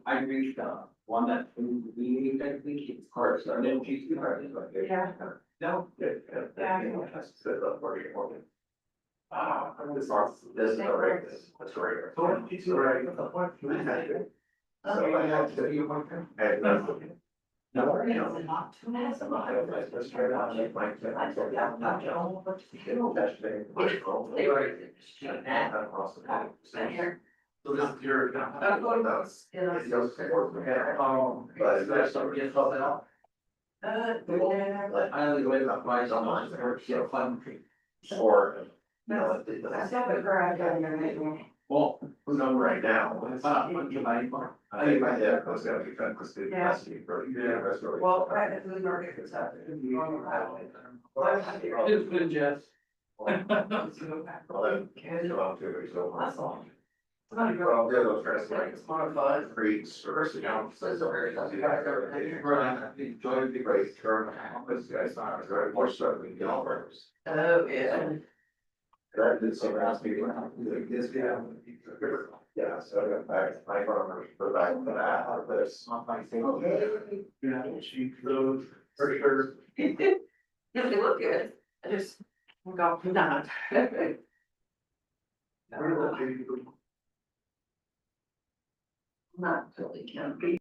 I reached one that we technically keeps cards, so I didn't choose two cards. Yeah. No. Yeah. That's good, that's very important. This is alright, that's great. So it's alright. So I have to, you want to. And no, you know. Not too much. Let's try to make my. I said, yeah, not at all, but They were. Across the top. Been here. So this is your. I'm going to- It's your. But there's some get something else. Yeah. I only go about my online, or get a fun. Or. No, I still have a garage down there. Well, who's on right now? I think my head was gonna be fun, because the Yeah. capacity for, yeah, that's really. Well, right at the food market, it's out there. It's good, Jess. Well, then, Okay. so I'll do it, so. That's all. Well, yeah, those rest like. It's more fun. Creeks, or, you know. So it's very- Enjoy the great term, this guy's not, it's very more so than the offers. Oh, yeah. That did some last meeting, like this, yeah. Yeah, so I got back, my farmers, go back to that, out of this. Yeah, she drove, for sure. Yeah, they look good. I just got not. Not really can be.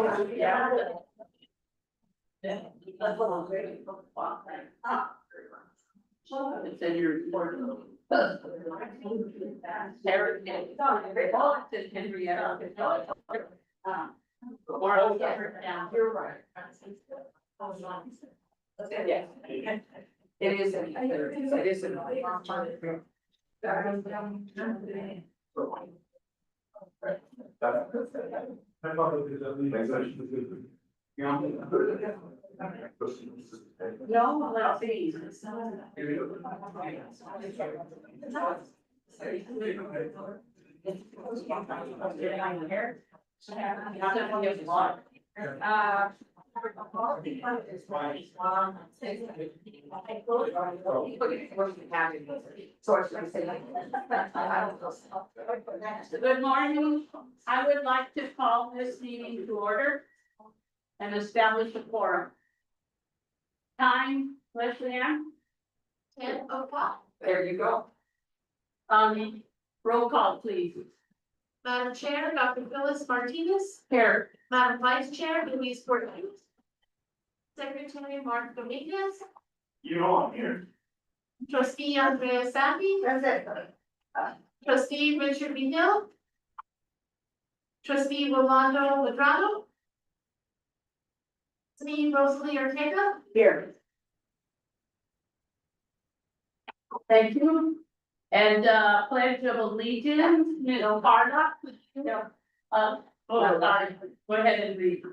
It's in your report. You're right. Yeah. It is. It is. No, let's see. Good morning. I would like to call this meeting to order and establish a quorum. Time, Leslie Ann? 10:00. There you go. Roll call, please. Madam Chair, Dr. Phyllis Martinez, Here. Madam Vice Chair, Louise Cortez. Secretary Mark Dominguez, You know I'm here. Trustee Andrea Sandy. Trustee Richard Mill. Trustee Rolando Ladrado. Trustee Rosalie Ortega. Here. Thank you. And pledge of allegiance, Carla. No. Sorry. Go ahead and read.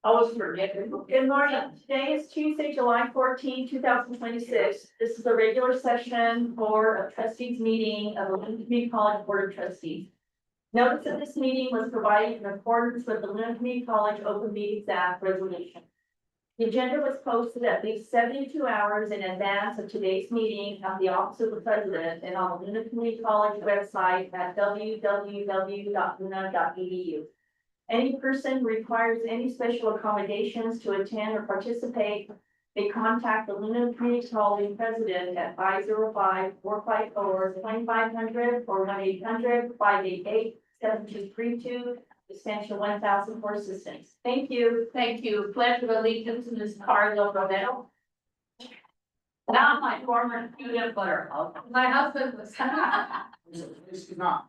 I was forgetting. Good morning. Today is Tuesday, July 14, 2026. This is a regular session for a trustees meeting of the Luna Community College Board of Trustees. Notice of this meeting was provided in accordance with the Luna Community College Open Meetings Act resolution. The agenda was posted at least 72 hours in advance of today's meeting at the office of the president and on the Luna Community College website at www.luna.edu. Any person who requires any special accommodations to attend or participate may contact the Luna Community College president at 505-454-2500 or 1-800-588-7232, extension 1000 for assistance. Thank you. Thank you. Pledge of allegiance to Ms. Carla Romero. Now my former student buttercup. My husband was. She's not.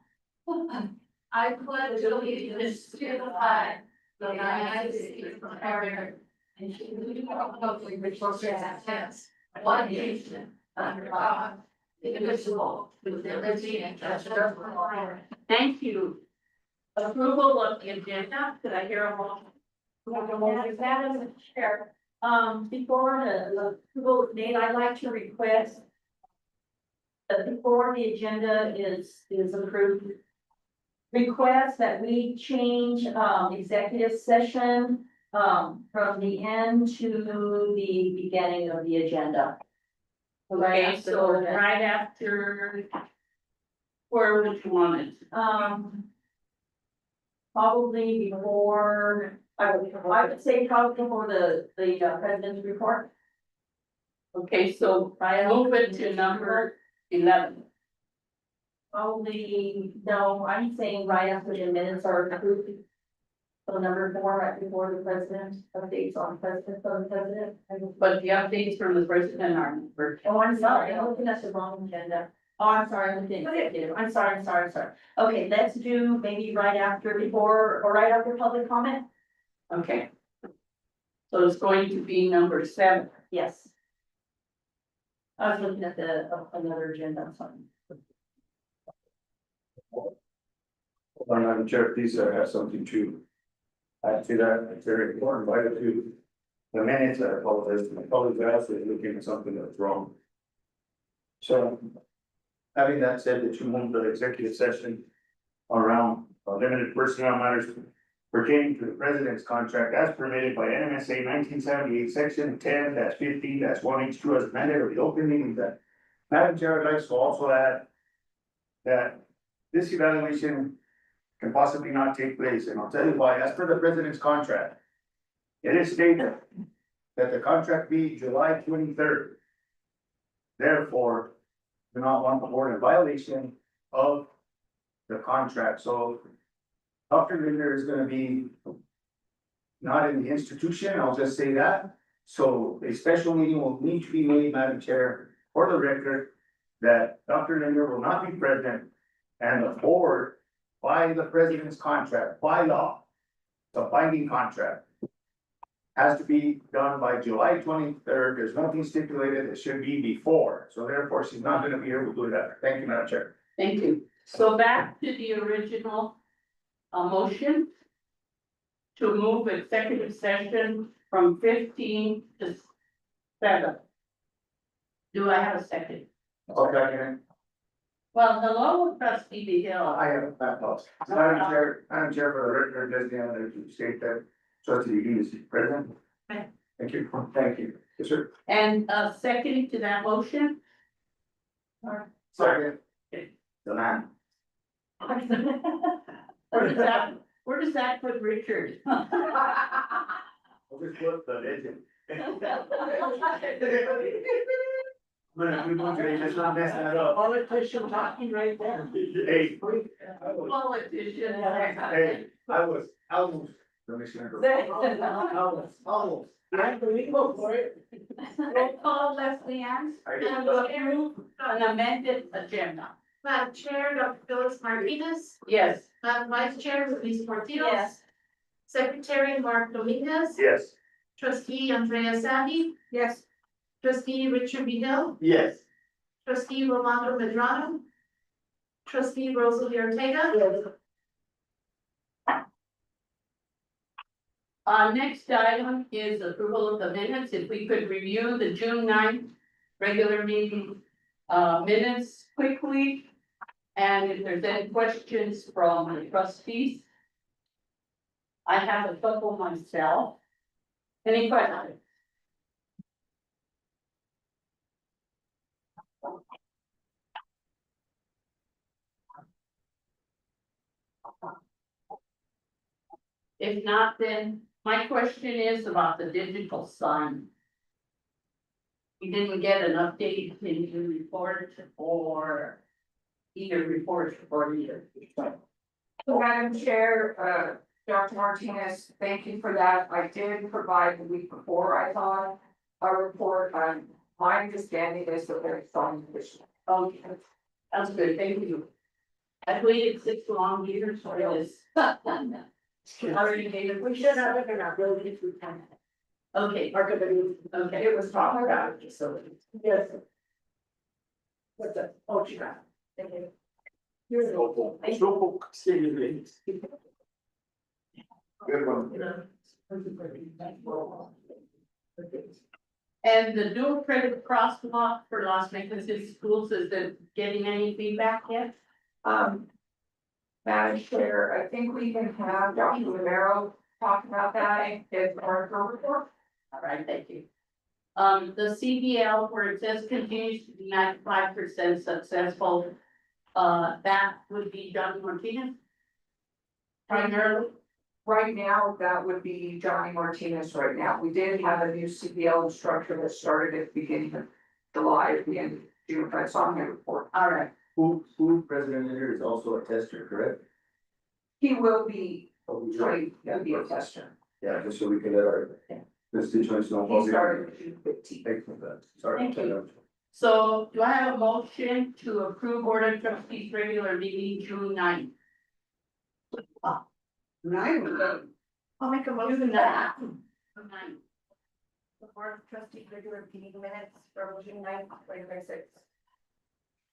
I pledge allegiance to the flag of the United States of America and to the republic which stands one nation under God, indivisible, with liberty and justice for all. Thank you. Approval of the agenda. Could I hear a motion? Madam Chair, before the approval is made, I'd like to request that before the agenda is approved, request that we change executive session from the end to the beginning of the agenda. Okay, so right after. Where would you want it? Probably before, I would say probably before the president's report. Okay, so move it to number 11. Probably, no, I'm saying right after the minutes are approved. So number 4, right before the president, updates on president, from the president. But the updates from the president are number. Oh, I'm sorry, I'm looking at the wrong agenda. Oh, I'm sorry, I'm looking at executive. I'm sorry. Okay, let's do maybe right after, before, or right after public comment? Okay. So it's going to be number 7. Yes. I was looking at the, another agenda, I'm sorry. Madam Chair, please, I have something to add to that. It's very important, right, to the minutes. I apologize to my colleagues, I was looking at something that's wrong. So, having that said, the 2 months of executive session around limited personnel matters pertaining to the president's contract as permitted by NMSA 1978, section 10-15-1H2 as amended of the open meetings act. Madam Chair, I'd like to also add that this evaluation can possibly not take place, and I'll tell you why. As per the president's contract, it is stated that the contract be July 23rd. Therefore, do not want the board in violation of the contract, so Dr. Linder is gonna be not in the institution, I'll just say that. So a special meeting will need to be made, Madam Chair, for the record, that Dr. Linder will not be present. And the board, by the president's contract, by law, the binding contract, has to be done by July 23rd. There's nothing stipulated. It should be before. So therefore, she's not gonna be here to do that. Thank you, Madam Chair. Thank you. So back to the original, motion. To move executive session from 15 to 7. Do I have a second? Okay, Well, hello, trustee Hill. I have that thought. Madam Chair, for the record, does the state that trustee Lee is present? Okay. Thank you. Thank you. Yes, sir. And second to that motion? Second. The man. Where does that put Richard? I'll just put the legend. But we want to just not mess that up. Politician talking right there. Hey. Politician. Hey, I was almost. Commissioner. Almost. I believe for it. Roll call, Leslie Ann. And to approve an amended agenda. Madam Chair, Dr. Phyllis Martinez, Yes. Madam Vice Chair, Luis Portillo. Yes. Secretary Mark Dominguez, Yes. Trustee Andrea Sandy, Yes. Trustee Richard Behill, Yes. Trustee Rolando Medrano, Trustee Rosalie Ortega. Next item is approval of the minutes. If we could review the June 9th regular meeting minutes quickly. And if there's any questions from the trustees. I have a couple myself. Any questions? If not, then my question is about the digital sign. We didn't get an update in the report or either report or either. Madam Chair, Dr. Martinez, thank you for that. I did provide the week before, I thought, a report on, my understanding is that there's some issue. Okay, that's good, thank you. I've waited 6 long years for this. Already made it. We should have it our building through time. Okay, okay. It was talking about facilities. Yes. What's that? Oh, you got it. Thank you. Good one. And the dual credit crosswalk for Las Vegas schools, is it getting any feedback yet? Madam Chair, I think we can have Dr. Romero talk about that in our report. All right, thank you. The CBL where it says continues to be 95% successful, that would be Johnny Martinez. Primarily, Right now, that would be Johnny Martinez right now. We did have a new CPL instructor that started at the beginning of July, at the end of June, that's on the report. all right, Who president here is also a tester, correct? He will be Right. trained to be a tester. Yeah, just so we can let our constituents know. He started at June 15th. Thank you for that. Sorry. Thank you. So do I have a motion to approve Board of Trustees regular meeting June 9th? I'll make a motion. June 9th. The Board of Trustees regular meeting minutes for June 9th, 2026.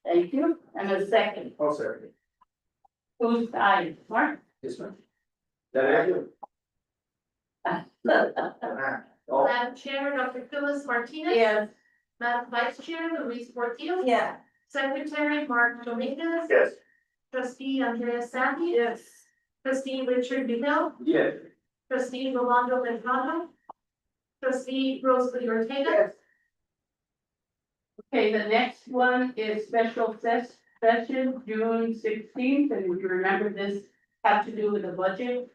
Thank you, and a second, Oh, sorry. who's aye, Mark? Yes, ma'am. That you? Oh, Madam Chair, Dr. Phyllis Martinez. Yes. Madam Vice Chair, Luis Portillo. Yeah. Secretary Mark Dominguez. yes. Trustee Andrea Sandy. Yes. Trustee Richard Behill. Yes. Trustee Rolando Medrano. Trustee Rosalie Ortega. Okay, the next one is special session, June 16th, and we remember this had to do with the budget.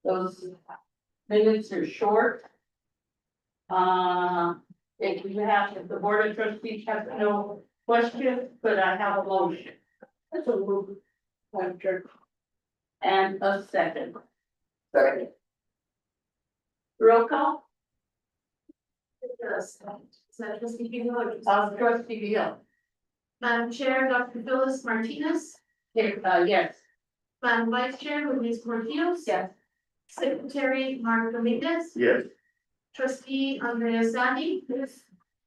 Those minutes are short. If the Board of Trustees has no questions, but I have a motion. That's a move. And a second. Second. Roll call, Yes. Is that trustee Gill? trustee Hill. Madam Chair, Dr. Phyllis Martinez. Here, yes. Madam Vice Chair, Louise Portillo. Yes. Secretary, Mark Dominguez. Yes. Trustee Andrea Sani. Yes.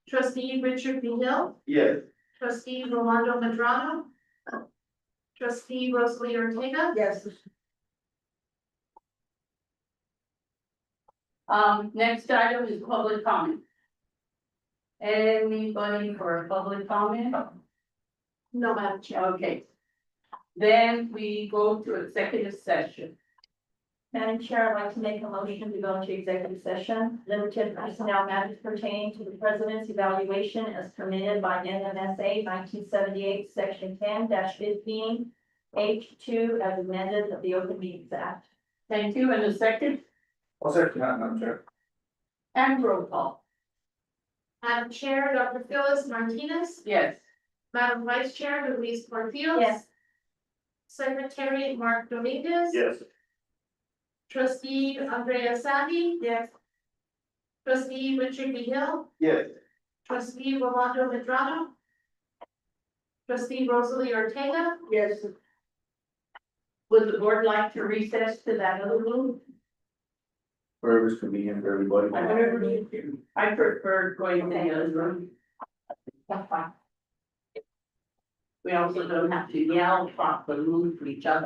Trustee Richard B. Hill. Yes. Trustee Rolando Medrano. Trustee Rosalie Ortega. Yes. Next item is public comment. Anybody for a public comment? No, Madam Chair. Okay. Then we go to executive session. Madam Chair, I'd like to make a motion to go into executive session, limited personnel matters pertaining to the president's evaluation as permitted by NMSA 1978, section 10-15, H2 as amended of the Open Meetings Act. Thank you, and a second, I'll second that, Madam Chair. and roll call. Madam Chair, Dr. Phyllis Martinez. Yes. Madam Vice Chair, Louise Portillo. Yes. Secretary, Mark Dominguez. Yes. Trustee Andrea Sani. Yes. Trustee Richard B. Hill. Yes. Trustee Rolando Medrano. Trustee Rosalie Ortega. Yes. Would the board like to recess to that other room? Wherever's convenient for everybody. I prefer going to the other room. That's fine. We also don't have to yell, talk, but move to each other.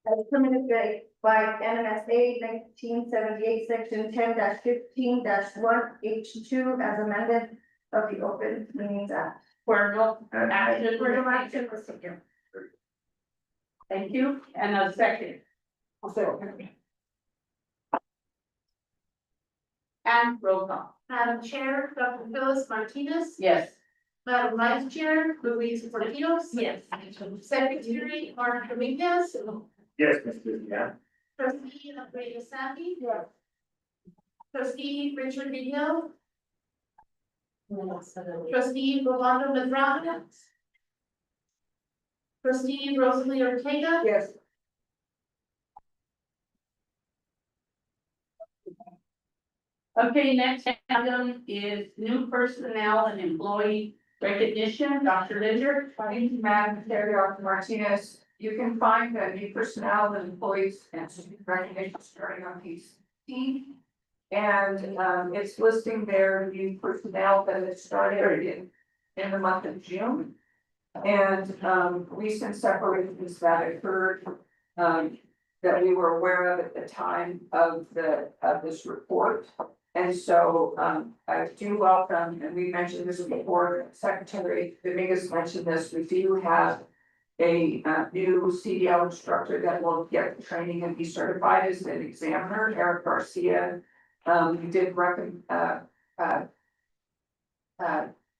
as permitted by NMSA 1978, section 10-15-1H2 as amended of the Open Meetings Act. For no action, For no action was taken. thank you, and a second. And roll call, Madam Chair, Dr. Phyllis Martinez. yes. Madam Vice Chair, Louise Portillos. Yes. Secretary, Mark Dominguez. Yes, Mr. Yeah. Trustee Andrea Sandy. Yes. Trustee Richard Vino. Trustee Rolando Medrano. Trustee Rosalie Ortega. Yes. Okay, next item is new personnel and employee recognition, Dr. Linder. Thank you, Madam Chair, Dr. Martinez. You can find the new personnel and employees and recognition starting on page 16. And it's listing their new personnel that has started in the month of June. And recent separations that occurred that we were aware of at the time of this report. And so I do welcome, and we mentioned this before, Secretary Dominguez mentioned this, we do have a new CDL instructor that will get the training and be certified as an examiner, Eric Garcia. We did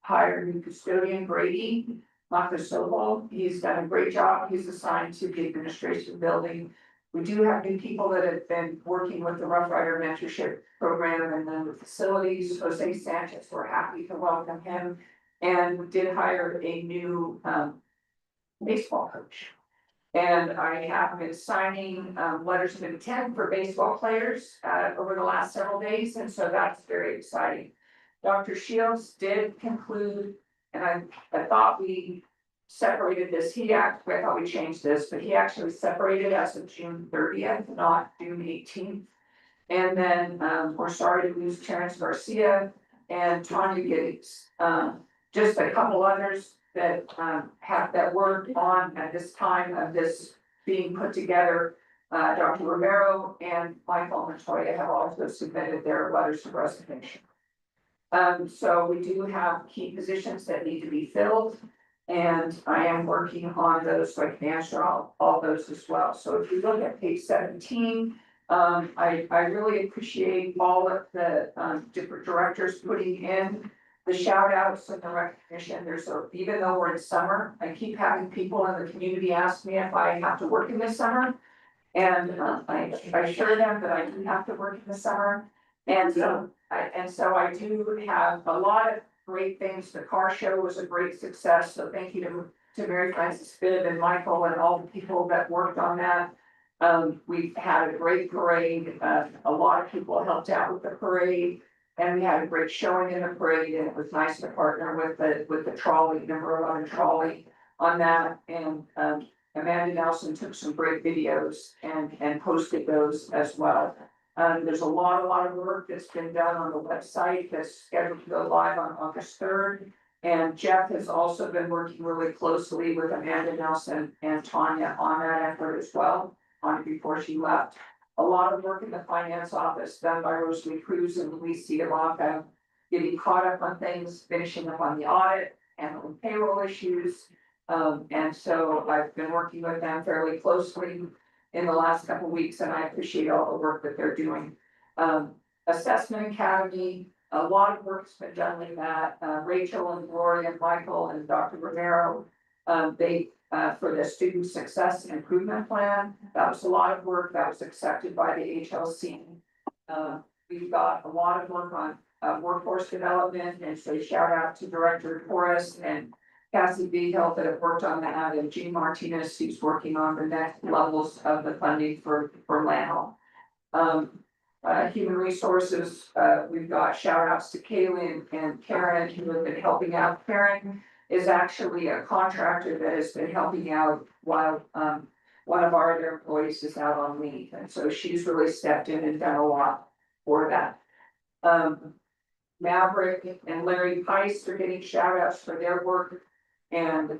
hire new custodian Brady Makasobo. He's done a great job. He's assigned to the administration building. We do have new people that have been working with the Rough Rider Mentorship Program and then the facilities. Jose Sanchez, we're happy to welcome him. And we did hire a new baseball coach. And I have been signing letters of intent for baseball players over the last several days, and so that's very exciting. Dr. Shields did conclude, and I thought we separated this, I thought we changed this, but he actually separated as of June 30th, not June 18th. And then we're sorry to lose Terrence Garcia and Tanya Giddings. Just a couple others that that worked on at this time of this being put together. Dr. Romero and Michael Montoya have also submitted their letters of resignation. So we do have key positions that need to be filled. And I am working on those, so I can answer all those as well. So if you look at page 17, I really appreciate all of the different directors putting in the shout outs and the recognition. Even though we're in summer, I keep having people in the community ask me if I have to work in the summer. And I assure them that I do have to work in the summer. And so I do have a lot of great things. The car show was a great success. So thank you to Mary Frances Bibb and Michael and all the people that worked on that. We've had a great parade. A lot of people helped out with the parade. And we had a great showing in the parade, and it was nice to partner with the trolley, number 11 trolley on that. And Amanda Nelson took some great videos and posted those as well. There's a lot of work that's been done on the website that's scheduled to go live on August 3rd. And Jeff has also been working really closely with Amanda Nelson and Tanya on that effort as well, before she left. A lot of work in the finance office done by Rosalie Cruz and Luis Ciabaca, getting caught up on things, finishing up on the audit, handling payroll issues. And so I've been working with them fairly closely in the last couple of weeks, and I appreciate all the work that they're doing. Assessment Academy, a lot of work's been done with that. Rachel and Gloria and Michael and Dr. Romero, for the Student Success Improvement Plan. That was a lot of work that was accepted by the HLC. We've got a lot of work on workforce development, and so shout out to Director Torres and Cassie Behill that have worked on that, and Jean Martinez, who's working on the next levels of the funding for LANO. Human resources, we've got shout outs to Kaylin and Karen who have been helping out. Karen is actually a contractor that has been helping out while one of our other employees is out on leave. And so she's really stepped in and done a lot for that. Maverick and Larry Pice are getting shout outs for their work And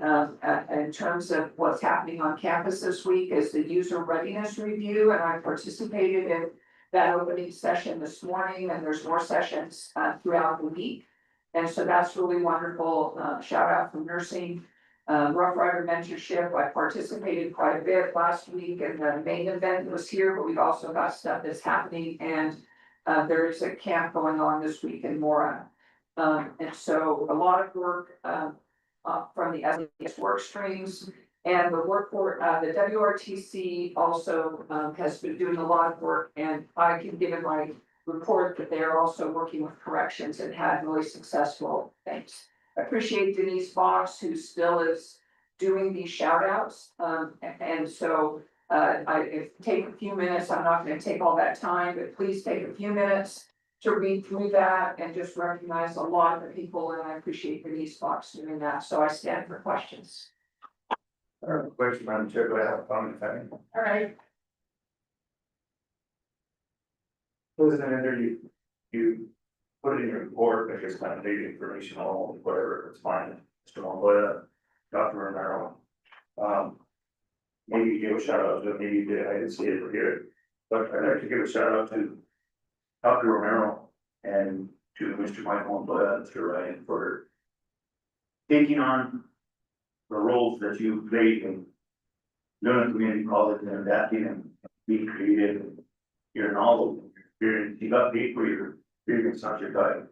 in terms of what's happening on campus this week is the user readiness review, and I participated in that opening session this morning, and there's more sessions throughout the week. And so that's really wonderful. Shout out from nursing. Rough Rider mentorship, I participated quite a bit last week, and the main event was here, but we've also got stuff that's happening, and there is a camp going on this week in Mora. And so a lot of work from the LCC work streams, and the work for the WRTC also has been doing a lot of work, and I can give in my report that they are also working with corrections and had really successful things. I appreciate Denise Fox, who still is doing these shout outs. And so take a few minutes, I'm not gonna take all that time, but please take a few minutes to read through that and just recognize a lot of the people, and I appreciate Denise Fox doing that, so I stand for questions. I have a question, Madam Chair, do I have a comment, if I may? All right, President, Ender, you put it in your report, but it's kind of data information, all, whatever, it's fine. Mr. Montoya, Dr. Romero. Maybe you give a shout out to, maybe you did, I didn't see it or hear it, but I'd like to give a shout out to Dr. Romero and to Mr. Michael Montoya and Mr. Ryan for taking on the roles that you played in Luna Community College and adapting and being creative, and your knowledge, experience, you got paid for your experience, not your time.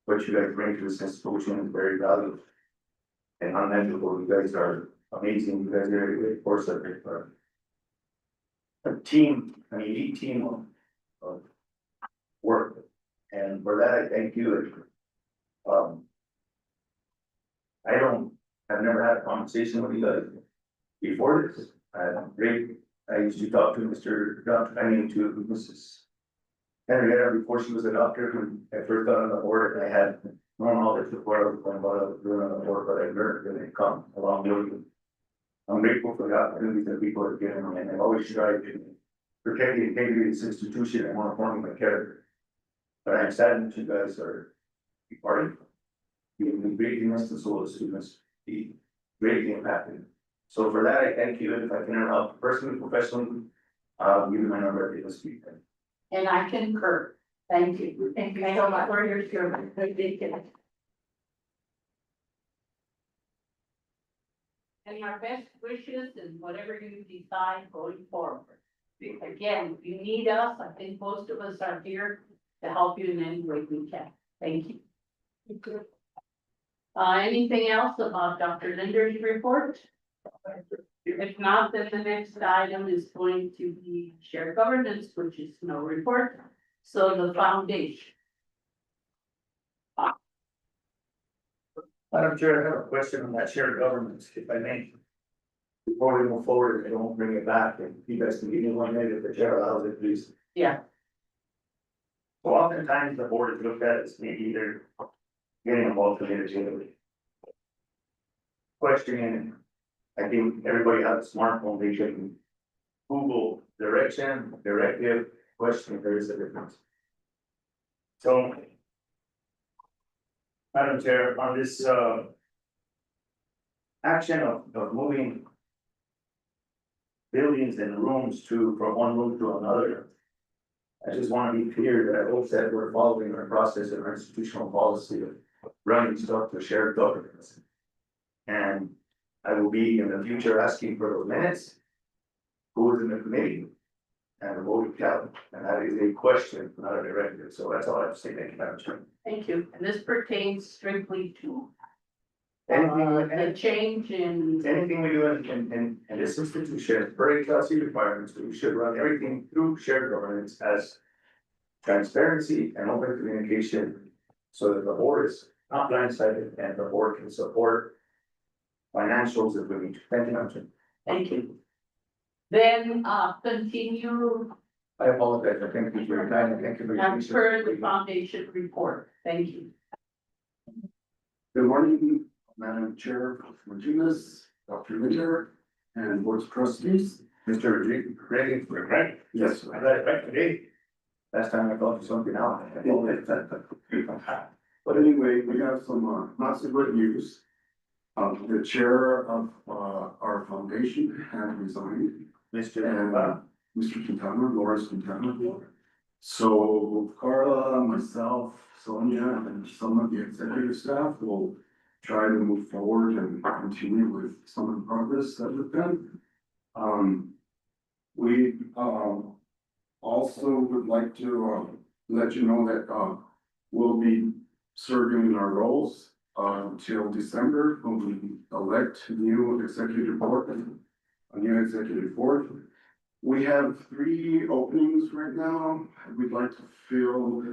What you guys bring to this institution is very valuable and unmeasurable. You guys are amazing. You guys are a great force of a team, an elite team of work. And for that, I thank you. I've never had a conversation with you guys before this. I used to talk to to Mrs. Henrietta before she was a doctor, when I first got on the board, and I had no knowledge of what I was going, what I was doing on the board, but I learned and it come along with me. I'm grateful for the opportunities that people are giving me, and I've always tried to protect the integrity of this institution and more importantly, my character. But I'm saddened that you guys are departing. You've been greatly missed, and so the students be greatly impacted. So for that, I thank you, and if I can ever help personally, professionally, I'll give you my number this weekend. and I concur. Thank you. Thank you so much for your service. Ridiculous. And our best wishes and whatever you decide going forward. Again, if you need us, I think most of us are here to help you in any way we can. Thank you. Anything else about Dr. Linder's report? If not, then the next item is going to be shared governance, which is no report. So the foundation. Madam Chair, I have a question on that shared governance, if I may. Before we move forward, I don't bring it back, and you guys can give me 1 minute if the chair allows it, please. Yeah. So oftentimes the board is looked at as maybe they're getting involved in it. Questioning, I think everybody has a smartphone, they can Google direction, directive, question, there is a difference. So, Madam Chair, on this action of moving buildings and rooms from one room to another, I just want to be clear that I hope that we're following our process and our institutional policy of running stuff to shared governance. And I will be in the future asking for those minutes, who is in the committee, and the voting count, and that is a question, not a directive, so that's all I have to say, thank you, Madam Chair. Thank you. And this pertains strictly to Anything, the change in. anything we do in this institution, per HLC requirements, we should run everything through shared governance as transparency and open communication, so that the board is not blindsided and the board can support financials if we need to. Thank you, Madam Chair. Thank you. Then continue I apologize, I thank you for your time, and thank you for your as patience. per the foundation report. Thank you. Good morning, Madam Chair Martinez, Dr. Linder, and Board of Trustees. Mr. Reagan, right? Yes, I got it right today. Last time I called you something else. but anyway, we have some not so good news. The chair of, our foundation had resigned, Mr. and, Namba. Mr. Quintana, Lawrence Quintana. So Carla, myself, Sonia, and some of the executive staff will try to move forward and continue with some of the progress that we've done. We, also would like to, let you know that, we'll be serving in our roles, till December, when we elect new executive board, a new executive board. We have 3 openings right now. We'd like to fill,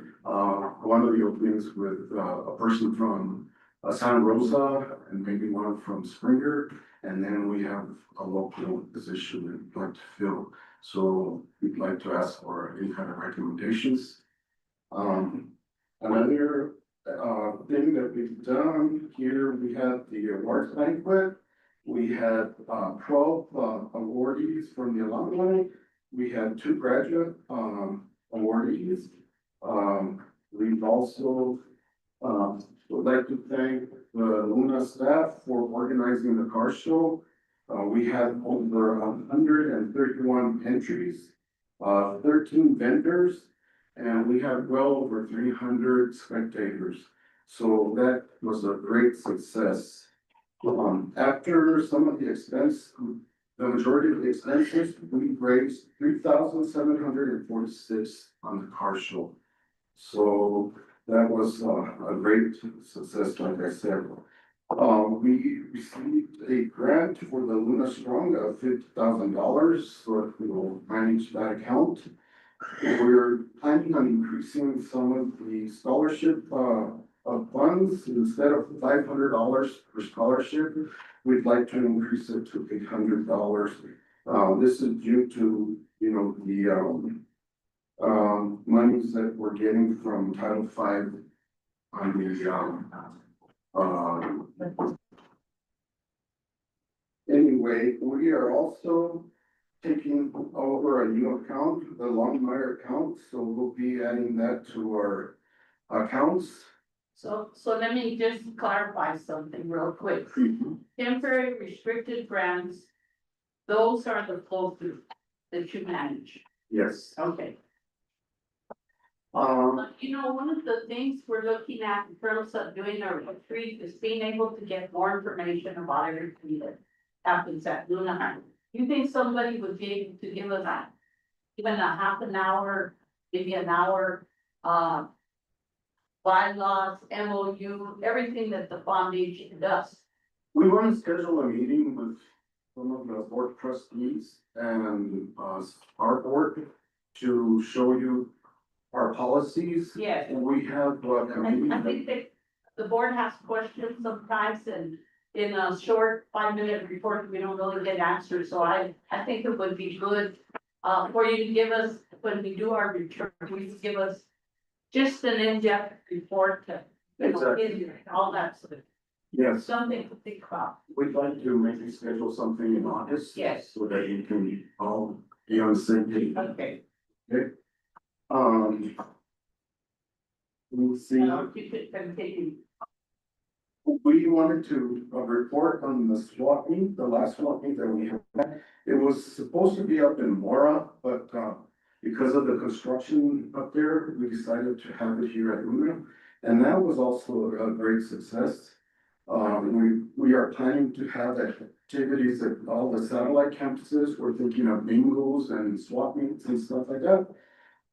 one of the openings with, a person from Santa Rosa and maybe one from Springer. And then we have a local position that we'd like to fill. So we'd like to ask for any kind of recommendations. Another, thing that we've done here, we had the awards banquet. We had 12 awardees from the alumni. We had 2 graduate awardees. We've also would like to thank the Luna staff for organizing the car show. We had over 131 entries, 13 vendors, and we had well over 300 spectators. So that was a great success. After some of the expense, the majority of the expenses, we raised 3,746 on the car show. So that was a great success, like I said. We received a grant for the Luna Strong of $50,000, so that we will manage that account. We're planning on increasing some of the scholarship of funds. Instead of $500 per scholarship, we'd like to increase it to $800. This is due to, you know, the monies that we're getting from Title V on the anyway, we are also taking over a new account, the Longmire account, so we'll be adding that to our accounts. So let me just clarify something real quick. Temporary restricted grants, those are the flow through that you manage. Yes. Okay. Um, You know, one of the things we're looking at in terms of doing a retreat is being able to get more information about everything that happens at Luna. You think somebody would be able to give us even a half an hour, maybe an hour, bylaws, MOU, everything that the foundation does? we want to schedule a meeting with some of the board trustees and, our board to show you our policies. Yes. And we have, a And I meeting think that the board has questions sometimes and in a short 5-minute report, we don't really get answers. So I think it would be good for you to give us, when we do our return, please give us just an in-depth report to, you know, all that sort of, yes, something to think about. we'd like to maybe schedule something in August. Yes. So that you can all be on the same page. Okay. We'll see. You could continue. We wanted to report on the swap meet, the last swap meet that we had. It was supposed to be up in Mora, but because of the construction up there, we decided to have it here at Luna. And that was also a great success. We are planning to have activities at all the satellite campuses. We're thinking of bingos and swap meets and stuff like that.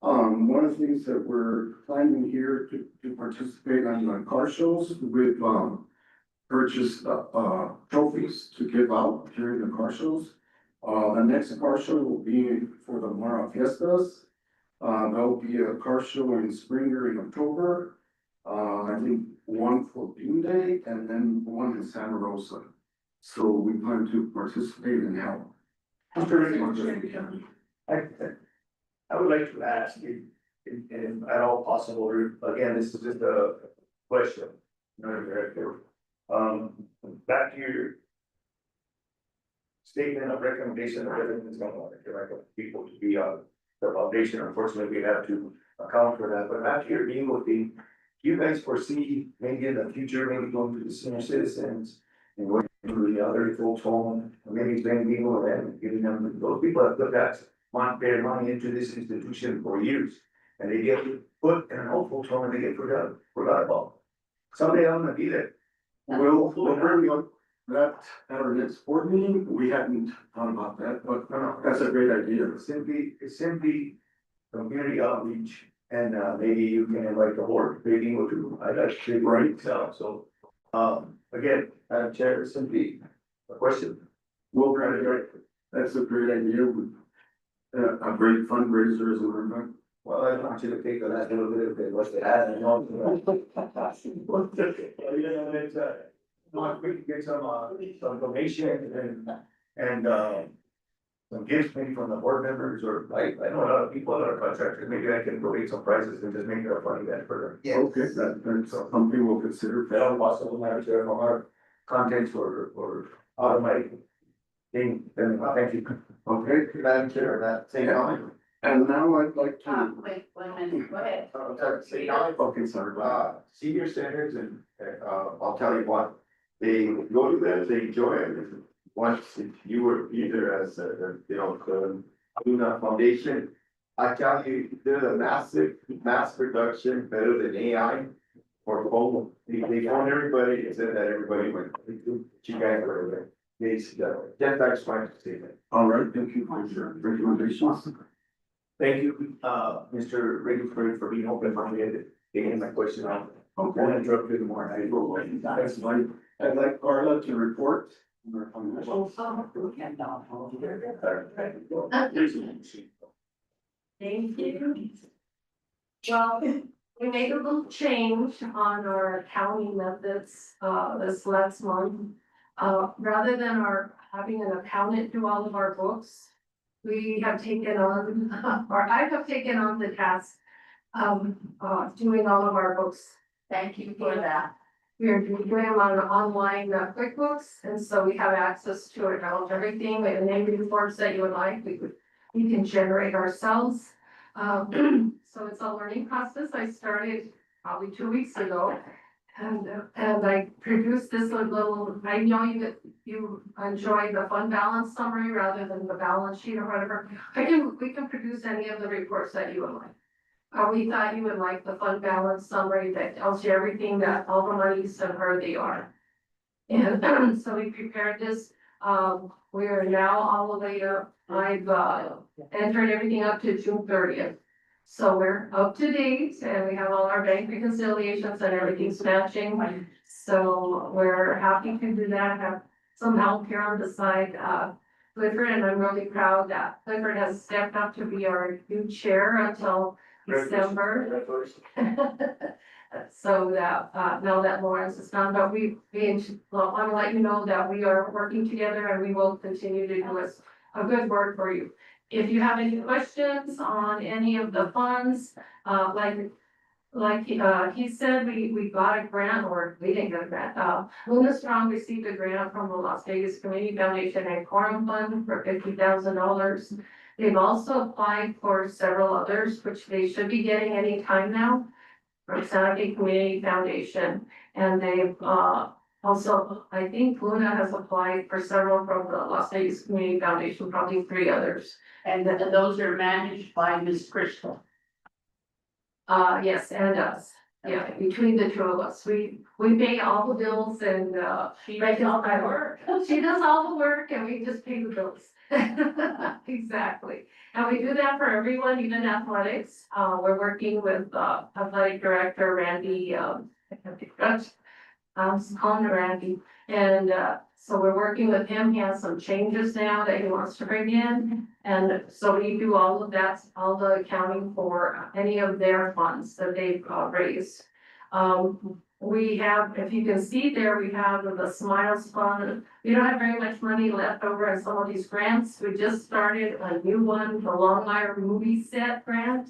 One of the things that we're planning here to participate on the car shows, we've purchased trophies to give out during the car shows. The next car show will be for the Mara Fiestas. There'll be a car show in Springer in October. I think one for Bean Day and then one in Santa Rosa. So we plan to participate and help. I would like to ask if at all possible, again, this is just a question, not a directive. Back to your statement of recommendation of everything's going on, direct people to be on the foundation. Unfortunately, we have to account for that, but back to your bingo thing, do you guys foresee maybe in the future, maybe going to the senior citizens and going to the other folks home, maybe paying people and giving them, those people have put that their money into this institution for years. And they get put in an old folks home and they get forgot about. Someday I'm gonna be there. We'll bring up that at our next board meeting. We hadn't thought about that, but that's a great idea. It's simply community outreach, and maybe you can invite the board, maybe we'll do, I'd like to. Right. So, again, Madam Chair, simply a question. We'll bring it. That's a great idea. A great fundraiser as a matter. Well, I want you to take the last little bit of it, what's the ad, and all. No, we can get some donation and, some gifts maybe from the board members, or I know a lot of people, a lot of contractors, maybe I can donate some prizes and just make it a fun event for them. Okay, that's something we'll consider. That'll possible, Madam Chair, from our contents or automatic thing, then thank you. Okay, Madam Chair, that same comment. and now I'd like to. Wait, 1 minute, go ahead. Say comment. Okay, sorry. Senior centers and, I'll tell you what, they go to them, they enjoy it. Once, if you were either as the Luna Foundation, I tell you, they're a mass production, better than AI or phone. They phone everybody and said that everybody went, you guys were there. Just I just wanted to say that. All right, thank you for your recommendations. Thank you, Mr. Regensburg, for being open-minded, taking my question on. I won't Okay, interrupt you tomorrow night. that's fine. I'd like Carla to report. Thank you. Well, we made a little change on our accounting methods, this last month. Rather than having an accountant do all of our books, we have taken on, or I have taken on the task of, doing all of our books. Thank you for that. We are doing them on online QuickBooks, and so we have access to it, now, everything, and any reports that you would like, we can generate ourselves. So it's a learning process. I started probably 2 weeks ago. And I produced this little, I know you enjoy the fund balance summary rather than the balance sheet or whatever. We can produce any of the reports that you would like. We thought you would like the fund balance summary that tells you everything, that all the monies and where they are. And so we prepared this. We are now all the way up. I've entered everything up to June 30th. So we're up to date and we have all our bank reconciliations and everything's matching. So we're happy to do that. Have some help here on the side. Clifford, and I'm really proud that Clifford has stepped up to be our new chair until December. So that, now that Lawrence is done, but I want to let you know that we are working together and we will continue to do a good work for you. If you have any questions on any of the funds, like he said, we got a grant, or we didn't get a grant. Luna Strong received a grant from the Las Vegas Community Foundation and Quorum Fund for $50,000. They've also applied for several others, which they should be getting any time now, from Santa Fe Community Foundation. And they've also, I think Luna has applied for several from the Las Vegas Community Foundation, probably 3 others. And those are managed by Ms. Crystal. Yes, and us. Yeah, between the 2 of us, we pay all the bills and, She does all the work. she does all the work and we just pay the bills. Exactly. And we do that for everyone, even athletics. We're working with, athletic director Randy, I was calling her Randy. And, so we're working with him. He has some changes now that he wants to bring in. And so we do all of that, all the accounting for any of their funds that they've raised. We have, if you can see there, we have the Smiles Fund. We don't have very much money left over in some of these grants. We just started a new one, the Longmire Movie Set Grant.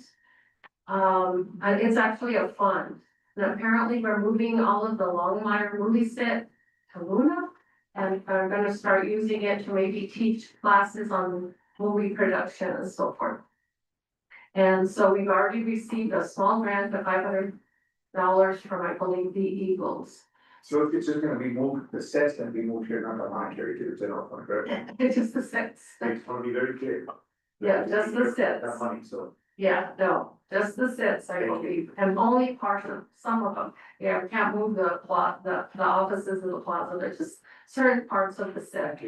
And it's actually a fund. And apparently we're moving all of the Longmire Movie Set to Luna. And are gonna start using it to maybe teach classes on movie production and so forth. And so we've already received a small grant of $500 from, I believe, the Eagles. So it's just gonna be moved, the set's gonna be moved here, not the monetary to the general fund, correct? It's just the sets. It's gonna be very clear. Yeah, just the sets. That money, so. Yeah, no, just the sets, I believe, and only partial, some of them. Yeah, we can't move the plot, the offices in the plaza, there's just certain parts of the set.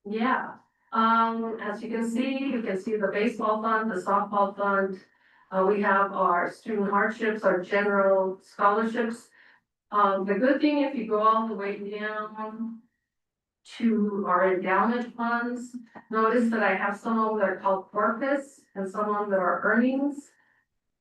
Yeah, as you can see the baseball fund, the softball fund. We have our student hardships, our general scholarships. The good thing, if you go all the way down to our endowment funds, notice that I have some of them that are called corpus and some of them that are earnings.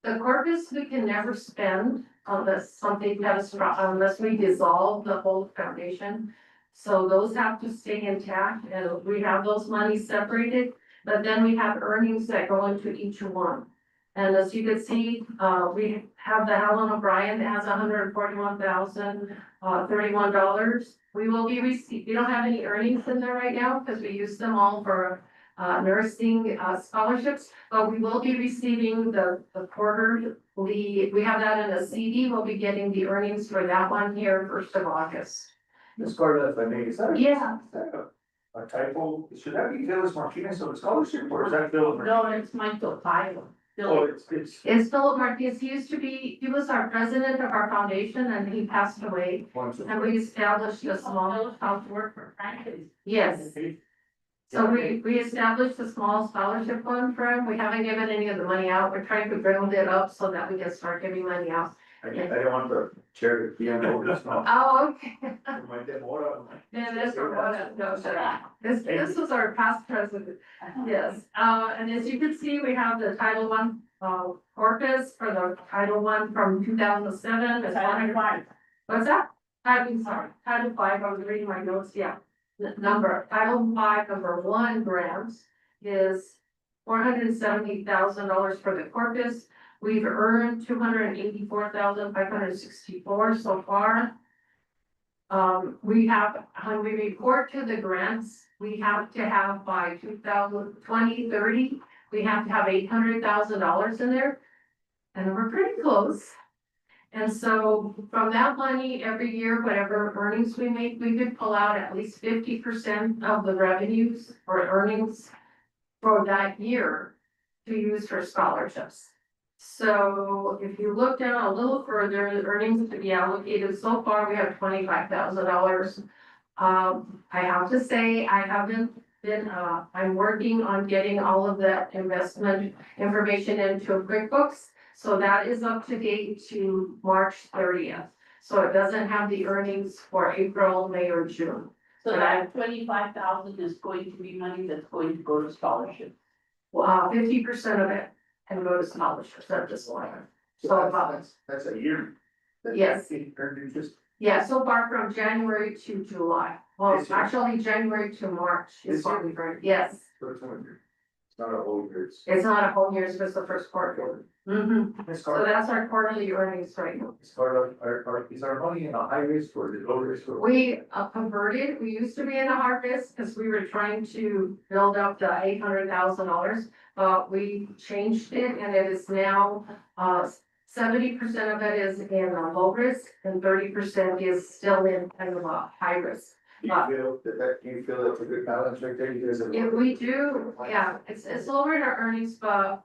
The corpus we can never spend unless something unless we dissolve the whole foundation. So those have to stay intact and we have those monies separated, but then we have earnings that go into each one. And as you can see, we have the Helen O'Brien that has $141,031. We will be we don't have any earnings in there right now because we use them all for nursing scholarships, but we will be receiving the quarterly, we have that in a CD, we'll be getting the earnings for that one here, 1st of August. Ms. Carter, if I may, is that Yeah. a typo? Should that be Phyllis Martinez on the scholarship, or is that Phyllis? No, it's Michael Tyler. Oh, it's. It's Philip Martinez, he was our president of our foundation and he passed away, and we established a small, How to work for Franklin. yes. So we established a small scholarship fund for him, we haven't given any of the money out, we're trying to build it up so that we can start giving money out. I didn't want the chair to be on over this now. Oh, okay. My demora. Yeah, that's what, no, shut up. This was our past president, yes, and as you can see, we have the Title I, corpus for the Title I from 2007, it's Title V. What's that? Sorry, Title V, I was reading my notes, yeah. Title V, number 1 grant is $470,000 for the corpus. We've earned $284,564 so far. We have, when we report to the grants, we have to have by 2030, we have to have $800,000 in there. And we're pretty close. And so from that money, every year, whatever earnings we make, we could pull out at least 50% of the revenues or earnings for that year to use for scholarships. So if you look down a little further, the earnings to be allocated, so far we have $25,000. I have to say, I haven't been, I'm working on getting all of that investment information into QuickBooks. So that is up to date to March 30th. So it doesn't have the earnings for April, May, or June. So that 25,000 is going to be money that's going to go to scholarship. 50% of it can go to scholarships at this point. So about, That's a year. Yes. Earned interest. yeah, so far from January to July. Well, This year? actually, January to March is This what we've earned. Yes, So it's 1 year. It's not a whole year. it's not a whole year, it's just the first quarter. Ms. So Carter, that's our quarterly earnings right now. Ms. Carter, is our money in a high risk or is it low risk? Or- We converted, we used to be in a hard risk because we were trying to build up the $800,000. We changed it and it is now, 70% of it is in a low risk and 30% is still in kind of a high risk. Do you feel that's a good balance right there? You guys are- If we do, yeah, it's lower in our earnings, but,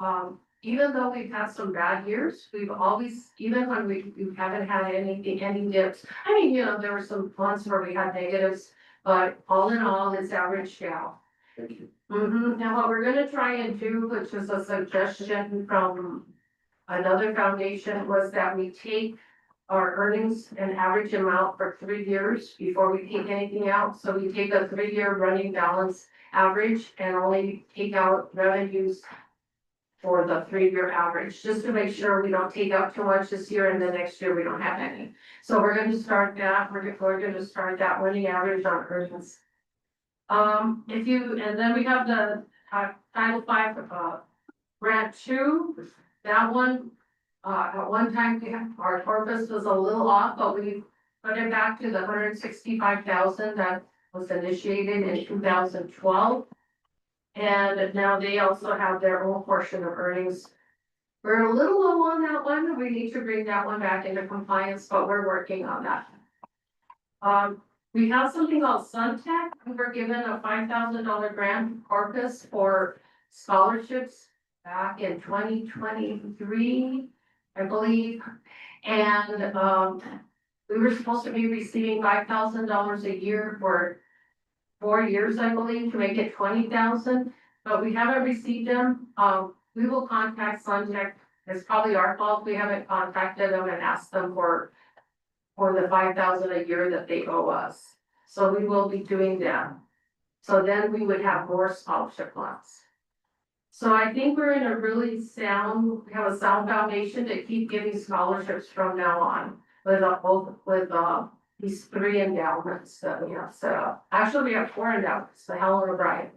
even though we've had some bad years, we've always, even when we haven't had any dips. I mean, there were some months where we had negatives, but all in all, it's averaged out. Thank you. Now, what we're gonna try and do, which is a suggestion from another foundation, was that we take our earnings and average them out for 3 years before we take anything out. So we take a 3-year running balance average and only take out revenues for the 3-year average, just to make sure we don't take out too much this year and the next year we don't have any. So we're going to start that, we're going to start that running average on earnings. And then we have the Title V, grant 2, that one, at one time, our corpus was a little off, but we put it back to the 165,000 that was initiated in 2012. And now they also have their own portion of earnings. We're a little low on that one. We need to bring that one back into compliance, but we're working on that. We have something called Suntech, we were given a $5,000 grant from Corpus for scholarships back in 2023, I believe. And, we were supposed to be receiving $5,000 a year for 4 years, I believe, to make it 20,000, but we haven't received them. We will contact Suntech. It's probably our fault. We haven't contacted them and asked them for the 5,000 a year that they owe us. So we will be doing that. So then we would have more scholarship lots. So I think we're in a really sound, we have a sound foundation to keep giving scholarships from now on with these 3 endowments that we have set up. Actually, we have 4 endowments, the Helen O'Brien.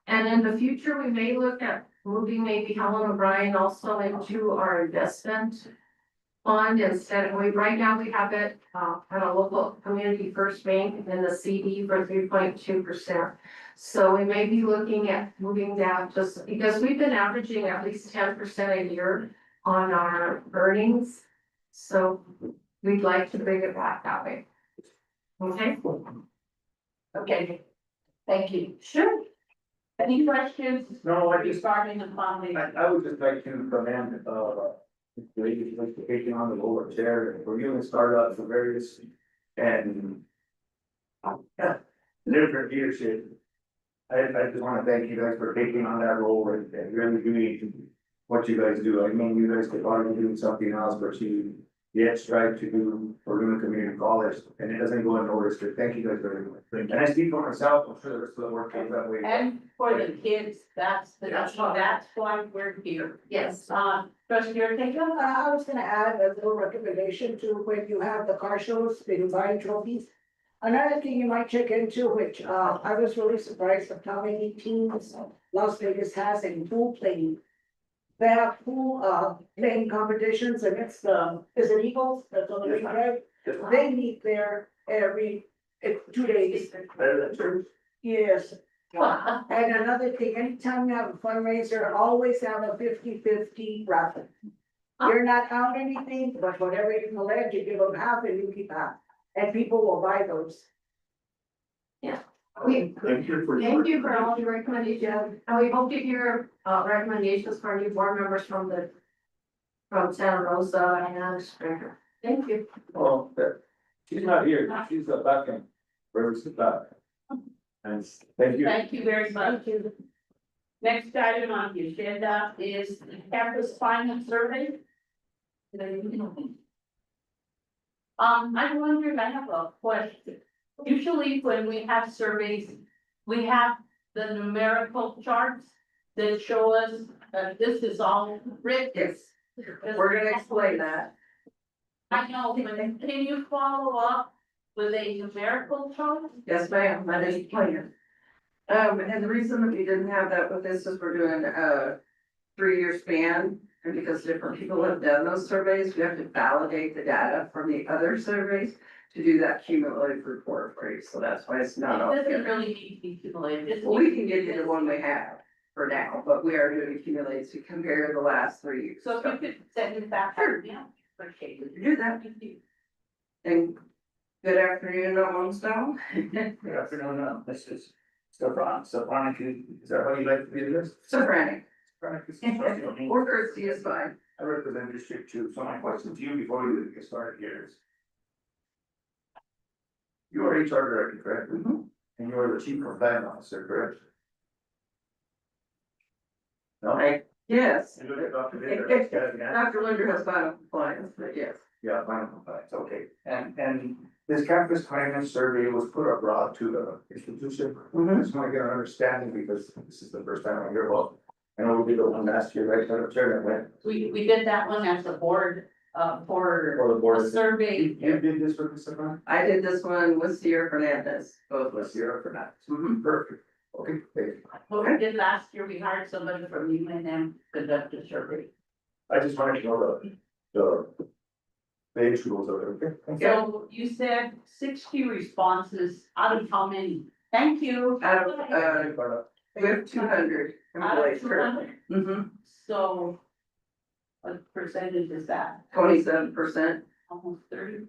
And in the future, we may look at moving maybe Helen O'Brien also into our investment fund instead of, right now we have it at a local community first bank in the CD for 3.2%. So we may be looking at moving that just because we've been averaging at least 10% a year on our earnings. So we'd like to bring it back that way. Okay? Okay, Thank you. sure. Any questions No, I just, regarding the foundation? I would just like to commend, ladies, like taking on the lower chair, and we're doing startups for various, and different leadership. I just wanna thank you guys for taking on that role and really doing what you guys do. I mean, you guys could already do something else, but you yet strive to do for Luna Community College, and it doesn't go unnoticed. So thank you guys very much. And I speak for myself, I'm sure there's still work that way. And for the kids, that's why we're here. Yes. Trustee Ortega? I was gonna add a little recommendation to when you have the car shows, the design trophies. Another thing you might check into, which I was really surprised at how many teams Las Vegas has in pool playing. They have pool playing competitions and it's is it Eagles that's on the ring, right? They meet there every 2 days. Better than church. Yes. And another thing, anytime you have a fundraiser, always have a 50-50 raffle. You're not out anything, but whatever you collect, you give them half and you keep half. And people will buy those. Thank you for. Thank you for all your recommendations, and we hope to hear recommendations for new board members from Santa Rosa and Springer. Thank you. Oh, she's not here, she's back in, where's the back? And thank you. Thank you very much. Next item on the agenda is the campus finance survey. I'm wondering, I have a question. Usually when we have surveys, we have the numerical charts that show us that this is all written. Yes, we're gonna explain that. I know, but can you follow up with a numerical chart? Yes, ma'am, that is planned. And the reason that we didn't have that with this is we're doing a 3-year span. And because different people have done those surveys, we have to validate the data from the other surveys to do that cumulative report for you. So that's why it's not all It doesn't together. really need to be cumulative. Well, we can give you the one we have for now, but we are doing accumulates to compare the last 3 years. So if you could send it back. Sure. Yeah, appreciate it. Do that. And good afternoon, Longstone. Good afternoon, this is Sophronica, is that how you like to be addressed? So Franny, Sophronica, this is trustee O'Neill. or Kirsty is fine. I represent District 2, so my question to you before we get started here is. You are HR director, correct? Mhm. And you are the chief compliance officer, correct? No? Yes, You look at Dr. Linder, Dr. Linder has final compliance, but yes. yeah, final compliance, okay. And this campus finance survey was put abroad to the institution. I just want to get an understanding because this is the first time I hear about. I know we did the one last year, right, Madam Chair, that went We did that one as a board, for for the a board. survey. You did this for Mr. Brown? I did this one with Sierra Fernandez, both of Let's us. hear it for that. Mhm. Perfect. Okay, thank you. What we did last year, we hired somebody from UNM to conduct the survey. I just wanted to know the age rules of it, okay? Thank you. So you said 60 responses out of how many? Thank you. Out of, we have 200 Out of employees currently. 200? So what percentage is that? 27%. Almost 30?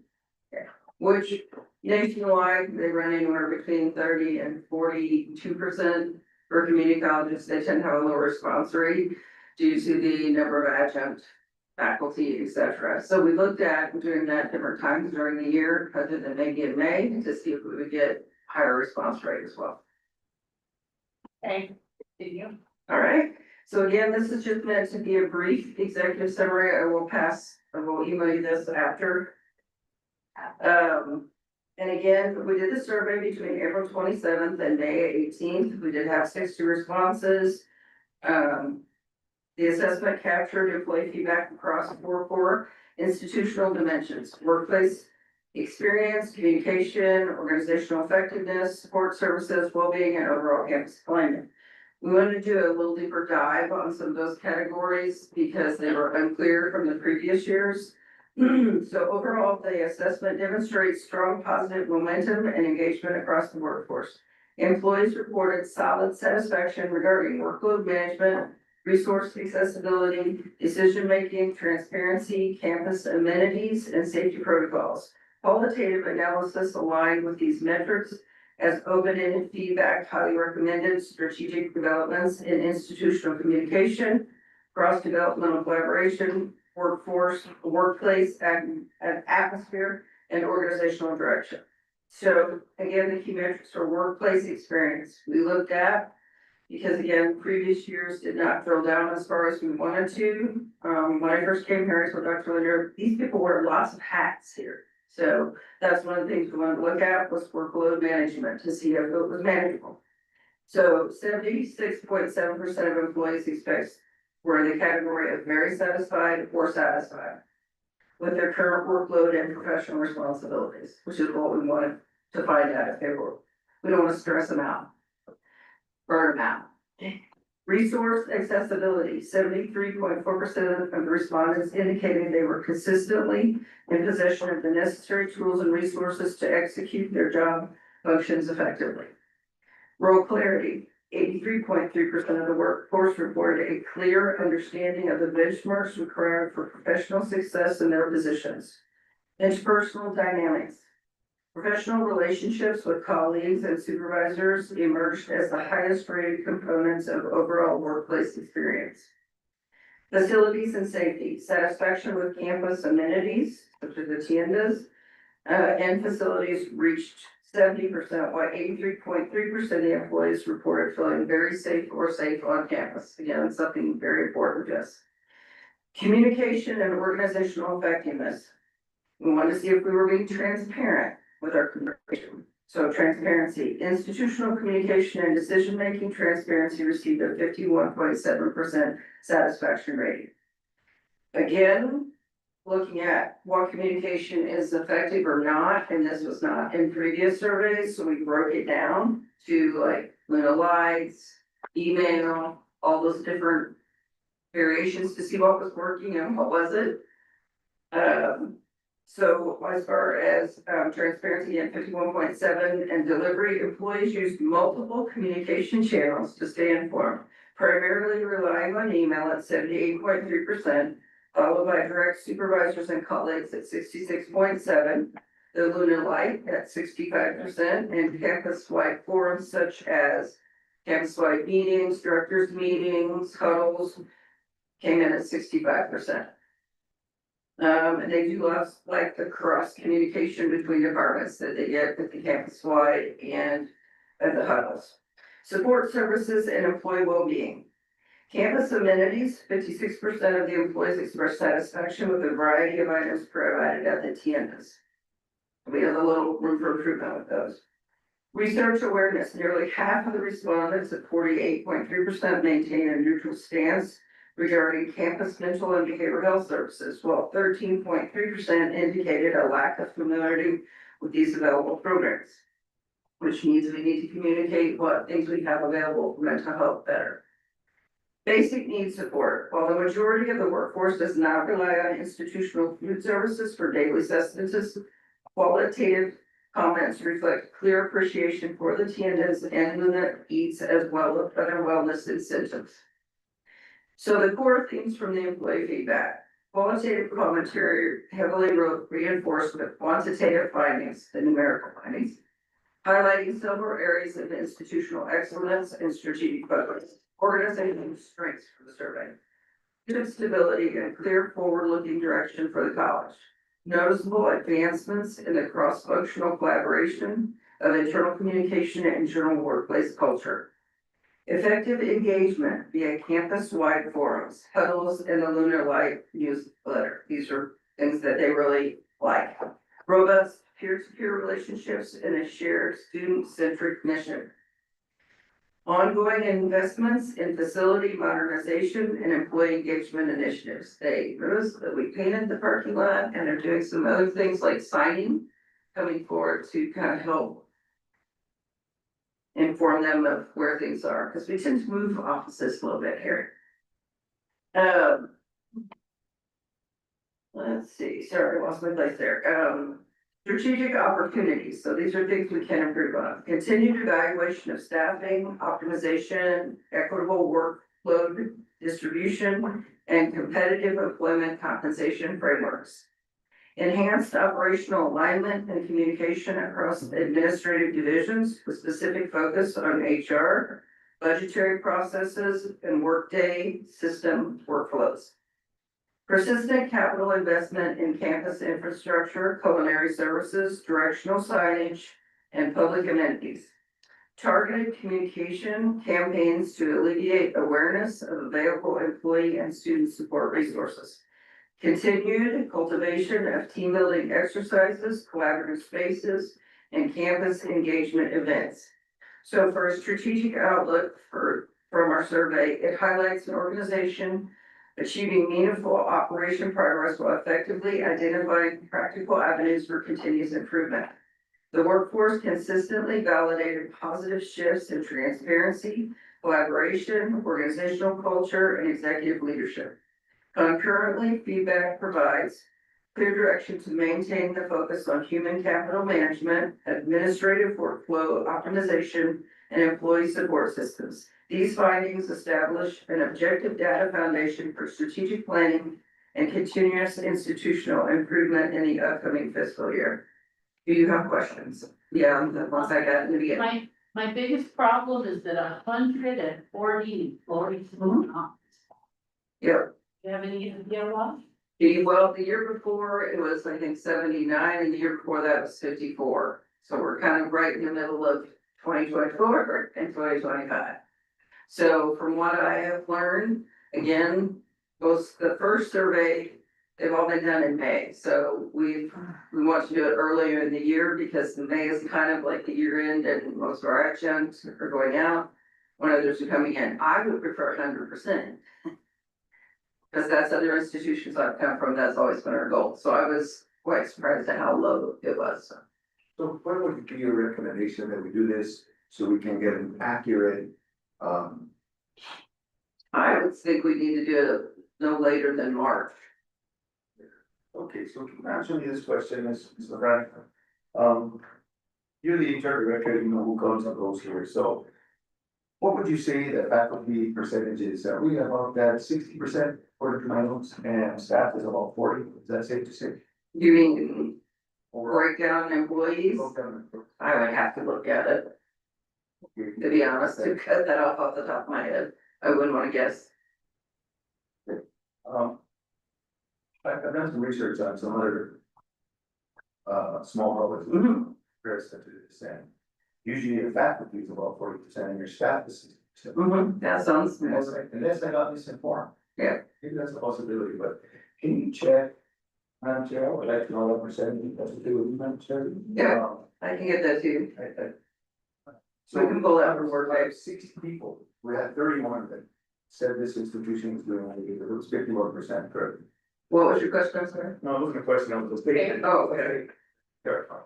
which nationwide, they run anywhere between 30 and 42%. For community colleges, they tend to have a lower response rate due to the number of adjunct faculty, et cetera. So we looked at doing that different times during the year, other than maybe in May, to see if we would get higher response rate as well. Okay, continue. All right, so again, this is just meant to be a brief executive summary. I will email you this after. And again, we did the survey between April 27th and May 18th. We did have 60 responses. The assessment captured employee feedback across four institutional dimensions: workplace experience, communication, organizational effectiveness, support services, well-being, and overall campus climate. We wanted to do a little deeper dive on some of those categories because they were unclear from the previous years. So overall, the assessment demonstrates strong positive momentum and engagement across the workforce. Employees reported solid satisfaction regarding workload management, resource accessibility, decision-making, transparency, campus amenities, and safety protocols. Qualitative analysis aligned with these metrics as open-ended feedback, highly recommended strategic developments in institutional communication, cross-developmental collaboration, workplace and atmosphere, and organizational direction. So again, the key metrics for workplace experience we looked at, because again, previous years did not drill down as far as we wanted to. When I first came here, I told Dr. Linder, these people wear lots of hats here. So that's one of the things we wanted to look at was workload management to see if it was manageable. So 76.7% of employees were in the category of very satisfied or satisfied with their current workload and professional responsibilities, which is what we wanted to find out if they were. We don't want to stress them out, burn them out. Resource accessibility, 73.4% of the respondents indicated they were consistently in possession of the necessary tools and resources to execute their job functions effectively. Role clarity, 83.3% of the workforce reported a clear understanding of the benchmarks required for professional success in their positions. Interpersonal dynamics. Professional relationships with colleagues and supervisors emerged as the highest rated components of overall workplace experience. Facilities and safety, satisfaction with campus amenities, such as the tiendas, and facilities reached 70%, while 83.3% of the employees reported feeling very safe or safe on campus. Again, something very important to us. Communication and organizational effectiveness. We wanted to see if we were being transparent with our communication. So transparency, institutional communication and decision-making transparency received a 51.7% satisfaction rating. Again, looking at what communication is effective or not, and this was not in previous surveys, so we broke it down to like lights, email, all those different variations to see what was working and what wasn't. So as far as transparency at 51.7 and delivery, employees used multiple communication channels to stay informed, primarily relying on email at 78.3%, followed by direct supervisors and colleagues at 66.7%, the Lunar Light at 65%, and campus-wide forums such as campus-wide meetings, directors' meetings, huddles, came in at 65%. And they do like the cross communication between departments that they get at the campus-wide and at the huddles. Support services and employee well-being. Campus amenities, 56% of the employees expressed satisfaction with a variety of items provided at the tiendas. We have a little room for improvement with those. Research awareness, nearly half of the respondents at 48.3% maintain a neutral stance regarding campus mental and behavioral health services, while 13.3% indicated a lack of familiarity with these available programs, which means we need to communicate what things we have available for mental health better. Basic needs support. While the majority of the workforce does not rely on institutional food services for daily sustenance, qualitative comments reflect clear appreciation for the tiendas and Luna Eats as well as other wellness incentives. So the core themes from the employee feedback. Qualitative commentary heavily reinforced with quantitative findings, the numerical findings, highlighting several areas of institutional excellence and strategic focus, organizational strengths for the survey, good stability and clear forward-looking direction for the college, noticeable advancements in the cross-functional collaboration of internal communication and internal workplace culture, effective engagement via campus-wide forums, huddles, and the Lunar Light newsletter. These are things that they really like. Robust peer-to-peer relationships and a shared student-centric mission. Ongoing investments in facility modernization and employee engagement initiatives. They noticed that we painted the parking lot and they're doing some other things like signing, coming forward to kind of help inform them of where things are, because we tend to move offices a little bit here. Let's see, sorry, I lost my place there. Strategic opportunities, so these are things we can improve on. Continued evaluation of staffing, optimization, equitable workload distribution, and competitive employment compensation frameworks. Enhanced operational alignment and communication across administrative divisions with specific focus on HR, budgetary processes, and workday system workflows. Persistent capital investment in campus infrastructure, culinary services, directional signage, and public amenities. Targeted communication campaigns to alleviate awareness of available employee and student support resources. Continued cultivation of team building exercises, collaborative spaces, and campus engagement events. So for a strategic outlook from our survey, it highlights an organization achieving meaningful operation progress while effectively identifying practical avenues for continuous improvement. The workforce consistently validated positive shifts in transparency, collaboration, organizational culture, and executive leadership. Concurrently, feedback provides clear direction to maintain the focus on human capital management, administrative workflow optimization, and employee support systems. These findings establish an objective data foundation for strategic planning and continuous institutional improvement in the upcoming fiscal year. Do you have questions? Yeah, the ones I got in the beginning. My biggest problem is that 140 employees in the office. Yep. Do you have any idea why? Well, the year before it was, I think, 79, and the year before that was 54. So we're kind of right in the middle of 2024 and 2025. So from what I have learned, again, the first survey, they've all been done in May. So we want to do it earlier in the year because May is kind of like the year end and most of our actions are going out when others are coming in. I would prefer 100%. Because that's other institutions I've come from, that's always been our goal. So I was quite surprised at how low it was. So what would be your recommendation that we do this so we can get an accurate, I would think we need to do it no later than March. okay, so answer me this question, Ms. LeBron. You're the HR director, you know who comes and goes here, so what would you say the faculty percentage is? Are we about that 60% for the minimums and staff is about 40? Is that safe to say? You mean breakdown employees? I would have to look at it, to be honest, to cut that off the top of my head. I wouldn't want to guess. I've done some research on some other small public comparison to this, and usually your faculty is about 40% and your staff is 60%. That sounds. Unless I got misinformed. Yeah. Maybe that's a possibility, but can you check, Madam Chair, I would like to know what percentage that's to do with you, Madam Chair? Yeah. I can get that too. So We can pull out we report, have 60 people, we had 31 that said this institution was doing it was 51%, correct? What was your question, I'm sorry? No, it wasn't a question, it was a statement. Oh, okay. Clarify.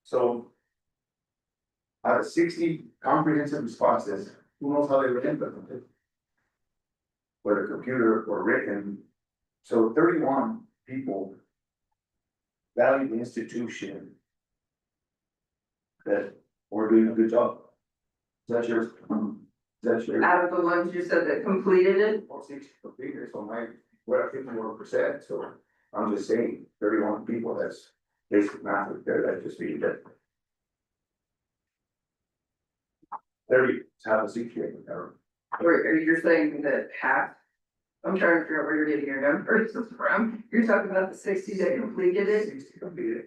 So. Out of 60 comprehensive responses, who knows how they were implemented? Whether computer or written, so 31 people value the institution that we're doing a good job. Is that your? Out of the ones you said that completed it? Or 60 completed, so my we're at 51%, so I'm just saying, 31 people, that's basic math right there, that just means that. 30, have a seat here, whatever. Or you're saying that half? I'm trying to figure out where you're getting your numbers from. You're talking about the 60 that completed it? 60 completed.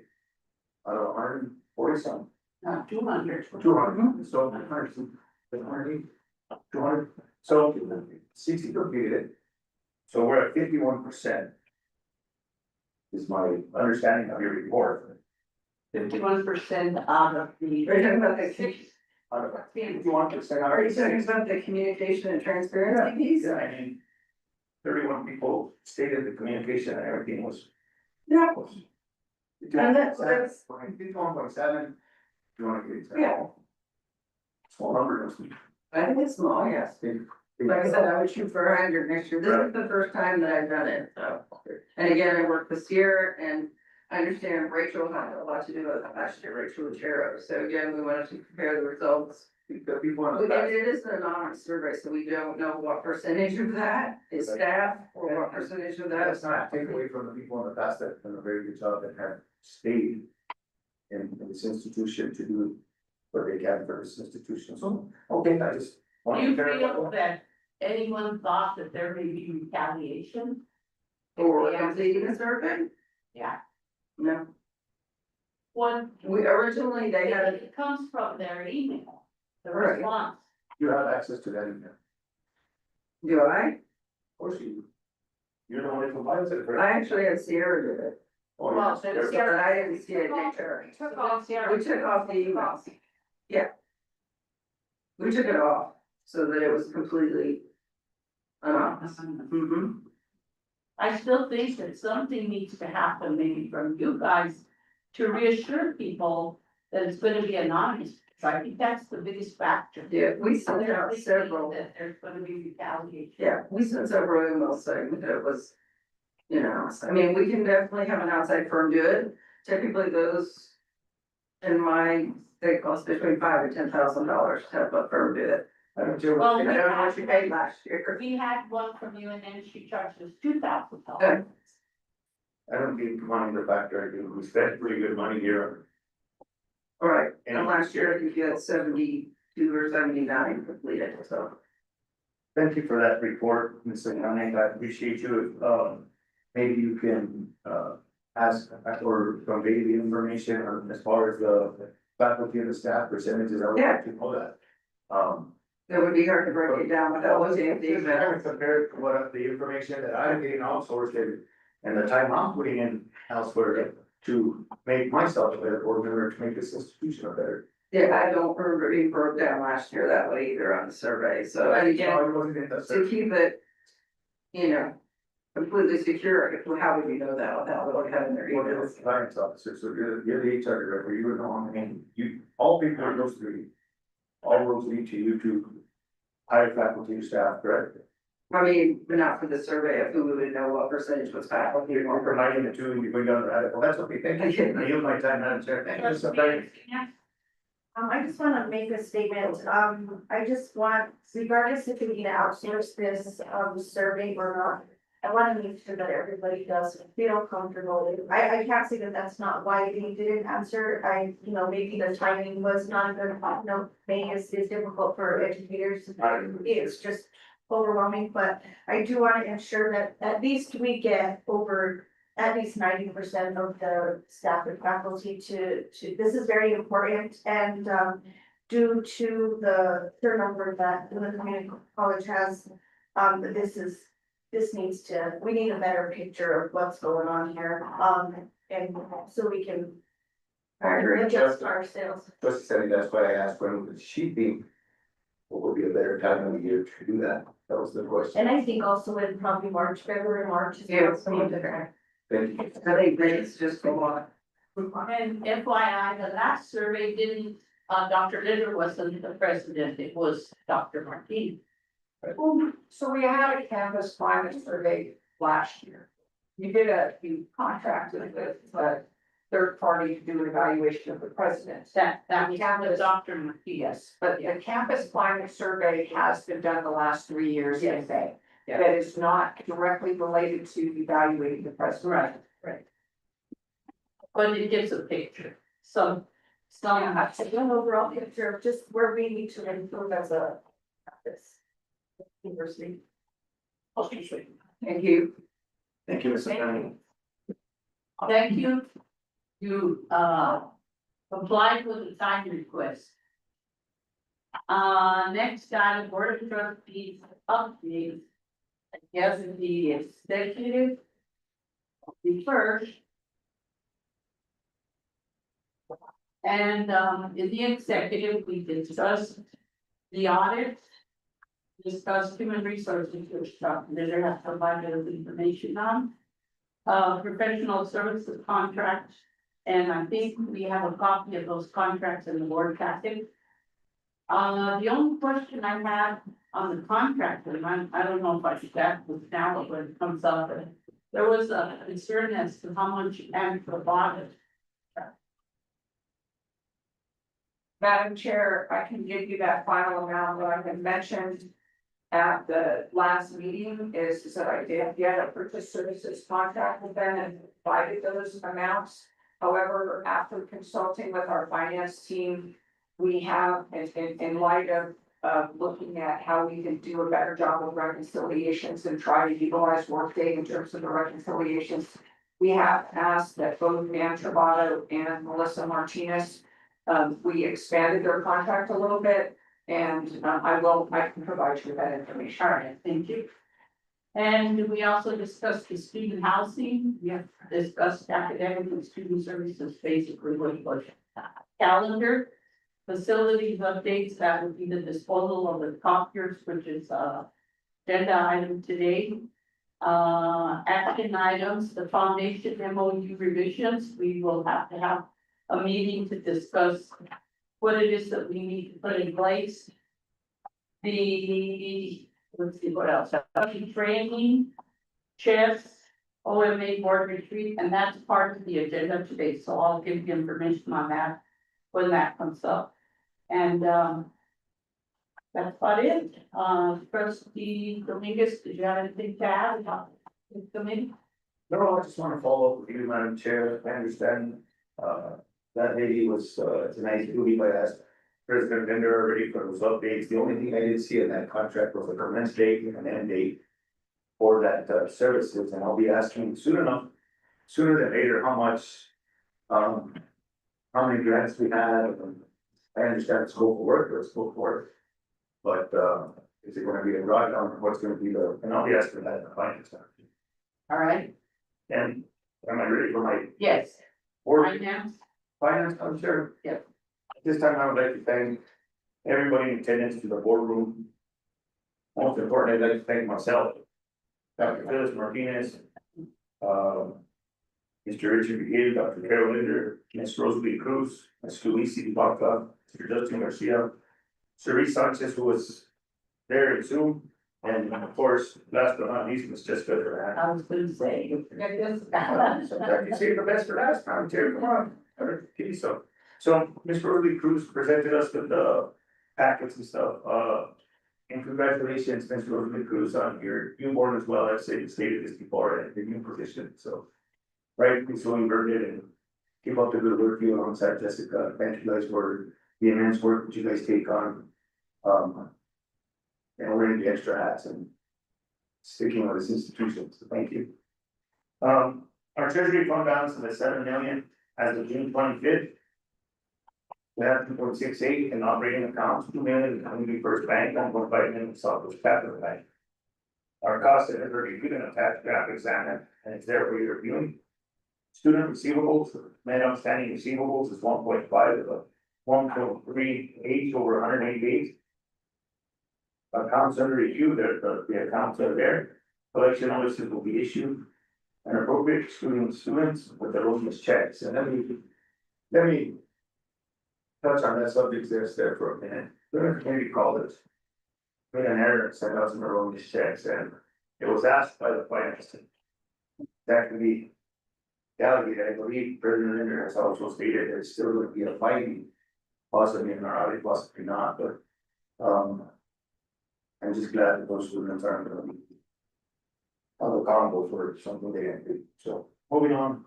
Out of 140 some. 200. 200, so 100, 200, so 60 completed it. So we're at 51%. Is my understanding of your report. 51% out of the. Are you talking about the, Out of 51%. are you talking about the communication and transparency piece? Yeah, I mean, 31 people stated the communication and everything was. Yeah. was- And that's- 51.7. You wanna get it? Yeah. Small number, doesn't it? I think it's small, yes. Like I said, I would shoot for 100 next year. This is the first time that I've done it, so. And again, I worked this year and I understand Rachel had a lot to do with it last year, Rachel Lucero. So again, we wanted to compare the results. The people on the And back. it is an anonymous survey, so we don't know what percentage of that is staff or what percentage of that That's is not not. take away from the people in the past that have done a very good job that have stayed in this institution to do what they can for this institution. So, okay, I just. Do wanted to you verify feel that. that anyone thought that there may be retaliation? For Yeah. completing the survey? Yeah. No, One, we originally, they had, it comes from their email, the Right. response. You have access to that email. do I? Of course you. Do. You're the one who compiles it, I right? actually had Sierra do it. Oh, Well, yes, there's- there- But I didn't see it in there. Took off the. We took off the emails. Yeah. We took it off so that it was completely anonymous. Mm-hmm. I still think that something needs to happen, maybe from you guys, to reassure people that it's gonna be anonymous. So I think that's the biggest factor. Yeah, we sent They're out thinking several, that there's gonna be retaliation. yeah, we sent several emails saying that it was, you know, I mean, we can definitely have an outside firm do it. Typically those in my, they cost between $5,000 and $10,000 to have a firm do it. I don't care Well, what. I don't know what you paid last year. We had one from you and then she charged us $2,000. Okay. I don't give money the factor, I do, we spent pretty good money here. All right, and last year I think you had 72 or 79 completed, so. Thank you for that report, Ms. Young, I appreciate you, maybe you can, ask or convey the information or as far as the faculty and the staff percentages, I would like to know that. It would be hard to break it down without looking at the Just email. haven't compared to what the information that I'm getting outsourced and the time I'm putting in elsewhere to make myself a better board member, to make this institution a better. Yeah, I don't remember being broke down last year that way either on the survey, so, and again, No, it wasn't in the to survey. keep it, you know, completely secure, how would you know that without looking at their Well, you're emails? the compliance officer, so you're the HR director, you would know, I mean, you, all people are those three. All roads lead to you to hire faculty and staff, correct? I mean, but not for the survey of who would know what percentage was faculty You're or. providing the two, and you're going down the rabbit, well, that's okay, thank you, I yield my time, Madam Chair, thank you, Mr. President. I just wanna make a statement, I just want, regardless if we need to outsource this, survey or not. I wanna make sure that everybody does feel comfortable. I can't say that that's not why they didn't answer. Maybe the timing was not good. May is difficult for educators. It's just overwhelming, but I do wanna ensure that at least we get over at least 90% of the staff and faculty to, this is very important and, due to the turnover that the community college has, we need a better picture of what's going on here, and so we can I agree. adjust our sales. Trustee Sandy, that's why I asked when would she think what would be a better time of the year to do that? That was the question. And I think also in probably February, March. is Yeah, probably different. Thank you. I think minutes just go on. And FYI, the last survey didn't, Dr. Litter wasn't the president, it was Dr. Martin. So we had a campus climate survey last year. You contracted with a third party to do an evaluation of the president. That was Campus. Dr. Martin. Yes, but the campus climate survey has been done the last 3 years, I Yes. say. Yeah. that is not directly related to evaluating the president. Right. But it gives a picture, some, Yeah, it's an overall picture of just where we need to improve as a, this university. Thank you. Thank you, Mr. Attorney. thank you. You, complied with the time request. Next item, board of trustees updates. Yes, the executive. The first. And, in the executive, we discussed the audit. Discussed human resources, which Dr. Litter has provided us information on. Professional services contract, and I think we have a copy of those contracts in the board packet. The only question I have on the contract, and I don't know if I should ask this now or when it comes up, but there was a concern as to how much Amtrak bought it. Madam Chair, I can give you that final amount that I had mentioned at the last meeting is that I did get a purchase services contract with them and provided those amounts. However, after consulting with our finance team, we have, in light of looking at how we can do a better job of reconciliations and try to utilize Workday in terms of the reconciliations, we have asked that both Dan Travato and Melissa Martinez, we expanded their contract a little bit. And I can provide you with that information. All right, thank you. And we also discussed the student housing, we have discussed academic and student services, basically what was calendar. Facilities updates, that would be the disposal of the copiers, which is agenda item today. Action items, the foundation MOU revisions, we will have to have a meeting to discuss what it is that we need to put in place. Let's see what else, training, chess, OMA board retreat, and that's part of the agenda today, so I'll give you information on that when that comes up. And, that's about it. Trustee Dominguez, did you have anything to add about the committee? No, I just want to follow up with you, Madam Chair. I understand, that lady was, tonight's duty, but I asked President Linder already for those updates. The only thing I didn't see in that contract was a commence date and an end date for that, services, and I'll be asking sooner than later, how much, how many grants we have. And I understand the scope of work, but, is it gonna be a drawdown, or what's gonna be and I'll be asking that in the finance. All right, And am I ready for my yes, board? finance, Finance, I'm sure. Yep. This time I would like to thank everybody in attendance to the boardroom. Most importantly, I'd like to thank myself. Dr. Phyllis Martinez. Mr. Richard Miguel, Dr. Carol Linder, Ms. Rosalie Cruz, Ms. Luisi Baca, Mr. Justin Garcia. Cerise Sanchez, who was there in Zoom, and of course, last but not least, Ms. Jessica Duran. I was gonna say. Sometimes you save the best for last time, Terry, come on, give you some. So, Ms. Rosalie Cruz presented us with the packets and stuff, and congratulations, Ms. Rosalie Cruz, on your newborn as well. I've stated this before, and your new position, so. Right, so you earned it, and keep up the good work you alongside Jessica. Thank you guys for the immense work that you guys take on. And wearing the extra hats and sticking with this institution, so thank you. Our treasury fund balance is at 7 million as of June 25th. We have 2.68 in operating accounts, 2 million in Community First Bank, 1.5 million in Southwest Capital Bank. Our cost is already given a tax graphics on it, and it's there for your reviewing. Student receivables, net outstanding receivables is 1.5 of 1.38 over 180 days. Accounts under review, the accounts are there, collection notices will be issued. And appropriate students with their erroneous checks, and let me. Touch on that subject there for a minute, the community college. Made an error and sent out some erroneous checks, and it was asked by the finance team. That can be delegated, I believe President Linder has also stated there's still going to be a finding. Possibly in our audit, possibly not, but, I'm just glad that those students aren't going to be of the combo for something they didn't do, so, moving on.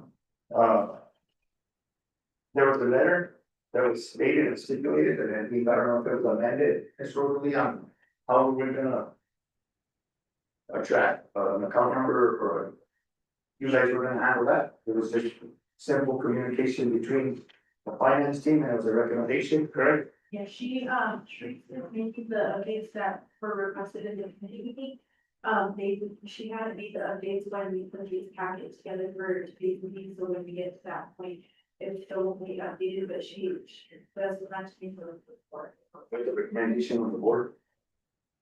There was a letter that was stated and stipulated, and then I don't know if it was amended, historically on how we're gonna attract an account number, or you guys were gonna handle that. It was just simple communication between the finance team, and it was a recommendation, correct? Yeah, she made the updates that were requested in the committee meeting. She had made the updates when we put these packets together for today's meeting, so when we get to that point, it still won't be updated, but she does want to be for the report. With the recommendation of the board.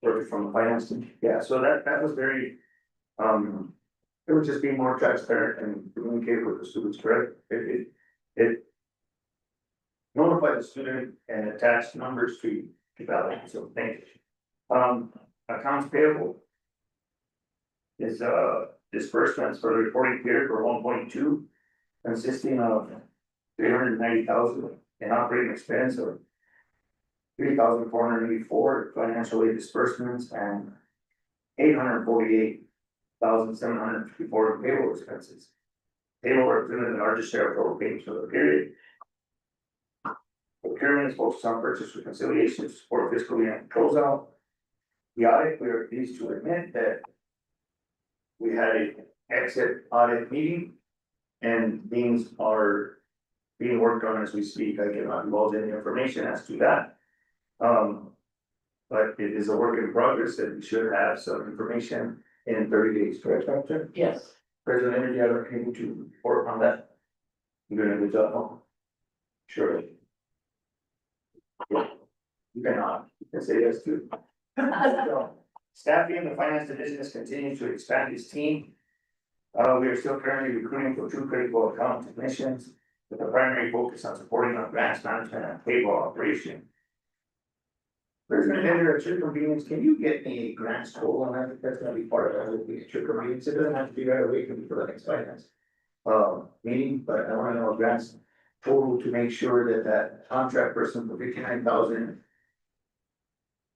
Or from the finance team, yeah, so that was very, it would just be more transparent and communicate with the students, correct? It notify the student and attach numbers to valid, so thank you. Accounts payable is, disbursements for the reporting period for 1.2, consisting of 390,000 in operating expense, or 3,484 financial aid disbursements, and 848,754 payroll expenses. Payroll represented the largest share of total payments for the period. Procurement is focused on purchase reconciliation to support fiscal year closeout. The audit, we are pleased to admit that we had an exit audit meeting, and things are being worked on as we speak. I cannot divulge any information as to that. But it is a work in progress, and we should have some information in 30 days, correct, Doctor? Yes. President Energy, I don't need to report on that. You're doing a good job, huh? Surely. You cannot, you can say yes too. Staffing, the finance division is continuing to expand its team. We are still currently recruiting for 2 critical account technicians, with a primary focus on supporting our grants management and payroll operation. President Linder, at your convenience, can you get me a grants total on that? That's gonna be part of that, at your convenience. It doesn't have to be right away, it can be for the next finance meeting, but I wanna know a grants total to make sure that that contract person for 59,000.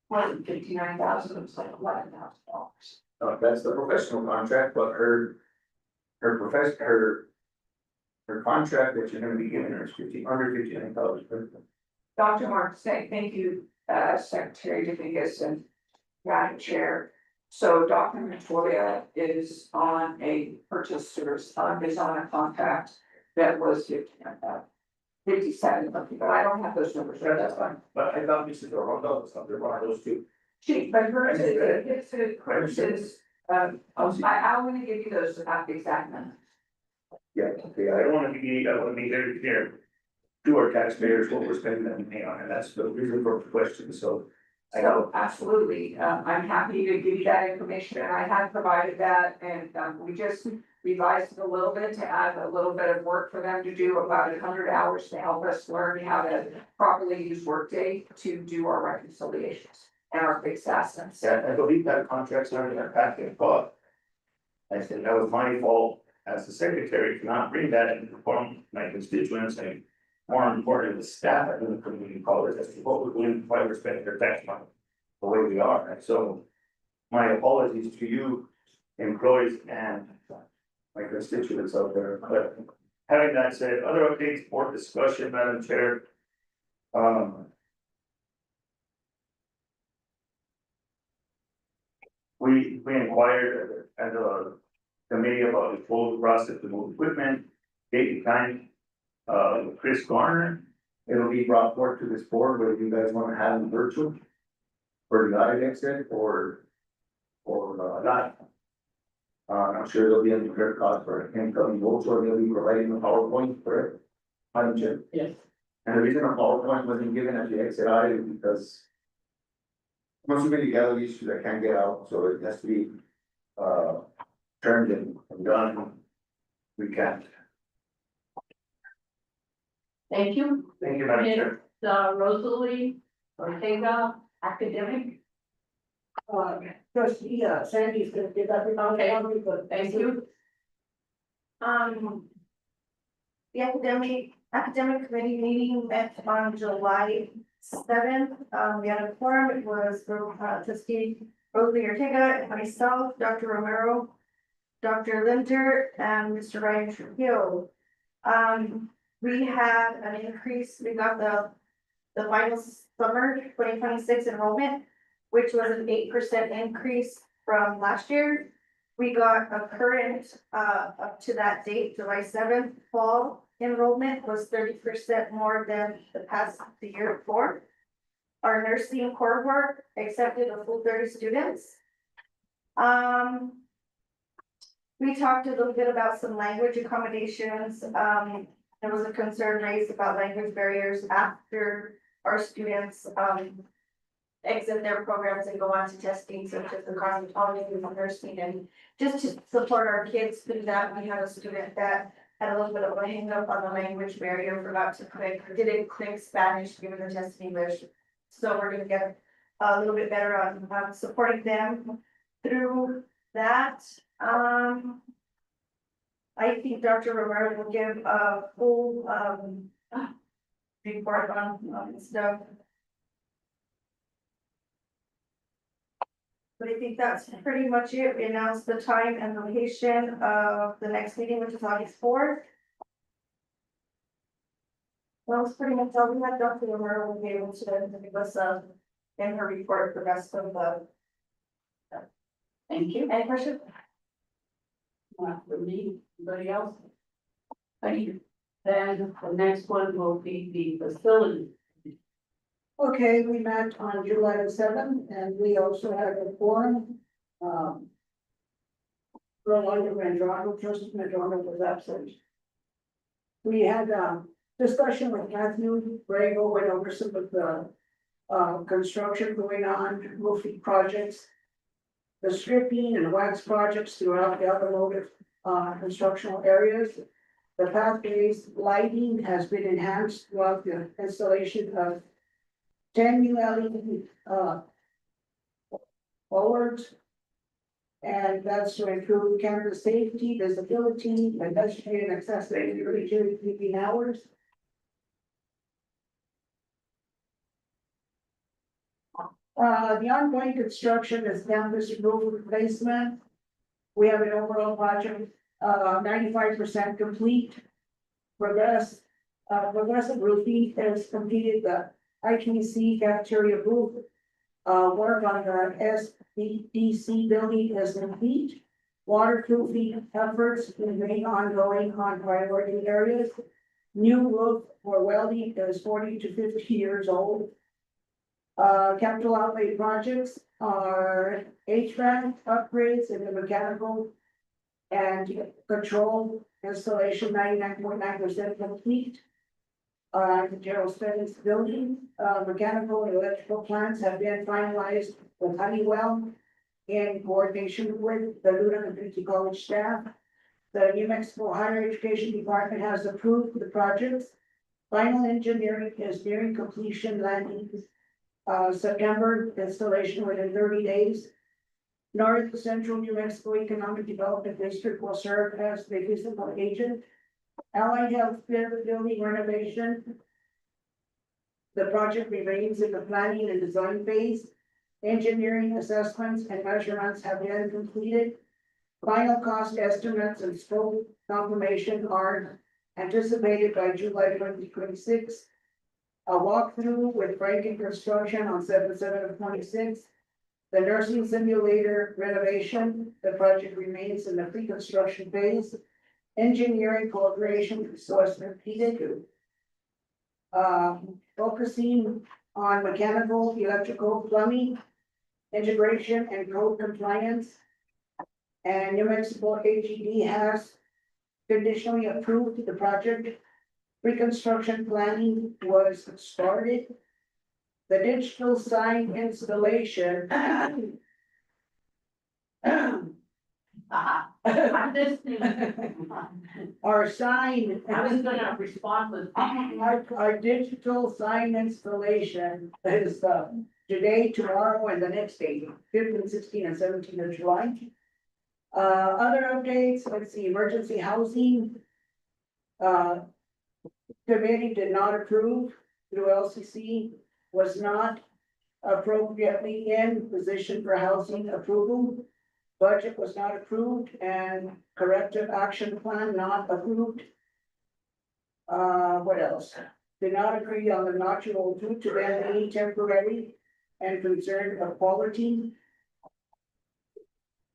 Wasn't 59,000, it was like $11,000. That's the professional contract, but her contract that you're gonna be giving her is under 59,000. Dr. Mark, thank you, Secretary Dominguez and Madam Chair. So Dr. Montoya is on a is on a contract that was 57, but I don't have those numbers, Yeah, right? that's fine, but I thought you said there were those, something wrong with those two. But hers is, I want to give you those exact numbers. Yeah, okay, I wanna be very clear to our taxpayers what we're spending that money on, and that's the reason for the question, so. I know, So absolutely, I'm happy to give you that information, and I have provided that, and we just revised it a little bit to add a little bit of work for them to do, about 100 hours to help us learn how to properly use Workday to do our reconciliations and our fixed assets. yeah, I believe that contract's already in our packet, but I said that was my fault as the secretary to not bring that and inform my constituents, and more important, the staff in the community college as to what we're doing, why we're spending their tax money the way we are, and so my apologies to you, employees, and my constituents out there. But having that said, other updates, board discussion, Madam Chair. We inquired at the committee about the full process to move equipment, date and time. Chris Garner, it'll be brought forward to this board, whether you guys wanna have them virtual. For the audit exit or not. I'm sure there'll be a credit card for incoming votes, or they'll be providing a PowerPoint for it. Madam Chair. Yes. And the reason a PowerPoint wasn't given at the exit audit is because most of the gallery issues I can't get out, so it has to be, turned and done. We can't. Thank you. Thank you, Madam Chair. Rosalie Ortega, academic. Trustee, Sandy's gonna give that. Okay. But Thank you. The academic committee meeting met on July 7th. We had a forum, it was trustee Rosalie Ortega, myself, Dr. Romero, Dr. Linder and Mr. Ryan Trujillo. We had an increase, we got the final summer 2026 enrollment, which was an 8% increase from last year. We got a current, up to that date, July 7th, fall enrollment was 30% more than the year before. Our nursing cohort accepted a full 30 students. We talked a little bit about some language accommodations. There was a concern raised about language barriers after our students, exit their programs and go on to testing such as the cosmetology and nursing, and just to support our kids through that, we had a student that had a little bit of a hang up on the language barrier, forgot to didn't click Spanish given the test in English. So we're gonna get a little bit better on supporting them through that. I think Dr. Romero will give a full report on stuff. But I think that's pretty much it. We announced the time and location of the next meeting, which is August 4th. Well, it's pretty much all we had. Dr. Romero will be able to give us in her report the rest of the. Thank you. Any questions? Not for me, anybody else? Thank you. Then the next one will be the facility. Okay, we met on July 7th, and we also had a forum. Rolando Medrano, trustee Medrano was absent. We had a discussion with Matthew Brago, went over some of the construction going on, roofing projects, the stripping and wax projects throughout the automotive constructional areas. The pathways lighting has been enhanced throughout the installation of 10 new LED bollards. And that's to improve campus safety, visibility, pedestrian accessibility during peak hours. The ongoing construction is campus roof replacement. We have an overall project, 95% complete. Progressive roofing has completed the ITC cafeteria roof. Work on the SBDC building is complete. Waterproofing efforts remain ongoing on priority areas. New roof for welding is 40 to 50 years old. Capital outlay projects are HVAC upgrades in the mechanical and control installation 99.9% complete. The general studies building, mechanical and electrical plants have been finalized with Honeywell in coordination with the Luna Community College staff. The New Mexico Higher Education Department has approved the projects. Final engineering is nearing completion, landing September, installation within 30 days. North Central New Mexico Economic Development District will serve as the physical agent. Allied Health building renovation. The project remains in the planning and design phase. Engineering assessments and measurements have been completed. Final cost estimates and scope confirmation are anticipated by July 2026. A walkthrough with Franken Construction on 7/7/26. The nursing simulator renovation, the project remains in the pre-construction phase. Engineering cooperation source repeated. Focusing on mechanical, electrical, plumbing, integration and code compliance. And New Mexico AGD has conditionally approved the project. Reconstruction planning was started. The digital sign installation. I'm listening. Our sign. I was gonna respond with. Our digital sign installation is today, tomorrow, and the next day, 15, 16, and 17 of July. Other updates, let's see, emergency housing. Committee did not approve through LCC, was not appropriately in position for housing approval. Budget was not approved and corrective action plan not approved. What else? Did not agree on the nodule due to any temporary and concern of quality.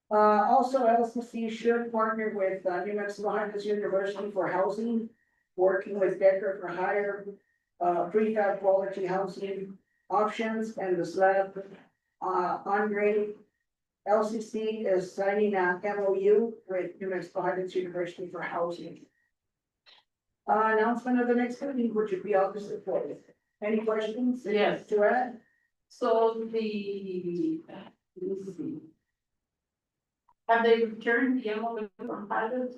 Also LCC should partner with New Mexico Highlands University for housing, working with Decker for higher prefab quality housing options and the slab on-grade. LCC is signing a MOU with New Mexico Highlands University for housing. Announcement of the next meeting, which would be August the 4th. Any questions? Yes. To add? So the, let's see. Have they returned the MOU from pilots?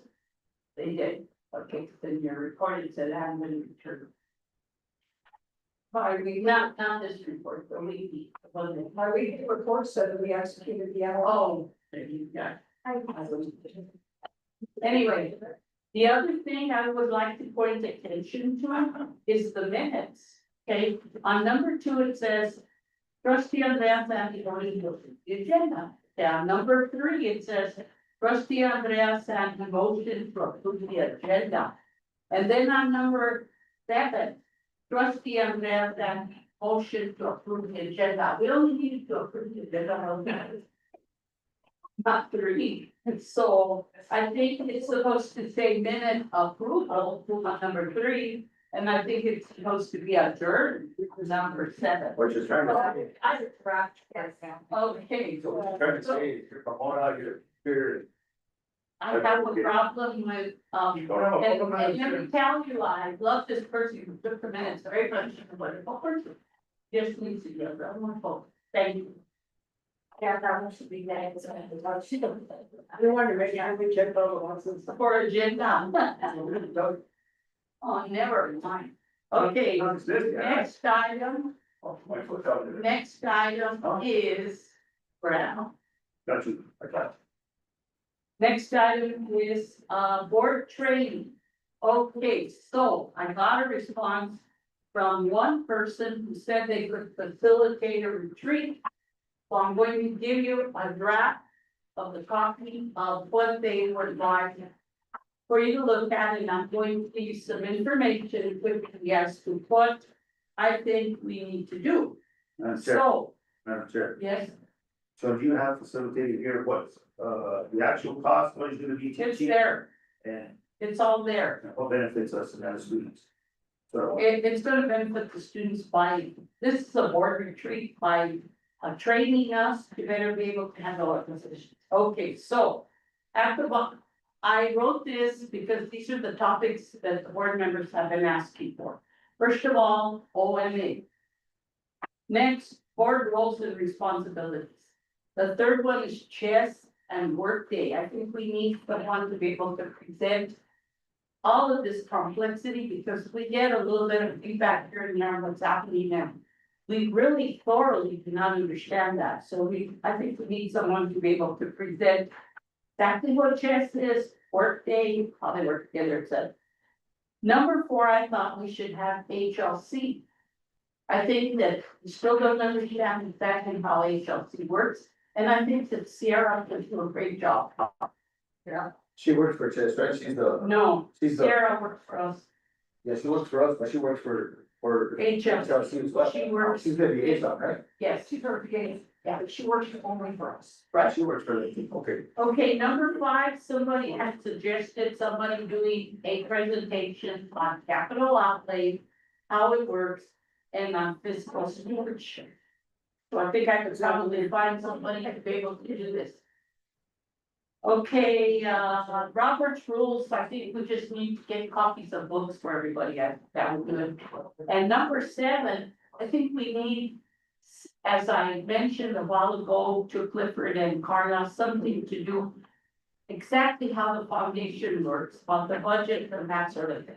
They did, okay, then your report it said it hadn't been returned. Not this report, the weekly, wasn't it? My weekly report said that we executed the MOU. Oh, there you go. Anyway, the other thing I would like to point attention to is the minutes. Okay, on number 2, it says trustee Andrea Sandy voted for the agenda. Yeah, number 3, it says trustee Andrea Sandy motion to approve the agenda. And then on number 7, trustee Andrea Sandy motion to approve the agenda. We only needed to approve the agenda. Not 3. And so I think it's supposed to say minute approval on number 3. And I think it's supposed to be adjourned, number 7. What you're trying to say, I draft, yes, Okay, so what you're trying to say is you're promoting out your spirit. I have a problem with, You don't have a and problem. let me tell you, I love this person who took the minutes, very much a wonderful person. Just needs to be a real wonderful, thank you. Yeah, that one should be next. We wanted to make sure we checked all the ones. For agenda. Oh, never mind. Okay, next item, next item is Brown. Got you, I got Next item is, board training. Okay, so I got a response from one person who said they could facilitate a retreat. So I'm going to give you a draft of the copy of what they would like for you to look at, and I'm going to give you some information with you as to what I think we need to do. Madam Chair, So, Madam Chair, yes, so if you have facilitated here, what's, the actual cost, what is gonna be it's teaching? there, And it's all there. what benefits us and our students? So, It's gonna benefit the students by, this is a board retreat by training us to better be able to handle our positions. Okay, so at the bottom, I wrote this because these are the topics that the board members have been asking for. First of all, OMA. Next, board roles and responsibilities. The third one is chess and workday. I think we need someone to be able to present all of this complexity because we get a little bit of feedback here and there on what's happening now. We really thoroughly do not understand that, so I think we need someone to be able to present exactly what chess is, workday, how they work together, etc. Number 4, I thought we should have HLC. I think that we still don't understand exactly how HLC works, and I think that Sierra can do a great job. Yeah, she works for CHES, right? She's the, no, she's the, Sierra works for us, yeah, she works for us, but she works for HLC. as well. She works- She's the liaison, right? Yes, she's our PA, yeah, but she works only for us. right. She works for the, okay. Okay, number 5, somebody had suggested somebody doing a presentation on capital outlay, how it works, and on fiscal stewardship. So I think I could probably find somebody to be able to do this. Okay, Robert's rules, I think we just need to get copies of books for everybody, that would be good. And number 7, I think we need, as I mentioned a while ago to Clifford and Carla, something to do exactly how the foundation works, about the budget and that sort of thing.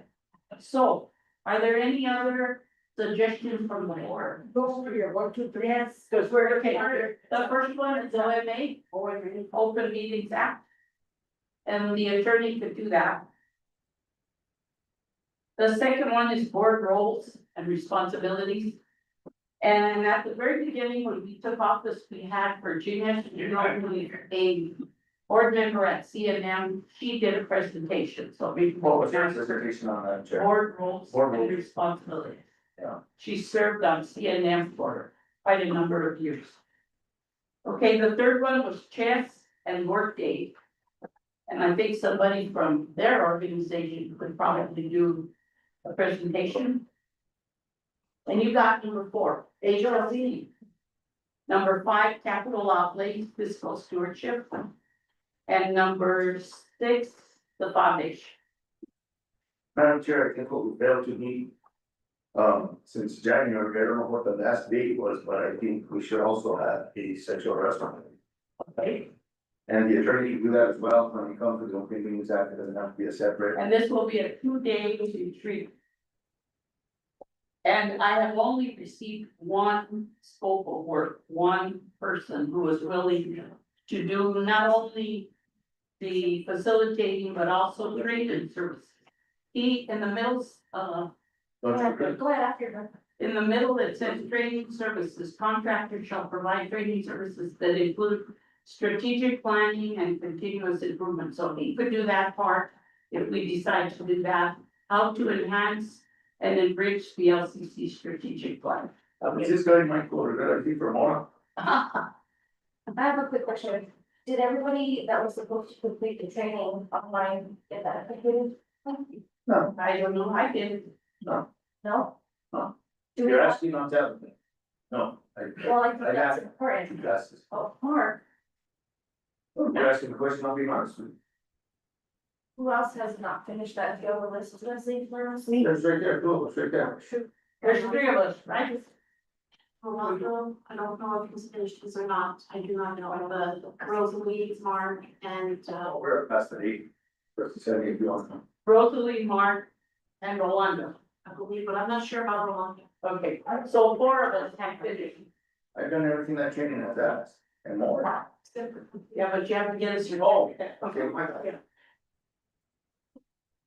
So, are there any other suggestions from the board? Go over here, 1, 2, 3. Yes, because we're, okay, the first one is OMA, OMA. Open Meetings Act. And the attorney could do that. The second one is board roles and responsibilities. And at the very beginning, when we took office, we had Virginia, a board member at CNM, she did a presentation, so we. What was your presentation on that, Chair? Board roles Board and roles. responsibilities. Yeah. She served on CNM for quite a number of years. Okay, the third one was chess and workday. And I think somebody from their organization could probably do a presentation. And you got number 4, HLC. Number 5, capital outlay, fiscal stewardship. And number 6, the foundation. Madam Chair, I think what we failed to meet, since January, I don't know what the last date was, but I think we should also have a sexual harassment. Okay, And the attorney can do that as well when he comes to the open meetings act, it doesn't have to be a separate. and this will be a 2-day retreat. And I have only received one scope of work, one person who is willing to do not only the facilitating, but also training services. He, in the middle, Don't you agree? Go ahead after. in the middle, it says training services, contractors shall provide training services that include strategic planning and continuous improvement, so he could do that part if we decide to do that. How to enhance and enrich the LCC strategic plan. Is this guy Michael or good, I think for more? I have a quick question. Did everybody that was supposed to complete the training online get that completed? No. I don't know, I did. No? No. Do we You're have, asking on that? No, well, I think I that's got important. glasses. Oh, Mark, You're asking a question, I'll be honest with you. who else has not finished that yellow list? Was that St. Florence? It's right there, cool, it's right there. There's 3 of us, right? Rolando, I don't know if he's finished his or not, I do not know, the Rosalie, Mark, and, We're past the 8. First and second, if you want. Rosalie, Mark, and Rolando. I believe, but I'm not sure about Rolando. Okay, so 4 of us have finished. I've done everything that training has asked and more. Yeah, but you have to get us your. Oh, okay, my bad.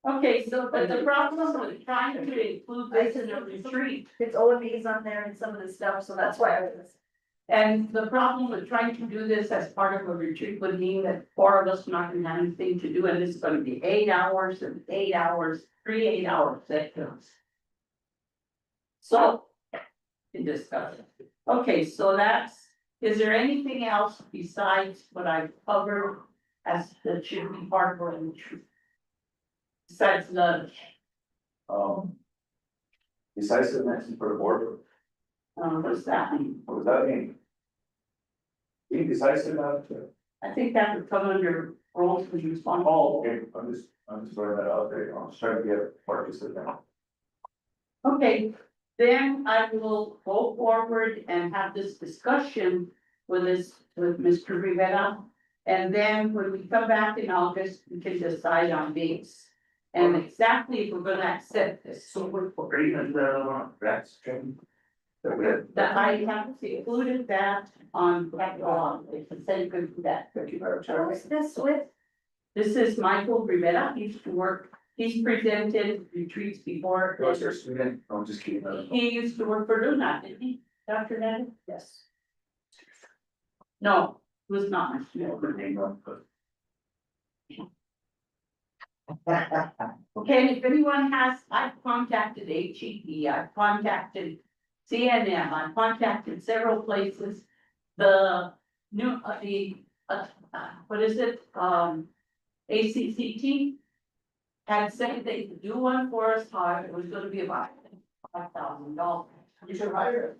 Okay, so, but the problem with trying to include this in a retreat, It's OMBs on there and some of this stuff, so that's why I was. and the problem with trying to do this as part of a retreat would mean that 4 of us not gonna have anything to do, and it's gonna be 8 hours and 8 hours, 3 8-hour sessions. So, in discussion. Okay, so is there anything else besides what I've covered as that should be part of a retreat? Besides the, Decisiveness for the board, what does that mean? what does that mean? Being decisive about it. I think that would come under roles and responsibilities. Oh, okay, I'm just throwing that out there, I'm just trying to get part of it down. Okay, then I will go forward and have this discussion with Mr. Rivera. And then when we come back in August, we can decide on dates. And exactly if we're gonna accept this. So what are you gonna do that on grants training? That we had. That I have included that on that law, if it's any good for that. Thank you, Madam Who Chair. is this with? This is Michael Rivera, he used to work, he's presented retreats before. Was your student? I'm just kidding. He used to work for Luna, didn't he, Dr. Ned? Yes. No, it was not. Yeah, good name, but. Okay, and if anyone has, I've contacted HEB, I've contacted CNM, I've contacted several places. The new, what is it, ACCT had said they could do one for us, however, it was gonna be about $5,000. You should hire it.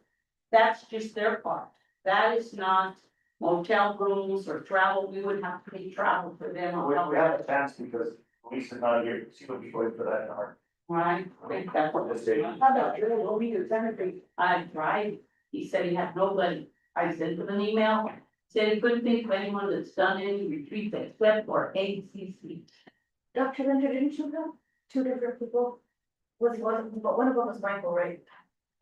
That's just their part, that is not motel rooms or travel, we would have to pay travel for them. We had a chance because Lisa's not here, she would be going for that in our. Right, I think that's what Let's see. it's. How about you, we'll be the cemetery. I tried, he said he had nobody, I sent him an email, said he couldn't think of anyone that's done any retreats except for ACC. Dr. Linder, didn't you have 2 different people? Was one, but one of them was Michael, right?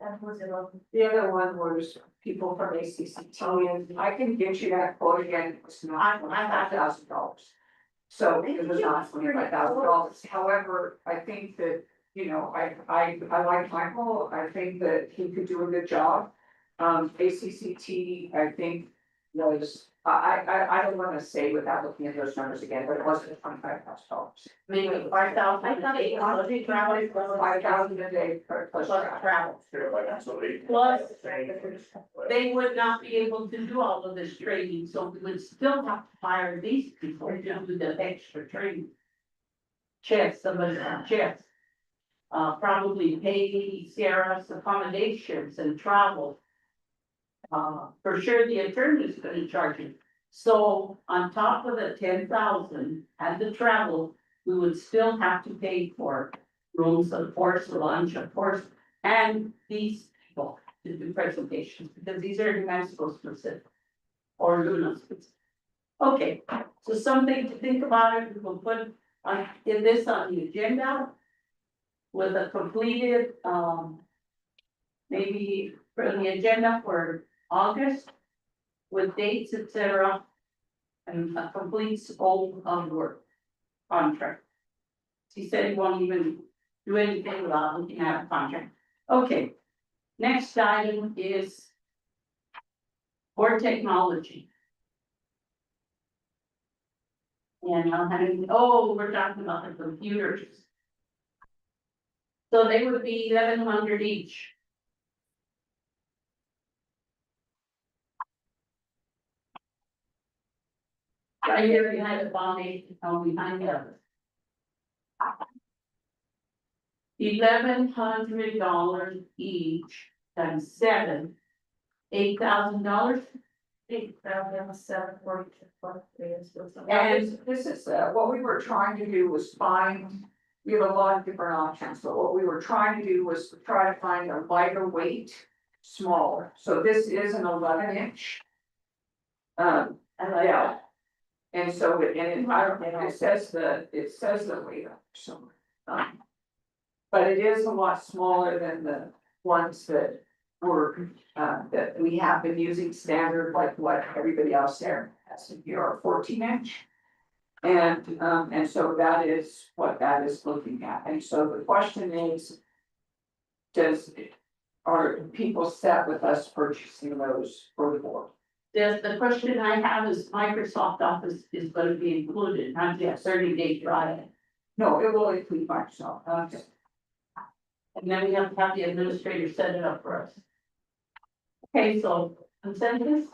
And who was the other? The other one was people from ACCT, and I can get you that quote again, it's not $25,000. So it was not $25,000, however, I think that, you know, I like Michael, I think that he could do a good job. ACCT, I think was, I don't wanna say without looking at those numbers again, but it wasn't $25,000. Maybe 5,000. I thought it was travel. 5,000 a day per plus travel. Plus, they would not be able to do all of this training, so we would still have to hire these people to do the extra training. Checks, somebody on checks. Probably pay Sierra's accommodations and travel. For sure, the attorney's gonna charge you. So on top of the 10,000 and the travel, we would still have to pay for rooms, of course, lunch, of course, and these people to do presentations, because these are New Mexico specific. Or Luna specific. Okay, so something to think about, it, we will put in this on the agenda. With a completed, maybe for the agenda for August. With dates, etc. And a complete scope of work contract. He said he won't even do anything without looking at a contract. Okay, next item is board technology. And we're talking about the computers. So they would be 1,100 each. Right here behind the foundation, behind the other. $1,100 each, times 7, $8,000. And this is, what we were trying to do was find, we have a lot of different options, but what we were trying to do was to try to find a lighter weight, smaller, so this is an 11-inch. Yeah. And so it says the weight on it, so. But it is a lot smaller than the ones that were, that we have been using standard, like what everybody else there has here, are 14-inch. And so that is what that is looking at, and so the question is. Are people set with us purchasing those for the board? The question I have is Microsoft Office is gonna be included, not just 30-day trial. No, it will include Microsoft. Okay. And then we have to have the administrator set it up for us. Okay, so consensus?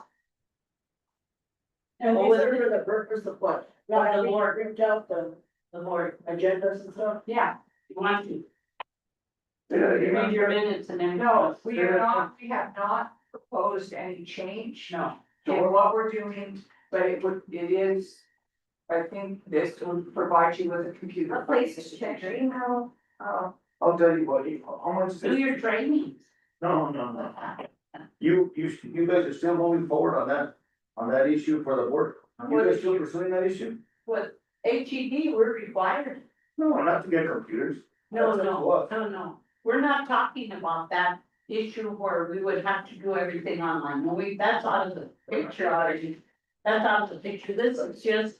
And Well, these are for the purpose of what? For the we board. Print out the board, agendas and stuff? yeah, you want to. Yeah, You read your minutes and then. No, we have not proposed any change. No. For what we're doing, but it is, I think this will provide you with a computer. A place to check your email, I'll tell you what, how much is Do it? your trainings. No. You guys are still moving forward on that issue for the board? You guys still pursuing that issue? What, HED, we're required. No, not to get computers. No, That's no, what? no, we're not talking about that issue where we would have to do everything online. No, that's out of the picture already. That's out of the picture. This is just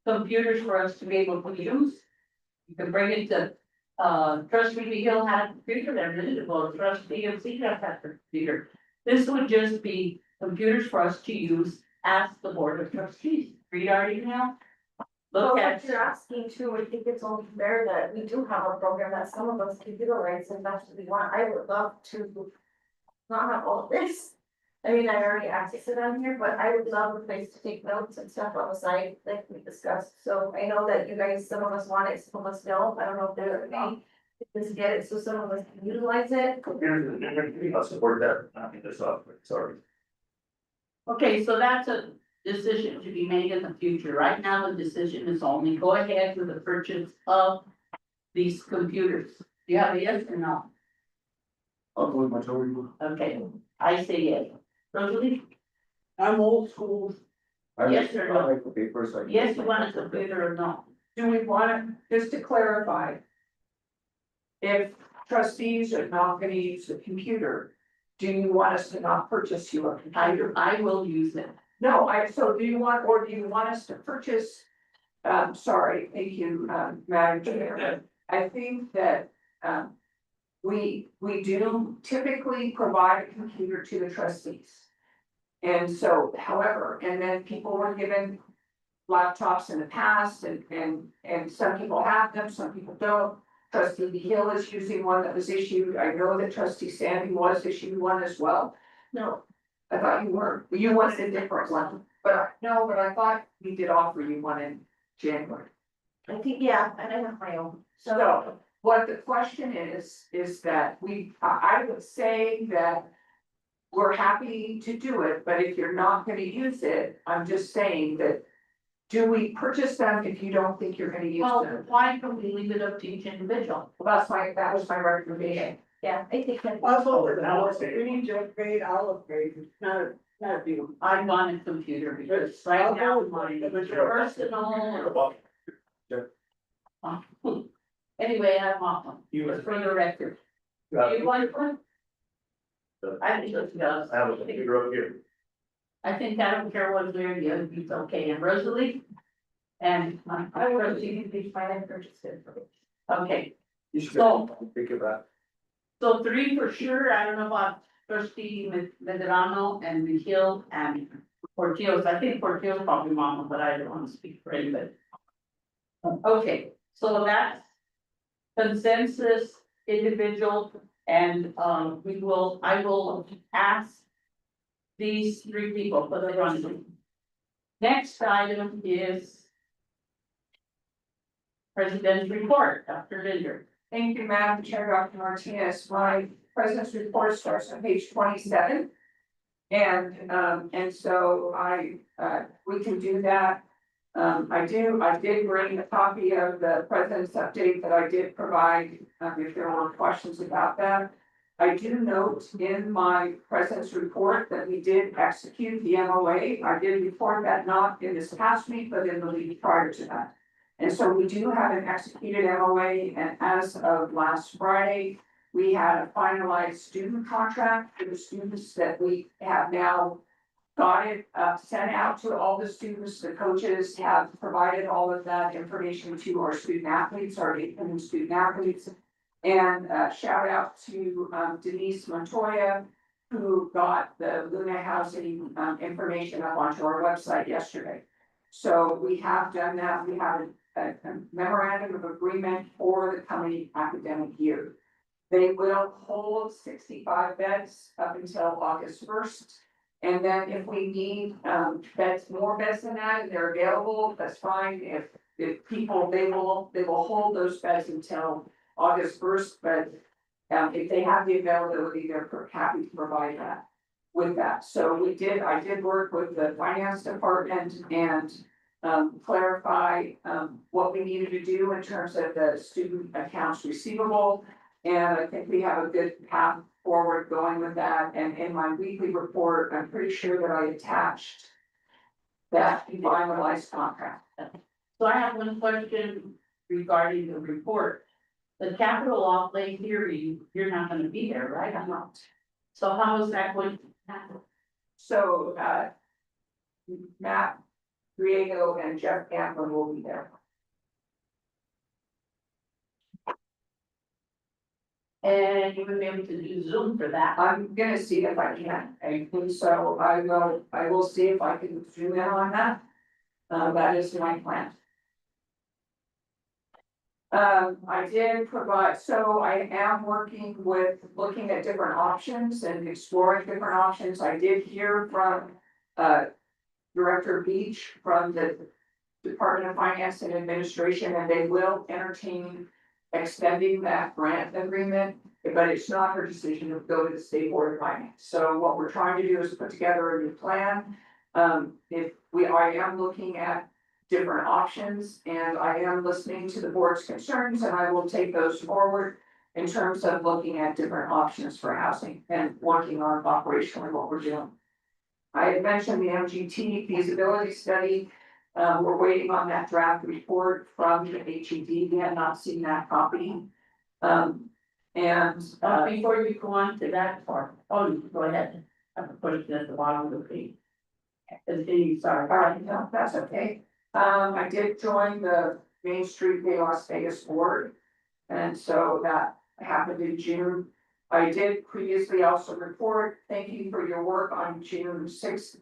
computers for us to be able to use. You can bring it to, trustee Hill had a computer there a minute ago, trustee MC had a computer. This would just be computers for us to use as the board of trustees. Read our email. so Look at. what you're asking too, I think it's only fair that we do have a program that some of us can utilize and that's what we want. I would love to. Not have all this. I mean, I already access it on here, but I would love a place to take notes and stuff on the site like we discussed. So I know that you guys, some of us want it, some of us don't. I don't know if there's a way. Just get it so some of us can utilize it. Computers, I'll support that, I think the software, sorry. Okay, so that's a decision to be made in the future. Right now, the decision is only go ahead with the purchase of these computers. Do you have a yes or no? I'll go with majority. Okay, I say yes. Rosalie? I'm old school. Yes or no? I like the paper, so. Yes, you want a computer or no? Do we want to, just to clarify? If trustees are not gonna use the computer, do you want us to not purchase you a computer? I will use it. No, so do you want us to purchase? Sorry, thank you, Madam Chair. I think that, we do typically provide a computer to the trustees. And so, however, and then people were given laptops in the past and some people have them, some people don't. Trustee Hill is using one that was issued. I know that trustee Sandy was issued one as well. No, I thought you were, you wanted a different one, but I thought we did offer you one in January. I think, yeah, and I have my own. So what the question is that I would say that we're happy to do it, but if you're not gonna use it, I'm just saying that do we purchase them if you don't think you're gonna use Well, them? why don't we leave it up to each individual? Well, that was my recommendation. yeah, I think that. I'll vote with Alice, if we need to upgrade, I'll upgrade, not a deal. I want a computer because right now mine is personal. Anyway, I want one, just for the record. Do you want one? I think it does. I have a computer up here. I think I don't care what they're doing, it's okay, and Rosalie? And I will, you can be fine, I purchased it. okay, You should So- think about. so 3 for sure, I don't know about trustee Medrano and Hill and Portillo's, I think Portillo's probably mama, but I don't wanna speak for anybody. Okay, so that's consensus, individual, and I will ask these 3 people for the rundown. Next item is President's report, Dr. Linder. Thank you, Madam Chair, Dr. Martinez. My president's report starts on page 27. And so we can do that. I did bring a copy of the president's update that I did provide, if there were questions about that. I do note in my president's report that we did execute the MOA. I did report that not in this past week, but in the week prior to that. And so we do have an executed MOA, and as of last Friday, we had a finalized student contract for the students that we have now got it sent out to all the students. The coaches have provided all of that information to our student athletes, our incoming student athletes. And shout out to Denise Montoya, who got the Luna housing information up onto our website yesterday. So we have done that. We have a memorandum of agreement for the coming academic year. They will hold 65 beds up until August 1st. And then if we need more beds than that, and they're available, that's fine. If people, they will hold those beds until August 1st, but if they have the availability, they're happy to provide that with that. So I did work with the finance department and clarify what we needed to do in terms of the student accounts receivable. And I think we have a good path forward going with that. And in my weekly report, I'm pretty sure that I attached that finalized contract. So I have one question regarding the report. The capital outlay hearing, you're not gonna be there, right? I'm not. So how is that going to happen? So Matt Griego and Jeff Gamblin will be there. And you would be able to do Zoom for that. I'm gonna see if I can, and so I will see if I can zoom in on that. That is my plan. I did provide, so I am working with, looking at different options and exploring different options. I did hear from, Director Beach from the Department of Finance and Administration, and they will entertain extending that grant agreement, but it's not her decision to go to the State Board of Finance. So what we're trying to do is put together a new plan. I am looking at different options, and I am listening to the board's concerns, and I will take those forward in terms of looking at different options for housing and working on operationally what we're doing. I had mentioned the MGT feasibility study. We're waiting on that draft report from the HED. We have not seen that copy. Before you go on to that part, go ahead. I'm putting it at the bottom of the page. Continue, sorry. All right, no, that's okay. I did join the Main Street Day Las Vegas board. And so that happened in June. I did previously also report, thank you for your work on June sixth,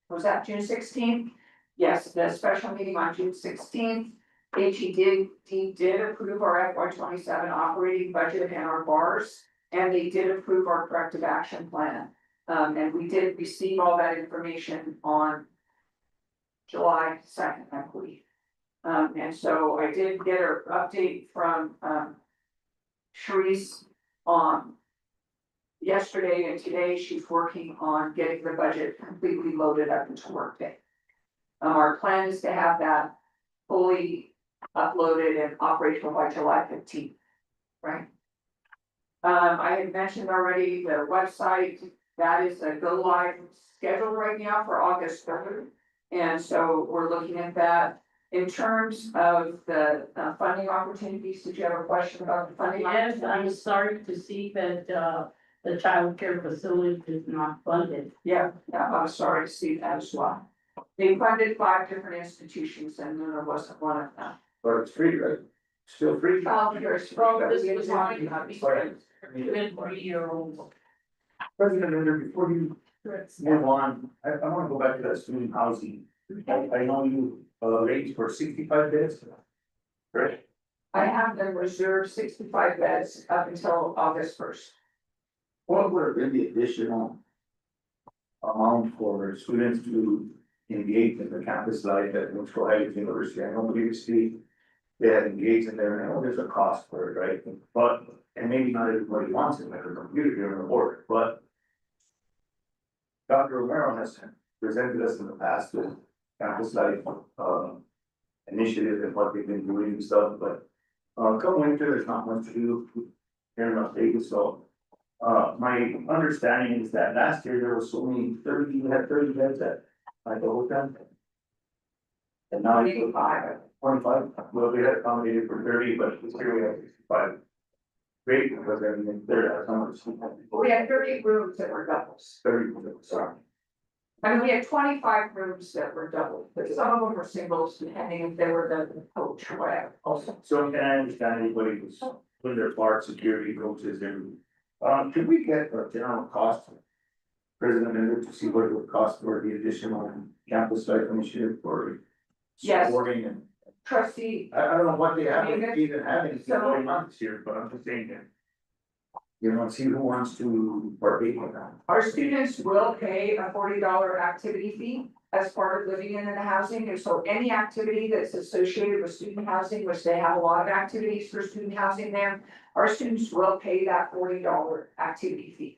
was that June 16th? Yes, the special meeting on June 16th. did approve our FY 27 operating budget and our bars, and they did approve our corrective action plan. And we did receive all that information on July 2nd, I believe. And so I did get an update from, Sharice on yesterday, and today she's working on getting the budget completely loaded up into Workday. Our plan is to have that fully uploaded and operational by July 15th, right? I had mentioned already the website, that is a go live schedule right now for August 3rd. And so we're looking at that. In terms of the funding opportunities, did you have a question about the funding? Yes, I'm opportunities? sorry to see that, the childcare facility is not funded. Yeah, I'm sorry to see that as well. They funded 5 different institutions and Luna wasn't one of them. But it's free, right? Still free? Childcare is Well, free, this but we was want going to to be Sorry. for 2 and 3-year-olds. President Linder, before you move on, I wanna go back to that student housing. I know you, arranged for 65 beds. Right? I have them reserved 65 beds up until August 1st. What would have been the additional amount for students to engage in the campus life at Windsor Heights University? I know previously they had engaged in there, and I know there's a cost for it, right? But, and maybe not everybody wants it, like a computer here on the board, but Dr. Romero has presented us in the past with campus life, initiative and what they've been doing and stuff, but come winter, there's not much to do here in Las Vegas, so my understanding is that last year there was only 30, you had 30 beds at the hotel. And now you 25, well, we had accommodated for 30, but this year we have 65. Great, because everything there, that's how much. We had 30 rooms that were doubles. 30, sorry. I mean, we had 25 rooms that were double, but some of them were singles, depending if they were the coach or whatever. Also, So can I understand anybody who's putting their part security coaches in? Could we get a general cost? President Linder, to see what it would cost for the additional campus life initiative for Yes. supporting and. trustee, I don't know what they have, I mean, if they even have anything so- going on this year, but I'm just saying that. You know, see who wants to partake in that. our students will pay a $40 activity fee as part of living in the housing, and so any activity that's associated with student housing, which they have a lot of activities for student housing there, our students will pay that $40 activity fee.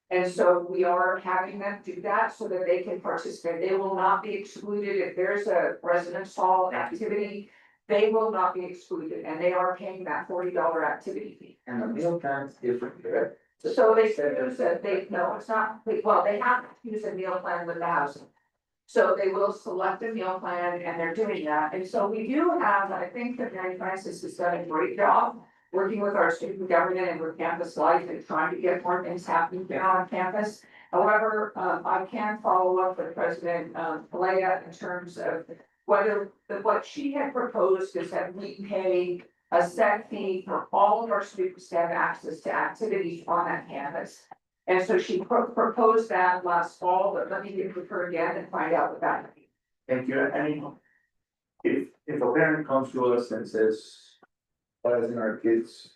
And so we are having them do that so that they can participate. They will not be excluded if there's a residence hall activity. They will not be excluded, and they are paying that $40 activity fee. And the meal plan's different, correct? So they use that, no, it's not, well, they have to use a meal plan with the housing. So they will select a meal plan and they're doing that. And so we do have, I think that Mary Frances has done a great job working with our student government and with campus life and trying to get more things happening down on campus. However, I can follow up with President Palea in terms of whether, what she had proposed is that we pay a set fee for all of our students to have access to activities on that campus. And so she proposed that last fall, but let me get with her again and find out what that means. Thank you, I mean. If a parent comes to us and says, why isn't our kids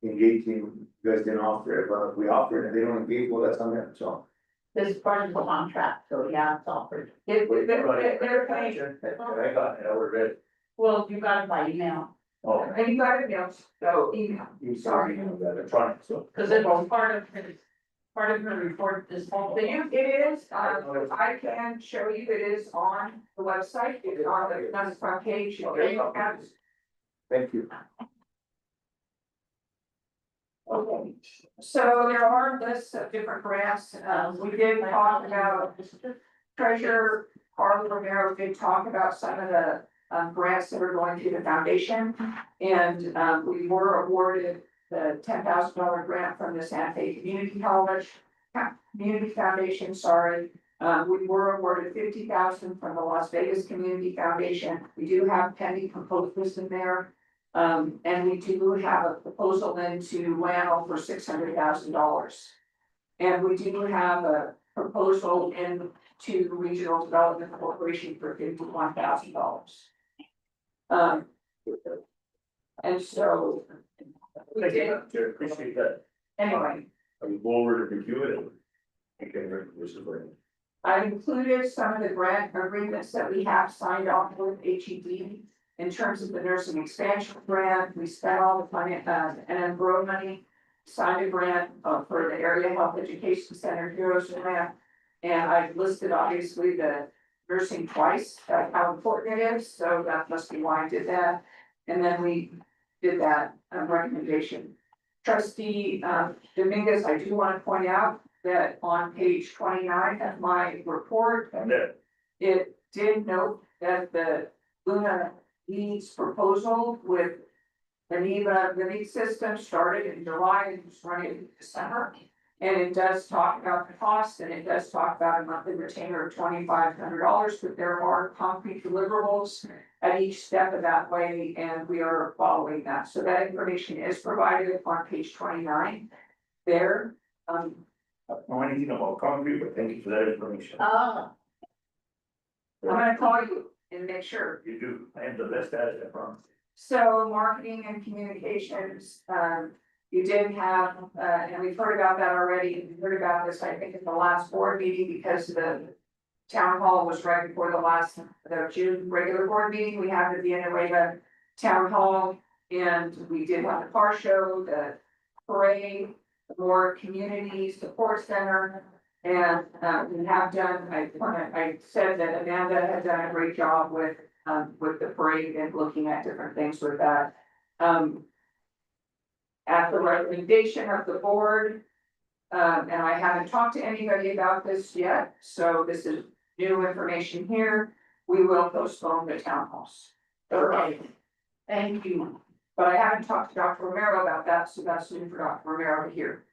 engaging, you guys didn't offer it, but if we offer it and they don't engage, well, that's on them, so. This is part of the contract, so yeah, it's offered. They're paying, I got it, I already read it. Well, you got it by email, Oh, and you got it now, so email. you sorry, you know, that electronic, so. because it was part of her report this whole thing. It is, I can show you, it is on the website, it's on the front page. Okay. Thank you. Okay, so there are lists of different grants, we did talk about, Treasurer Carla Romero did talk about some of the grants that are going through the foundation. And we were awarded the $10,000 grant from the Santa Fe Community Foundation, sorry. We were awarded $50,000 from the Las Vegas Community Foundation. We do have pending proposals in there. And we do have a proposal into Lano for $600,000. And we do have a proposal in to the Regional Development Corporation for $51,000. And so. We Thank did, you, Madam Chair, appreciate that. anyway, I will go over to review it and. Okay, this is great. I included some of the grant agreements that we have signed off with HED. In terms of the nursing expansion grant, we spent all the money, and grow money. Signed a grant, for the Area Health Education Center Heroes Grant. And I've listed obviously the nursing twice, how important it is, so that must be why I did that. And then we did that, recommendation. Trustee, Dominguez, I do want to point out that on page 29 of my report, And then, it did note that the Luna Leads proposal with the NEVA living system started in July and was running in December. And it does talk about the cost, and it does talk about a monthly retainer of $2,500, but there are concrete deliverables at each step of that way, and we are following that. So that information is provided on page 29 there. I don't know anything about concrete, but thank you for that information. I'm gonna call you and make sure. You do, I am the best at it, I promise. So marketing and communications, you did have, and we've heard about that already, we heard about this, I think, in the last board meeting, because the town hall was right before the June regular board meeting, we had the Villanueva Town Hall, and we did have the car show, the parade, the more community support center. And, we have done, I said that Amanda had done a great job with the parade and looking at different things with that. At the recommendation of the board, and I haven't talked to anybody about this yet, so this is new information here. We will postpone the town halls. Okay. Thank you. But I haven't talked to Dr. Romero about that, so that's new for Dr. Romero to hear.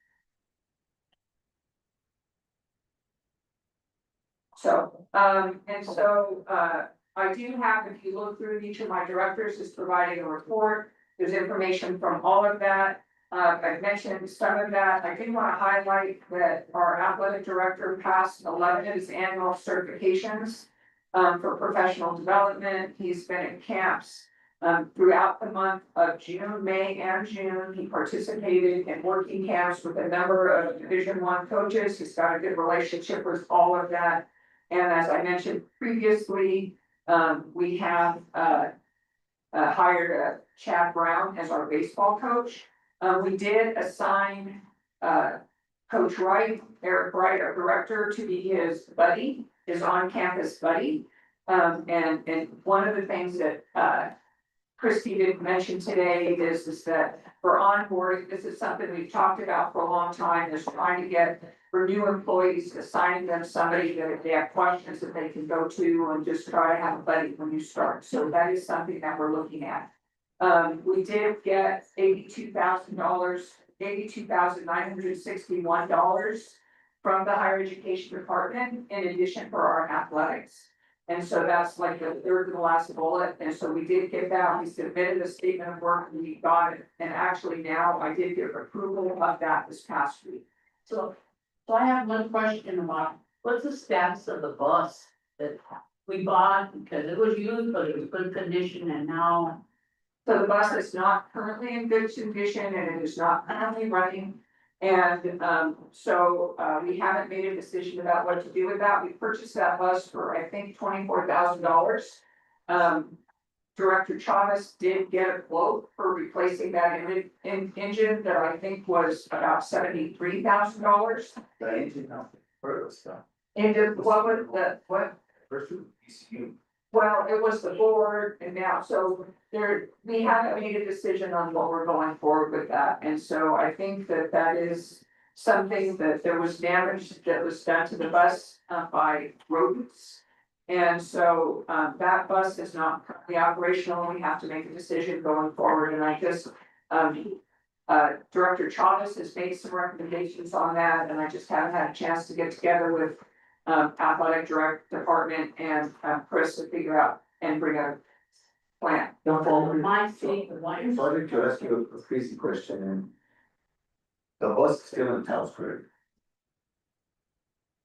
So, I do have, if you look through, each of my directors is providing a report. There's information from all of that. I've mentioned some of that. I do want to highlight that our athletic director passed 11 of his annual certifications for professional development. He's been at camps throughout the month of June, May, and June. He participated in working camps with a number of Division I coaches. He's got a good relationship with all of that. And as I mentioned previously, we have hired Chad Brown as our baseball coach. We did assign Coach Wright, Eric Wright, our director, to be his buddy, his on-campus buddy. And one of the things that Christy did mention today is that for onboarding, this is something we've talked about for a long time, is trying to get for new employees, assigning them somebody that if they have questions that they can go to and just try to have a buddy when you start. So that is something that we're looking at. We did get $82,000, $82,961 from the higher education department in addition for our athletics. And so that's like the third to the last bullet. And so we did get that. We submitted a statement of work and we got it. And actually now I did get approval of that this past week. So I have one question about, what's the status of the bus that we bought, because it was used, but it was good condition, and now. So the bus is not currently in good condition and it is not currently running. And we haven't made a decision about what to do with that. We purchased that bus for, I think, $24,000. Director Chavez did get a quote for replacing that engine that I think was about $73,000. The engine now, first stuff. And what was what? First, ECU. Well, it was the board and now, so we haven't made a decision on what we're going forward with that. And so I think that is something that there was damage that was done to the bus by rodents. And so that bus is not currently operational. We have to make a decision going forward. And I guess Director Chavez has made some recommendations on that. And I just haven't had a chance to get together with athletic department and Chris to figure out and bring a plan. My state, why? So I'd like to ask you a crazy question, and the bus is still in town square.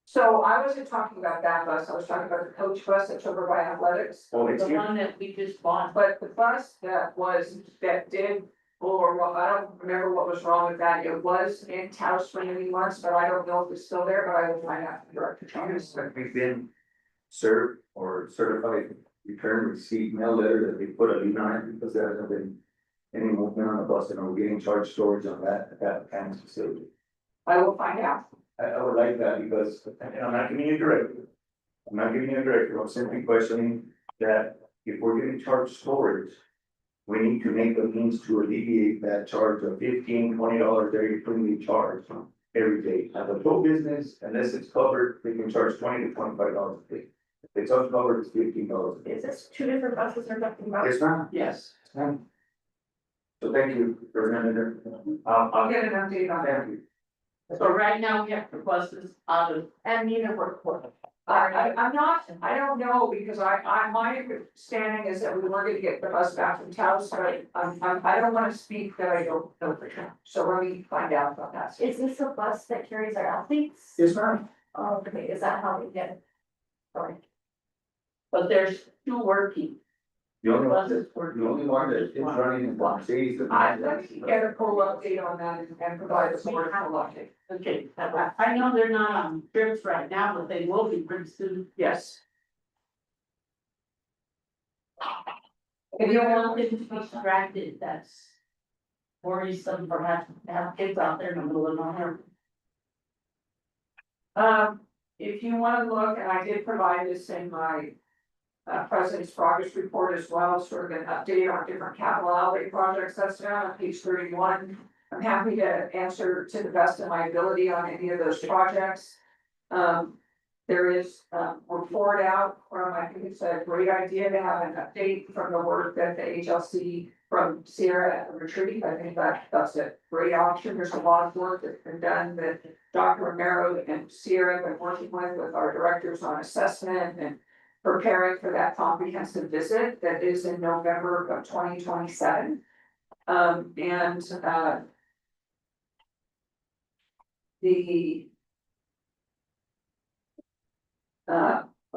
So I wasn't talking about that bus, I was talking about the coach bus that's over by athletics. Oh, it's The here. one that we just bought. But the bus that did, or well, I don't remember what was wrong with that, it was in Taos for many months, but I don't know if it's still there, but I will find out from Director Thomas. We've been served or certified return receipt mail letter that we put a lien on it because there hasn't been any movement on the bus and we're getting charged storage on that kind of facility. I will find out. I would like that because, and I'm not giving you a directive. I'm not giving you a directive, I'm simply questioning that if we're getting charged storage, we need to make the means to alleviate that charge of $15-20 that you're putting the charge every day. Now, the tow business, unless it's covered, they can charge $20 to $25 a day. If it's uncovered, it's $15 a day. Is this two different buses we're talking about? It's not, Yes. it's not. So thank you, Representative. I'll get an update on that. Thank you. So right now we have the buses out of, And neither were for. I'm not, I don't know, because my understanding is that we were gonna get the bus back from Taos, but I don't wanna speak that I don't know for sure. So let me find out about that. Is this a bus that carries our athletes? It's not. Oh, okay, is that how we get it? Sorry. but there's two working The only one, buses for. the only one that is running in Mercedes. Let me get a full update on that and provide a more full update. Okay, I know they're not on trips right now, but they will be pretty soon. Yes. If you want them to be distracted, that's worrisome perhaps to have kids out there in the middle of nowhere. If you wanna look, and I did provide this in my President's progress report as well, sort of an update on different capital outlay projects, that's down on page 31. I'm happy to answer to the best of my ability on any of those projects. There is a report out from, I think it's a great idea to have an update from the work that the HLC from Sierra at the retreat. I think that's a great option. There's a lot of work that's been done that Dr. Romero and Sierra have been working with our directors on assessment and preparing for that comprehensive visit that is in November of 2027.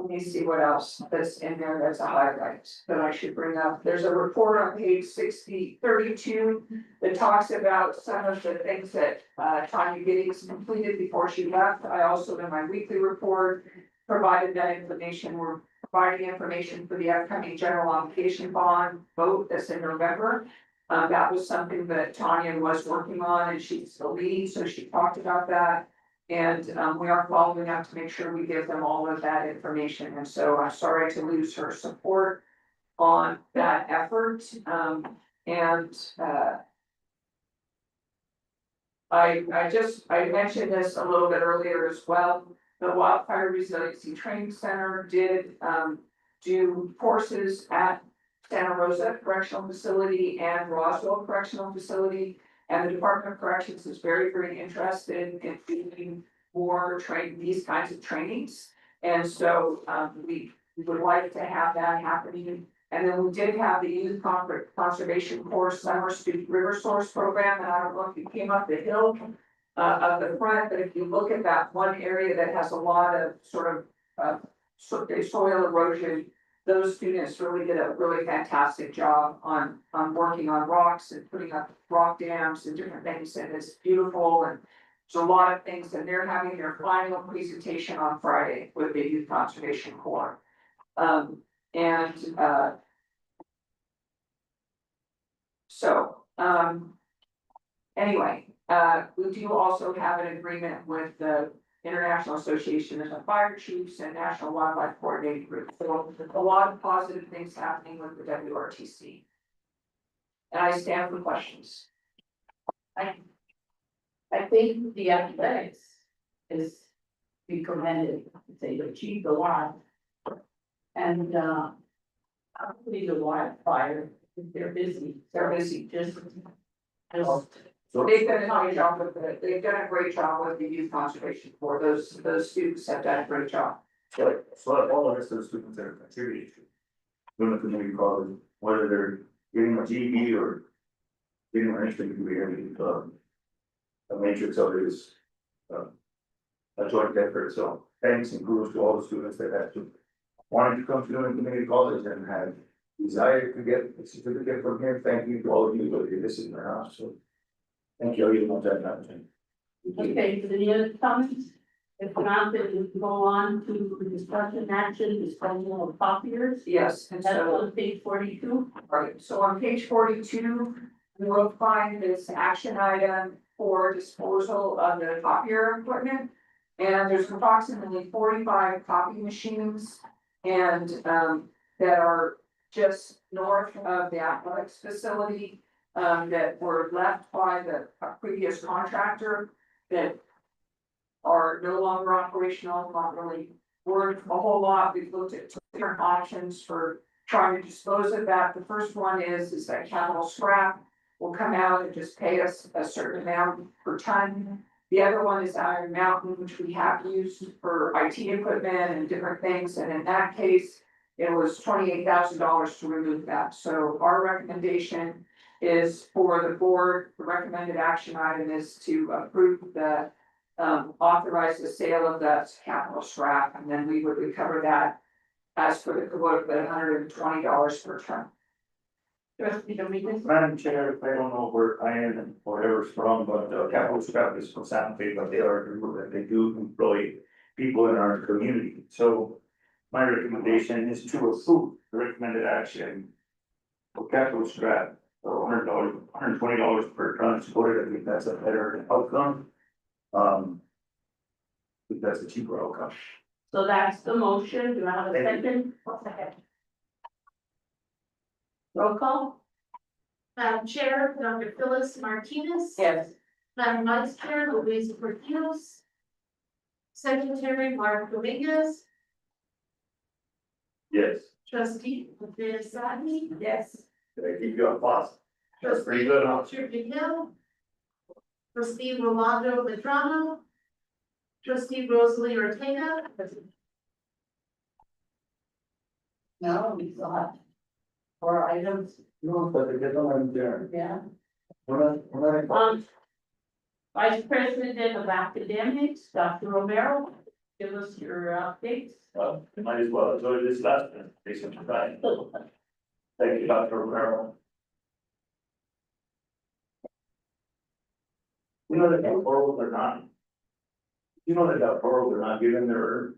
Let me see what else that's in there that's a highlight that I should bring up. There's a report on page 32 that talks about some of the things that Tanya Giddings completed before she left. I also, in my weekly report, provided that information. We're providing information for the upcoming general obligation bond vote that's in November. That was something that Tanya was working on and she's the lead, so she talked about that. And we are following up to make sure we give them all of that information. And so I'm sorry to lose her support on that effort. I mentioned this a little bit earlier as well. The Wildfire Resiliency Training Center did do courses at Santa Rosa Correctional Facility and Roswell Correctional Facility. And the Department of Corrections is very, very interested in doing more these kinds of trainings. And so we would like to have that happening. And then we did have the Youth Conservation Course Summer Student River Source Program. And I don't know if you came up the hill of the front, but if you look at that one area that has a lot of sort of soil erosion, those students really did a really fantastic job on working on rocks and putting up rock dams and different things, and it's beautiful, and there's a lot of things, and they're having their final presentation on Friday with the Youth Conservation Corps. Anyway, we do also have an agreement with the International Association of Fire Chiefs and National Wildlife Coordinating Group. So a lot of positive things happening with the WRTC. And I stand for questions. I think the athletics is be commended, they achieved a lot. And probably the wildfire, they're busy. They're busy. Just. So They've done a great job with it. They've done a great job with the Youth Conservation Corps. Those students have done a great job. So all the rest of the students that are contributing to doing the community college, whether they're getting a GED or getting an extra degree, the matrix of it is, a joint effort, so thanks and kudos to all the students that had to, wanted to come to Newman Community College and had desire to get a certificate from here. Thank you to all of you, but this is my house, so. Thank you, I'll give you one time. Okay, so any other comments? If not, then we can go on to the discussion action, disposal of copiers. Yes, and That's so, on page 42. right, so on page 42, you will find this action item for disposal of the copier equipment. And there's approximately 45 copy machines and, that are just north of the athletics facility, that were left by the previous contractor that are no longer operational, not really worth a whole lot. We've looked at two different options for trying to dispose of that. The first one is that capital scrap will come out and just pay us a certain amount per ton. The other one is Iron Mountain, which we have used for IT equipment and different things, and in that case, it was $28,000 to remove that. So our recommendation is for the board, the recommended action item is to approve the authorize the sale of that capital scrap, and then we would recover that as for the quote, $120 per ton. Trustee Dominguez? Madam Chair, I don't know where I am and whatever's from, but capital scrap is from Santa Fe, but they are, and they do employ people in our community. So my recommendation is to approve the recommended action for capital scrap for $120 per ton supported. I think that's a better outcome. I think that's a cheaper outcome. So that's the motion. Do I have a second? Second. Roll call? Madam Chair, Dr. Phyllis Martinez. Yes. Madam Vice Chair, Louise Portillo's. Secretary Mark Dominguez, Yes. Trustee Andrea Sadney. Yes. Did I keep you on pause? That's pretty good, huh? Trustee Hill. Trustee Rolando Medrano. Trustee Rosalie Ortega. No, we still have 4 items. No, but they get on there. Yeah. We're not. Vice President of Academics, Dr. Romero, give us your updates. Well, might as well enjoy this last one, take some time. Thank you, Dr. Romero. You know that doctorals are not. You know that doctorals are not given their.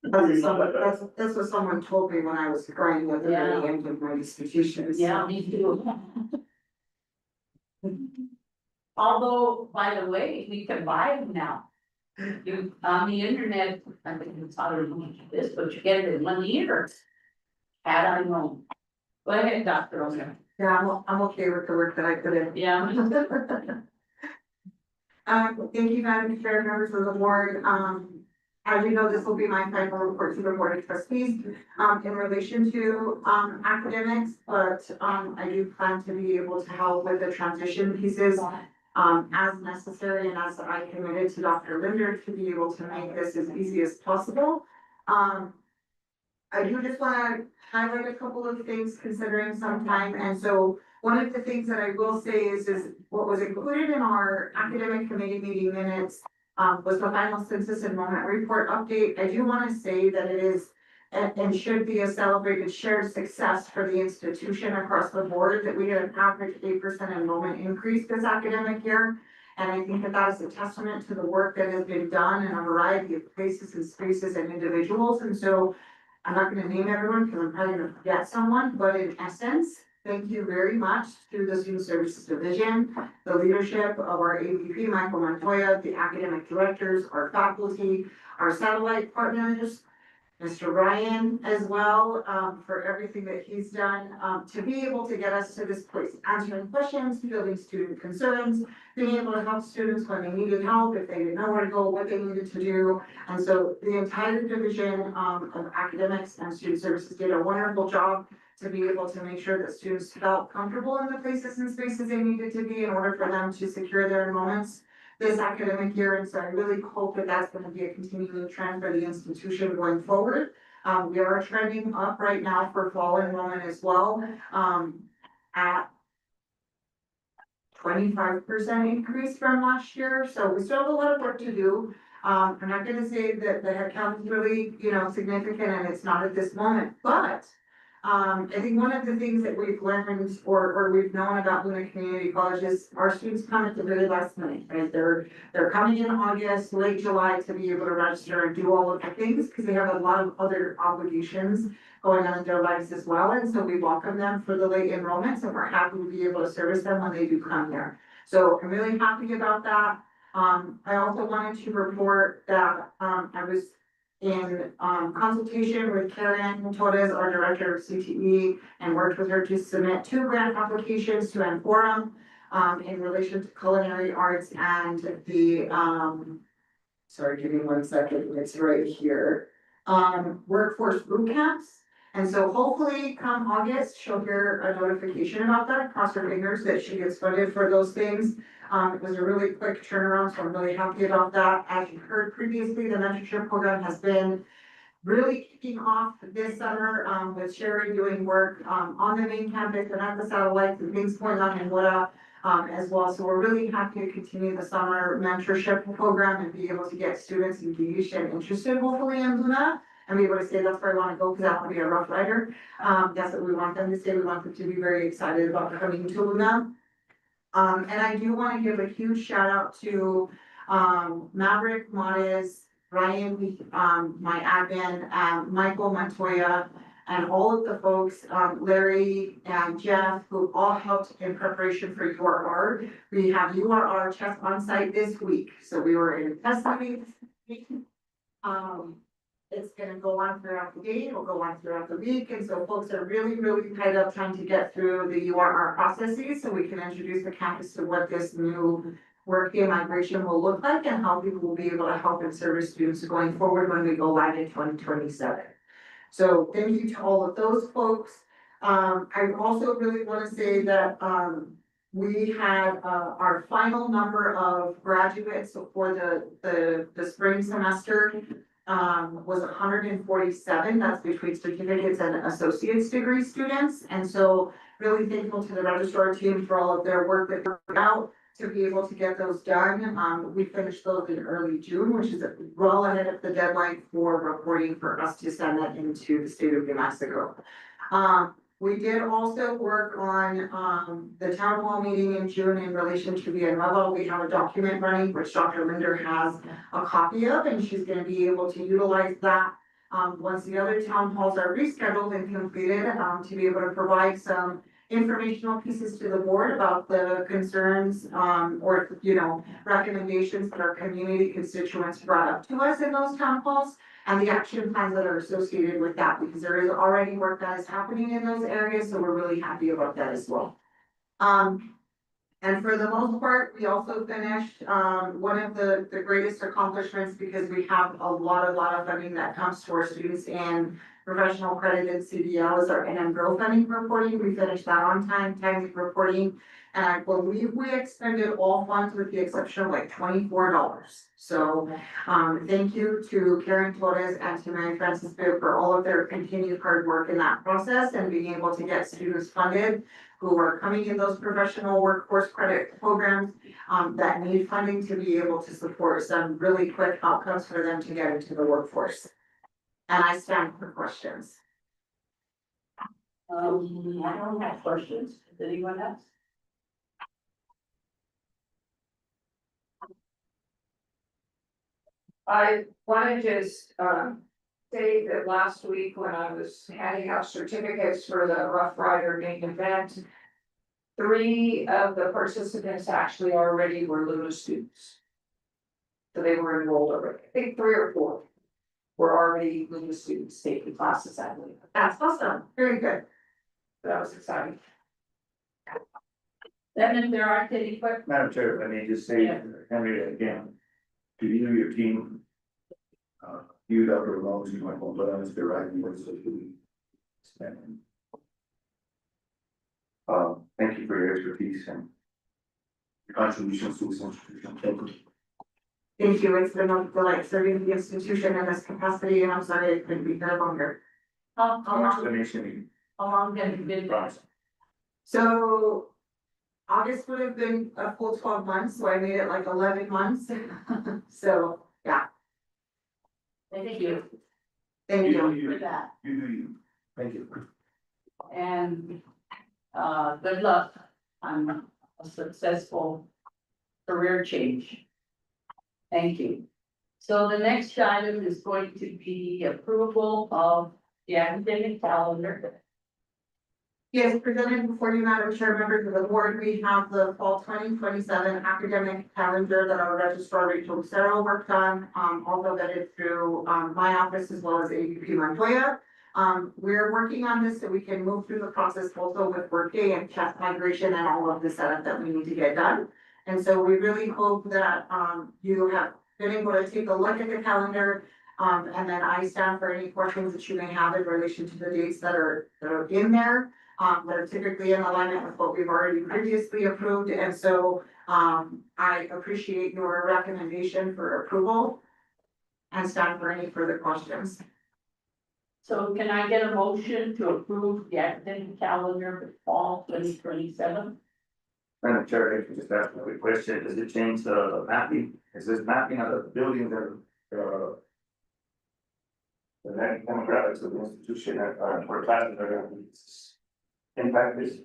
That's what someone told me when I was crying with the Yeah. end of my institutions. Yeah, me too. Although, by the way, we can buy them now. You, on the internet, I think it's harder to do this, but you get it in 1 year. Had I known. Go ahead, Dr. Romero. Yeah, I'm okay with the work that I put in. Yeah. Thank you, Madam Chair, members of the board. As you know, this will be my final report to the Board of Trustees, in relation to, academics, but, I do plan to be able to help with the transition pieces, as necessary and as I committed to Dr. Linder to be able to make this as easy as possible. I do just wanna highlight a couple of things considering some time, and so one of the things that I will say is what was included in our academic committee meeting minutes was the final census enrollment report update. I do wanna say that it is and should be a celebrated shared success for the institution across the board, that we had an average 8% enrollment increase this academic year. And I think that that is a testament to the work that has been done in a variety of places and spaces and individuals. And so I'm not gonna name everyone because I'm probably gonna forget someone, but in essence, thank you very much to the Student Services Division, the leadership of our AVP, Michael Montoya, the academic directors, our faculty, our satellite partners, Mr. Ryan as well, for everything that he's done, to be able to get us to this place, answering questions, fielding student concerns, being able to help students when they needed help, if they didn't know where to go, what they needed to do. And so the entire division, of academics and student services did a wonderful job to be able to make sure that students felt comfortable in the places and spaces they needed to be in order for them to secure their enrollments this academic year. And so I really hope that that's going to be a continuing trend for the institution going forward. We are trending up right now for fall enrollment as well, at 25% increase from last year, so we still have a lot of work to do. I'm not gonna say that the headcount is really, significant and it's not at this moment, but I think one of the things that we've learned or we've known about Luna Community College is our students come at the very last minute, right? They're coming in August, late July to be able to register and do all of the things because they have a lot of other obligations going on in their lives as well. And so we welcome them for the late enrollments and we're happy to be able to service them when they do come here. So I'm really happy about that. I also wanted to report that, I was in, consultation with Karen Torres, our director of CTE, and worked with her to submit 2 grant applications to Forum, in relation to culinary arts and the, sorry, give me 1 second, it's right here. Workforce boot camps. And so hopefully come August, she'll hear a notification about that, cross her fingers that she gets funded for those things. It was a really quick turnaround, so I'm really happy about that. As you heard previously, the mentorship program has been really kicking off this summer, with Sherry doing work, on the main campus and at the satellites and things going on in Woodhull, as well. So we're really happy to continue the summer mentorship program and be able to get students engaged and interested hopefully in Luna. And be able to say that's where I want to go because I want to be a Rough Rider. That's what we want them to say. We want them to be very excited about coming to Luna. And I do want to give a huge shout out to Maverick, Montes, Ryan, my admin, Michael Montoya, and all of the folks, Larry and Jeff, who all helped in preparation for URR. We have URR test on site this week, so we were in a test meeting this week. It's gonna go on throughout the day, it'll go on throughout the week, and so folks are really, really tied up trying to get through the URR processes, so we can introduce the campus to what this new workday migration will look like and how people will be able to help and service students going forward when we go live in 2027. So thank you to all of those folks. I also really wanna say that, we had, our final number of graduates for the spring semester was 147, that's between certificates and associate's degree students. And so really thankful to the registrar team for all of their work that worked out to be able to get those done. We finished those in early June, which is well ahead of the deadline for reporting for us to send that into the state of New Mexico. We did also work on the town hall meeting in June in relation to the Nuevo. We have a document running, which Dr. Linder has a copy of, and she's gonna be able to utilize that once the other town halls are rescheduled and completed, to be able to provide some informational pieces to the board about the concerns, or, recommendations that our community constituents brought up to us in those town halls. And the action plans that are associated with that, because there is already work that is happening in those areas, so we're really happy about that as well. And for the most part, we also finished, one of the greatest accomplishments, because we have a lot of funding that comes to our students in professional credit and CDL is our NM Grow funding reporting. We finished that on time, timely reporting. And I believe we expended all funds with the exception of like $24. So, thank you to Karen Torres and to Mary Frances Bibb for all of their continued hard work in that process and being able to get students funded who are coming in those professional workforce credit programs, that need funding to be able to support some really quick outcomes for them to get into the workforce. And I stand for questions. I don't have questions. Does anyone else? I wanna just, say that last week when I was handing out certificates for the Rough Rider main event, 3 of the participants actually already were Luna students. So they were enrolled already. I think 3 or 4 were already Luna students taking classes, I believe. That's awesome, very good. That was exciting. Then if there aren't any questions. Madam Chair, let me just say, Henry, again, to you and your team, you, Dr. Ramos, you might want to put the right words of the spending. Thank you for your expertise and your contributions to this institution. Thank you. Thank you, it's been a delight serving the institution in this capacity, and I'm sorry I couldn't be there longer. How long, Explanation. how long have you been? So August would have been a full 12 months, so I made it like 11 months. So, yeah, Thank you thank you. for that. You do you. Thank you. And, good luck on a successful career change. Thank you. So the next item is going to be approval of the academic calendar. Yes, presented before you, Madam Chair, members of the board, we have the fall 2027 academic calendar that our registrar Rachel Lucero worked on, also vetted through, my office as well as AVP Montoya. We're working on this so we can move through the process also with Workday and chest migration and all of the setup that we need to get done. And so we really hope that, you have been able to take a look at the calendar. And then I stand for any questions that you may have in relation to the dates that are in there. That are typically in alignment with what we've already previously approved, and so, I appreciate your recommendation for approval. And stand for any further questions. So can I get a motion to approve the academic calendar for fall 2027? Madam Chair, I can just ask a quick question, does it change the mapping, is this mapping of the buildings and, the demographics of the institution, for classes are gonna be impact this?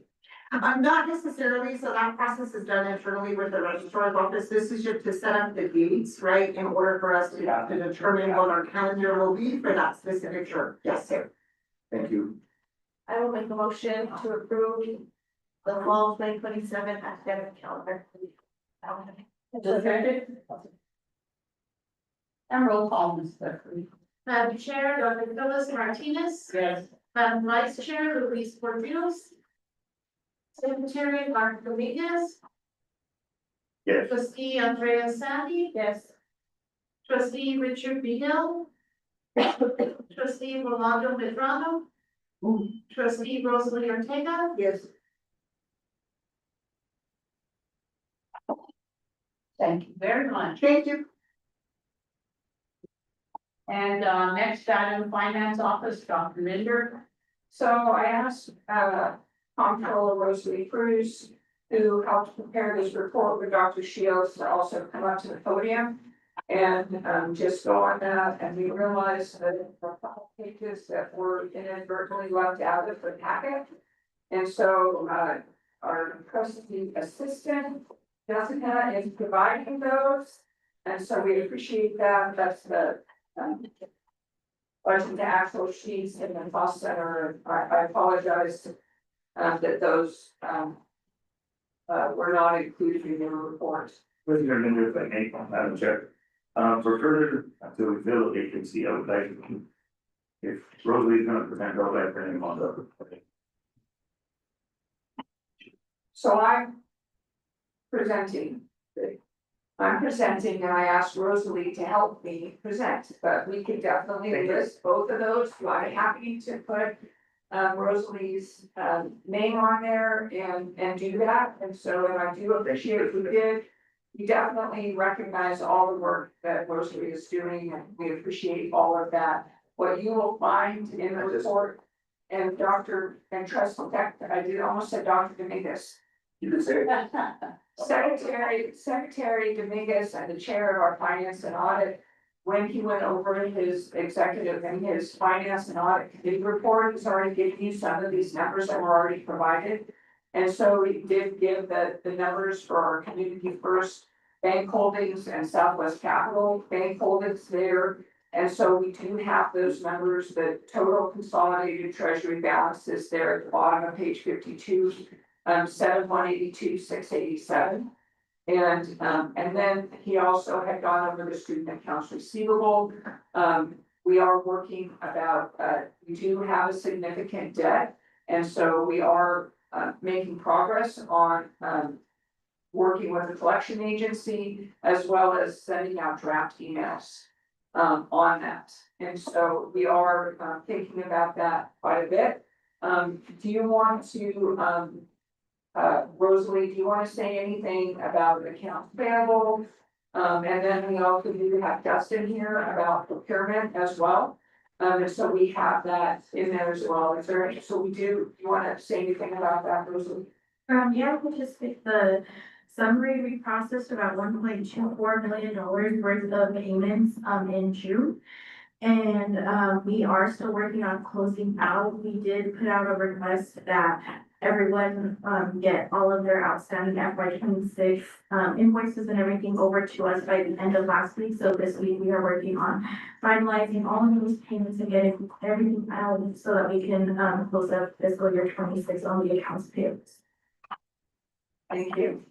Not necessarily, so that process is done internally with the registrar's office, this is just to set up the dates, right, in order for us to determine what our calendar will be for that specific term. Yes, sir. Thank you. I will make a motion to approve the fall 2027 academic calendar. And roll call, Ms. Stephanie. Madam Chair, Dr. Phyllis Martinez. Yes. Madam Vice Chair, Luis Portillo. Secretary, Mark Dominguez. Yes. Trustee Andrea Sandy. Yes. Trustee Richard Beadle. Trustee Rolando Medrano. Trustee Rosalie Ortega. Yes. Thank you very much. Thank you. And, next item, Finance Office, Dr. Linder. So I asked, Comptroller Rosalie Cruz, who helped prepare this report with Dr. Shields, to also come up to the podium. And, just go on that, and we realized that there were a couple pages that were inadvertently left out of the packet. And so, our trustee assistant, Jessica, is providing those. And so we appreciate that, that's the, budget to actual sheets in the cost center. I apologize, that those, were not included in the report. Commissioner Linder, if I may, Madam Chair, for further, to reveal the vacancy, I would like, if Rosalie is gonna present, I would like her name on the. So I'm presenting, and I asked Rosalie to help me present, but we can definitely Thank you. list both of those. I'm happy to put Rosalie's name on there and do that, and so, and I do appreciate if we did. We definitely recognize all the work that Rosalie is doing, and we appreciate all of that. What you will find in the report, and Dr. and Trustee, I did almost said Dr. Dominguez. You can say it. Secretary Dominguez and the chair of our finance and audit, when he went over his executive and his finance and audit committee report, he's already given you some of these numbers that were already provided. And so we did give the numbers for our Community First Bank Holdings and Southwest Capital Bank Holdings there. And so we do have those numbers, the total consolidated treasury balance is there at the bottom of page 52. 7,182, 687. And then he also had gone over the student accounts receivable. We are working about, we do have a significant debt. And so we are making progress on working with the collection agency as well as sending out draft emails on that. And so we are thinking about that quite a bit. Do you want to Rosalie, do you want to say anything about accounts payable? And then we also do have Justin here about procurement as well. And so we have that in there as well. Is there, so we do, you wanna say anything about that, Rosalie? Yeah, we'll just pick the summary. We processed about $1.24 million worth of payments, in June. And, we are still working on closing out. We did put out a request that everyone, get all of their outstanding FY 26 invoices and everything over to us by the end of last week. So this week we are working on finalizing all of those payments and getting everything out so that we can, close up fiscal year 26 on the accounts payable. Thank you.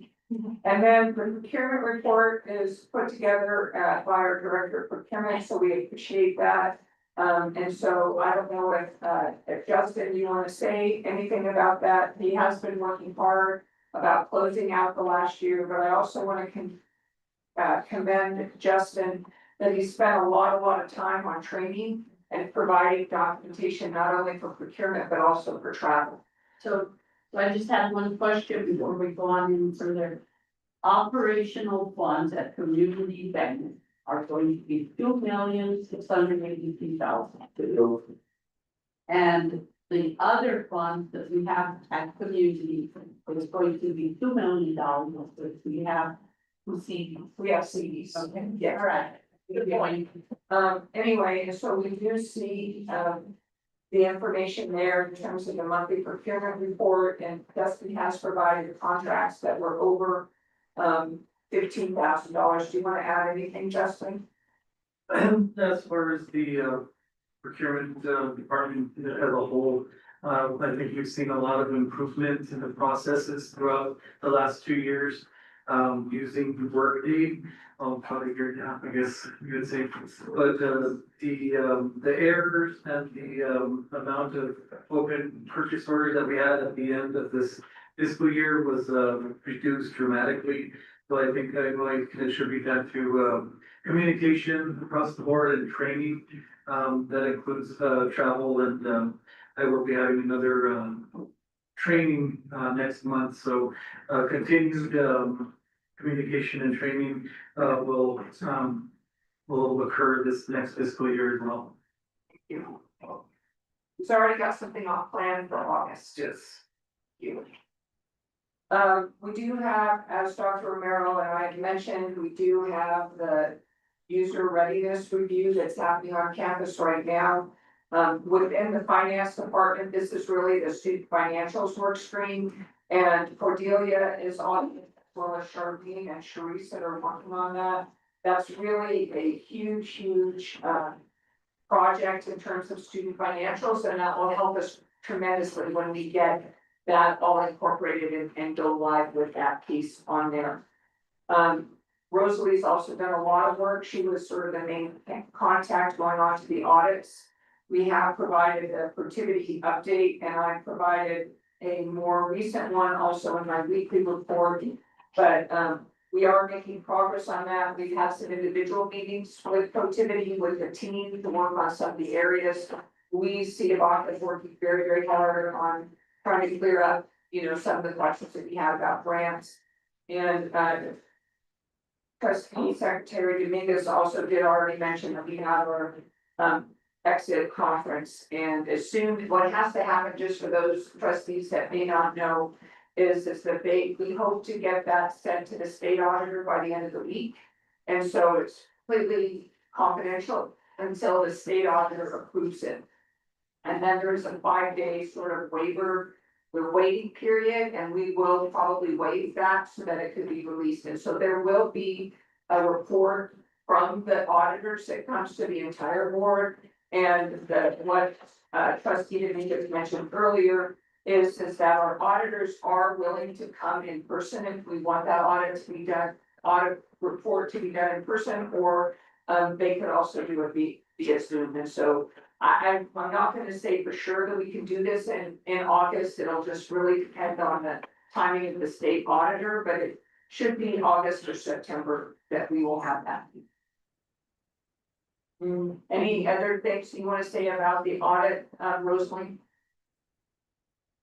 And then the procurement report is put together by our director of procurement, so we appreciate that. And so I don't know if Justin, you want to say anything about that? He has been working hard about closing out the last year, but I also want to commend Justin that he spent a lot of time on training and providing documentation, not only for procurement, but also for travel. So I just have one question before we go on any further. Operational funds at community bank are going to be $2,683,000. And the other funds that we have at community is going to be $2 million, which we have CDs. We have CDs. Okay, Yeah. all right. Good point. Anyway, and so we do see, the information there in terms of the monthly procurement report, and Dustin has provided contracts that were over, $15,000. Do you want to add anything, Justin? As far as the procurement department as a whole, I think we've seen a lot of improvement in the processes throughout the last 2 years. Using Workday, probably a year now, I guess you could say. But the errors and the amount of open purchase orders that we had at the end of this fiscal year was reduced dramatically. So I think I might attribute that to communication across the board and training. That includes travel, and I will be having another training next month. So continued communication and training will occur this next fiscal year as well. Thank you. He's already got something off plan for August. Yes. Thank you. We do have, as Dr. Romero and I mentioned, we do have the user readiness review that's happening on campus right now. Within the finance department, this is really the student financials work stream, and Cordelia is on, as well as Charlene and Sharice that are working on that. That's really a huge project in terms of student financials, and that will help us tremendously when we get that all incorporated and go live with that piece on there. Rosalie's also done a lot of work. She was sort of the main contact going on to the audits. We have provided a productivity update, and I provided a more recent one also in my weekly report. But we are making progress on that. We've had some individual meetings with productivity with the team to work on some of the areas. We see about is working very hard on trying to clear up, some of the questions that we had about grants. And Trustee Secretary Dominguez also did already mention that we have our exit conference, and as soon, what has to happen, just for those trustees that may not know, is that we hope to get that sent to the state auditor by the end of the week. And so it's completely confidential until the state auditor approves it. And then there's a 5-day sort of waiting period, and we will probably waive that so that it could be released. And so there will be a report from the auditors that comes to the entire board. And what Trustee Dominguez mentioned earlier is that our auditors are willing to come in person if we want that audit to be done, audit report to be done in person, or they could also do it via Zoom. And so I'm not gonna say for sure that we can do this in August. It'll just really depend on the timing of the state auditor, but it should be August or September that we will have that. Any other things you want to say about the audit, Rosalie?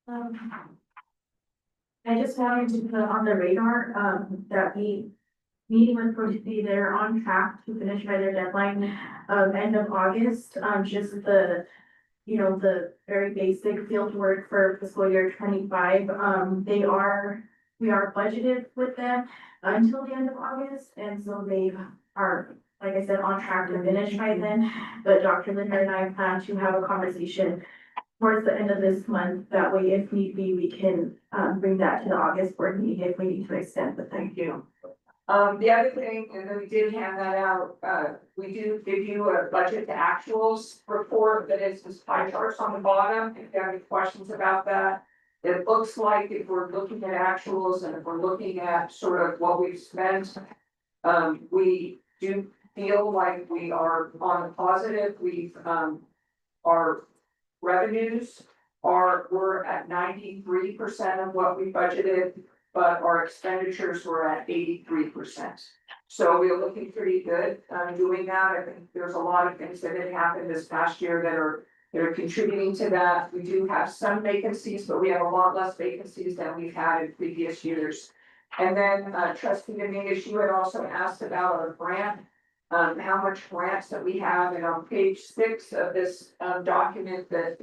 I just wanted to put on the radar, that we meeting was supposed to be there on track to finish by their deadline of end of August. Just the, you know, the very basic field work for fiscal year 25. We are budgeted with them until the end of August, and so they are, like I said, on track to finish by then. But Dr. Linder and I plan to have a conversation towards the end of this month. That way, if need be, we can bring that to the August board meeting if we need to extend, but thank you. The other thing, and then we did hand that out, we do give you a budget to actuals report that is this pie charts on the bottom, if you have any questions about that. It looks like if we're looking at actuals and if we're looking at sort of what we've spent, we do feel like we are on the positive. Our revenues we're at 93% of what we budgeted, but our expenditures were at 83%. So we're looking pretty good doing that. I think there's a lot of things that had happened this past year that are contributing to that. We do have some vacancies, but we have a lot less vacancies than we've had in previous years. And then trustee Dominguez, you had also asked about our grant, how much grants that we have, and on page 6 of this document that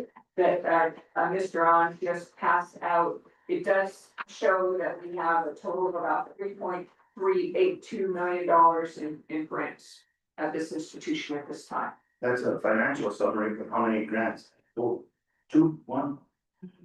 Mr. On just passed out, it does show that we have a total of about $3.382 million in grants at this institution at this time. That's a financial summary of how many grants. Oh, 2, 1.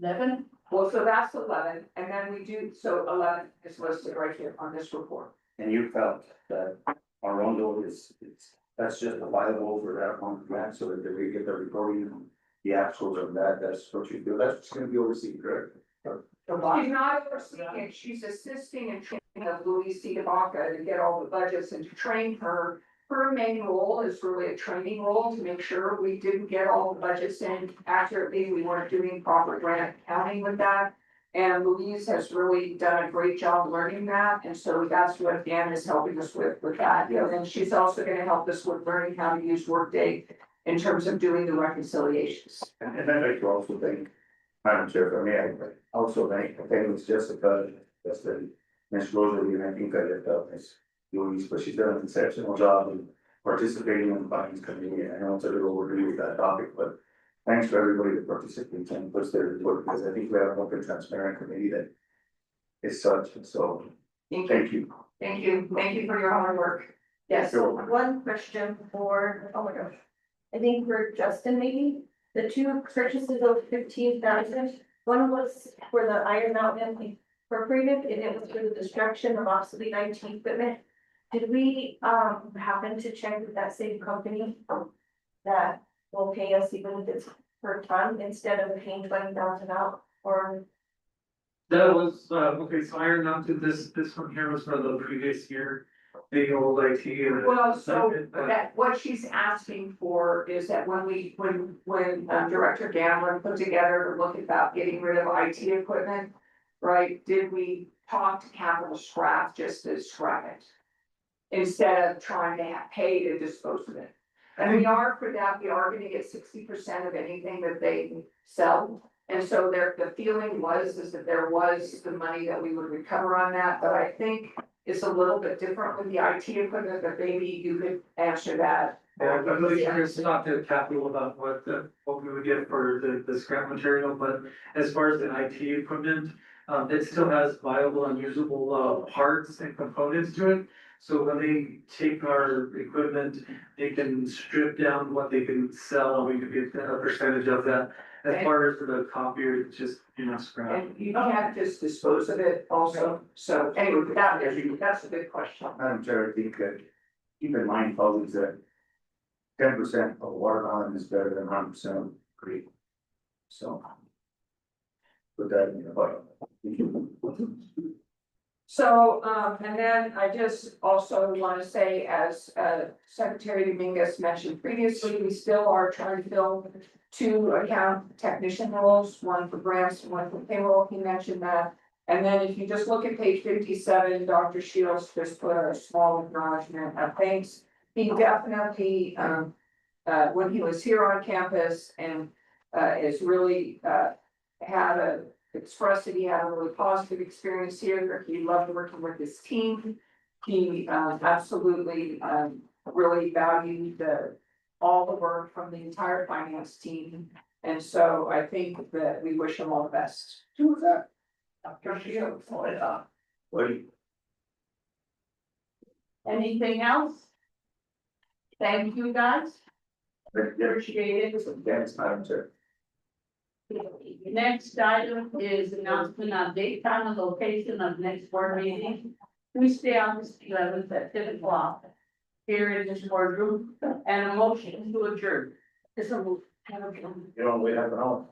11? Well, so that's 11, and then we do, so 11 is listed right here on this report. And you felt that our rondo that's just a viable for that one grant, so that we get the reporting, the actuals of that, that's what you do, that's what's gonna be overseen, correct? She's not overseeing it, she's assisting and training of Louise C. DeBaca to get all the budgets and to train her. Her main role is really a training role to make sure we didn't get all the budgets in accurately, we weren't doing proper grant accounting with that. And Louise has really done a great job learning that, and so that's what Dan is helping us with that. And then she's also gonna help us with learning how to use Workday in terms of doing the reconciliations. And I'd like to also thank Madam Chair, for me, I also thank Miss Jessica, that's the Miss Rosalie, and I think I left out Miss Louise, but she's done an exceptional job in participating in the finance committee, and I know it's a little overdue with that topic, but thanks to everybody that participates and puts their report, because I think we have an open, transparent committee that is such, and so, thank you. Thank you for your hard work. Yes. Sure. One question for, oh my gosh, I think for Justin maybe, the 2 purchases of 15,000. One was for the Iron Mountain for previous, and it was for the destruction of obsolete IT equipment. Did we happen to check with that same company that will pay us even if it's per ton instead of paying 20,000 out, or? That was, okay, so Iron Mountain, this one here was for the previous year, the old IT. Well, so that, what she's asking for is that when Director Gamblin put together to look about getting rid of IT equipment, right, did we talk to Capital Scrap just to scrap it? Instead of trying to pay to dispose of it. And we are for that, we are gonna get 60% of anything that they sell. And so the feeling is that there was the money that we would recover on that, but I think it's a little bit different with the IT equipment, but maybe you could answer that. Yeah, I'm really curious to talk to Capital about what we would get for the scrap material, but as far as the IT equipment, it still has viable and usable parts and components to it. So when they take our equipment, they can strip down what they can sell, and we can get a percentage of that. As far as the copier, it's just, scrap. And you can't just dispose of it also, so anyway, that's a good question. Madam Chair, I think keep in mind, colleagues, that 10% of watermelon is better than 100% of creek. So. Put that in your budget. So, and then I just also want to say, as Secretary Dominguez mentioned previously, we still are trying to fill 2 account technician roles, one for grants and one for payroll. He mentioned that. And then if you just look at page 57, Dr. Shields just put a small acknowledgement of thanks. He definitely, when he was here on campus and is really expressed that he had a really positive experience here. He loved working with his team. he, absolutely, really valued all the work from the entire finance team. And so I think that we wish him all the best. Who was that? Dr. Shields. Wait. Anything else? Thank you, guys. Appreciate it. Yes, Madam Chair. Next item is announcement of date, time, and location of next board meeting. Tuesday, August 11th at 10 o'clock. Here in this boardroom, and a motion to adjourn. This a move. You don't wait half an hour.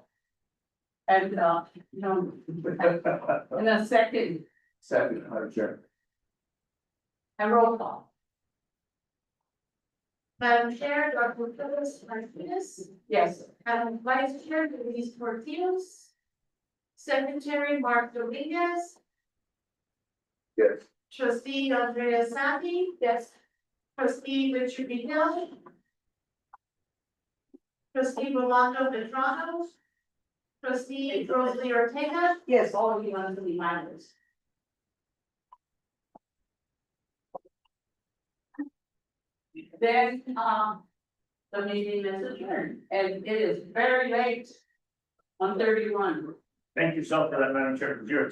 And, no, and a second, Second, Madam Chair. and roll call. Madam Chair, Dr. Phyllis Martinez, Yes. Vice Chair Luis Portillos. Secretary Mark Dominguez, Yes. trustee Andrea Sati. Yes. Trustee Richard Beadle. Trustee Rolando Petrano. Trustee Rosalie Ortega. Yes, all of you want to be minors. Then, the meeting is adjourned, and it is very late. 1:31. Thank you so for that, Madam Chair, 0.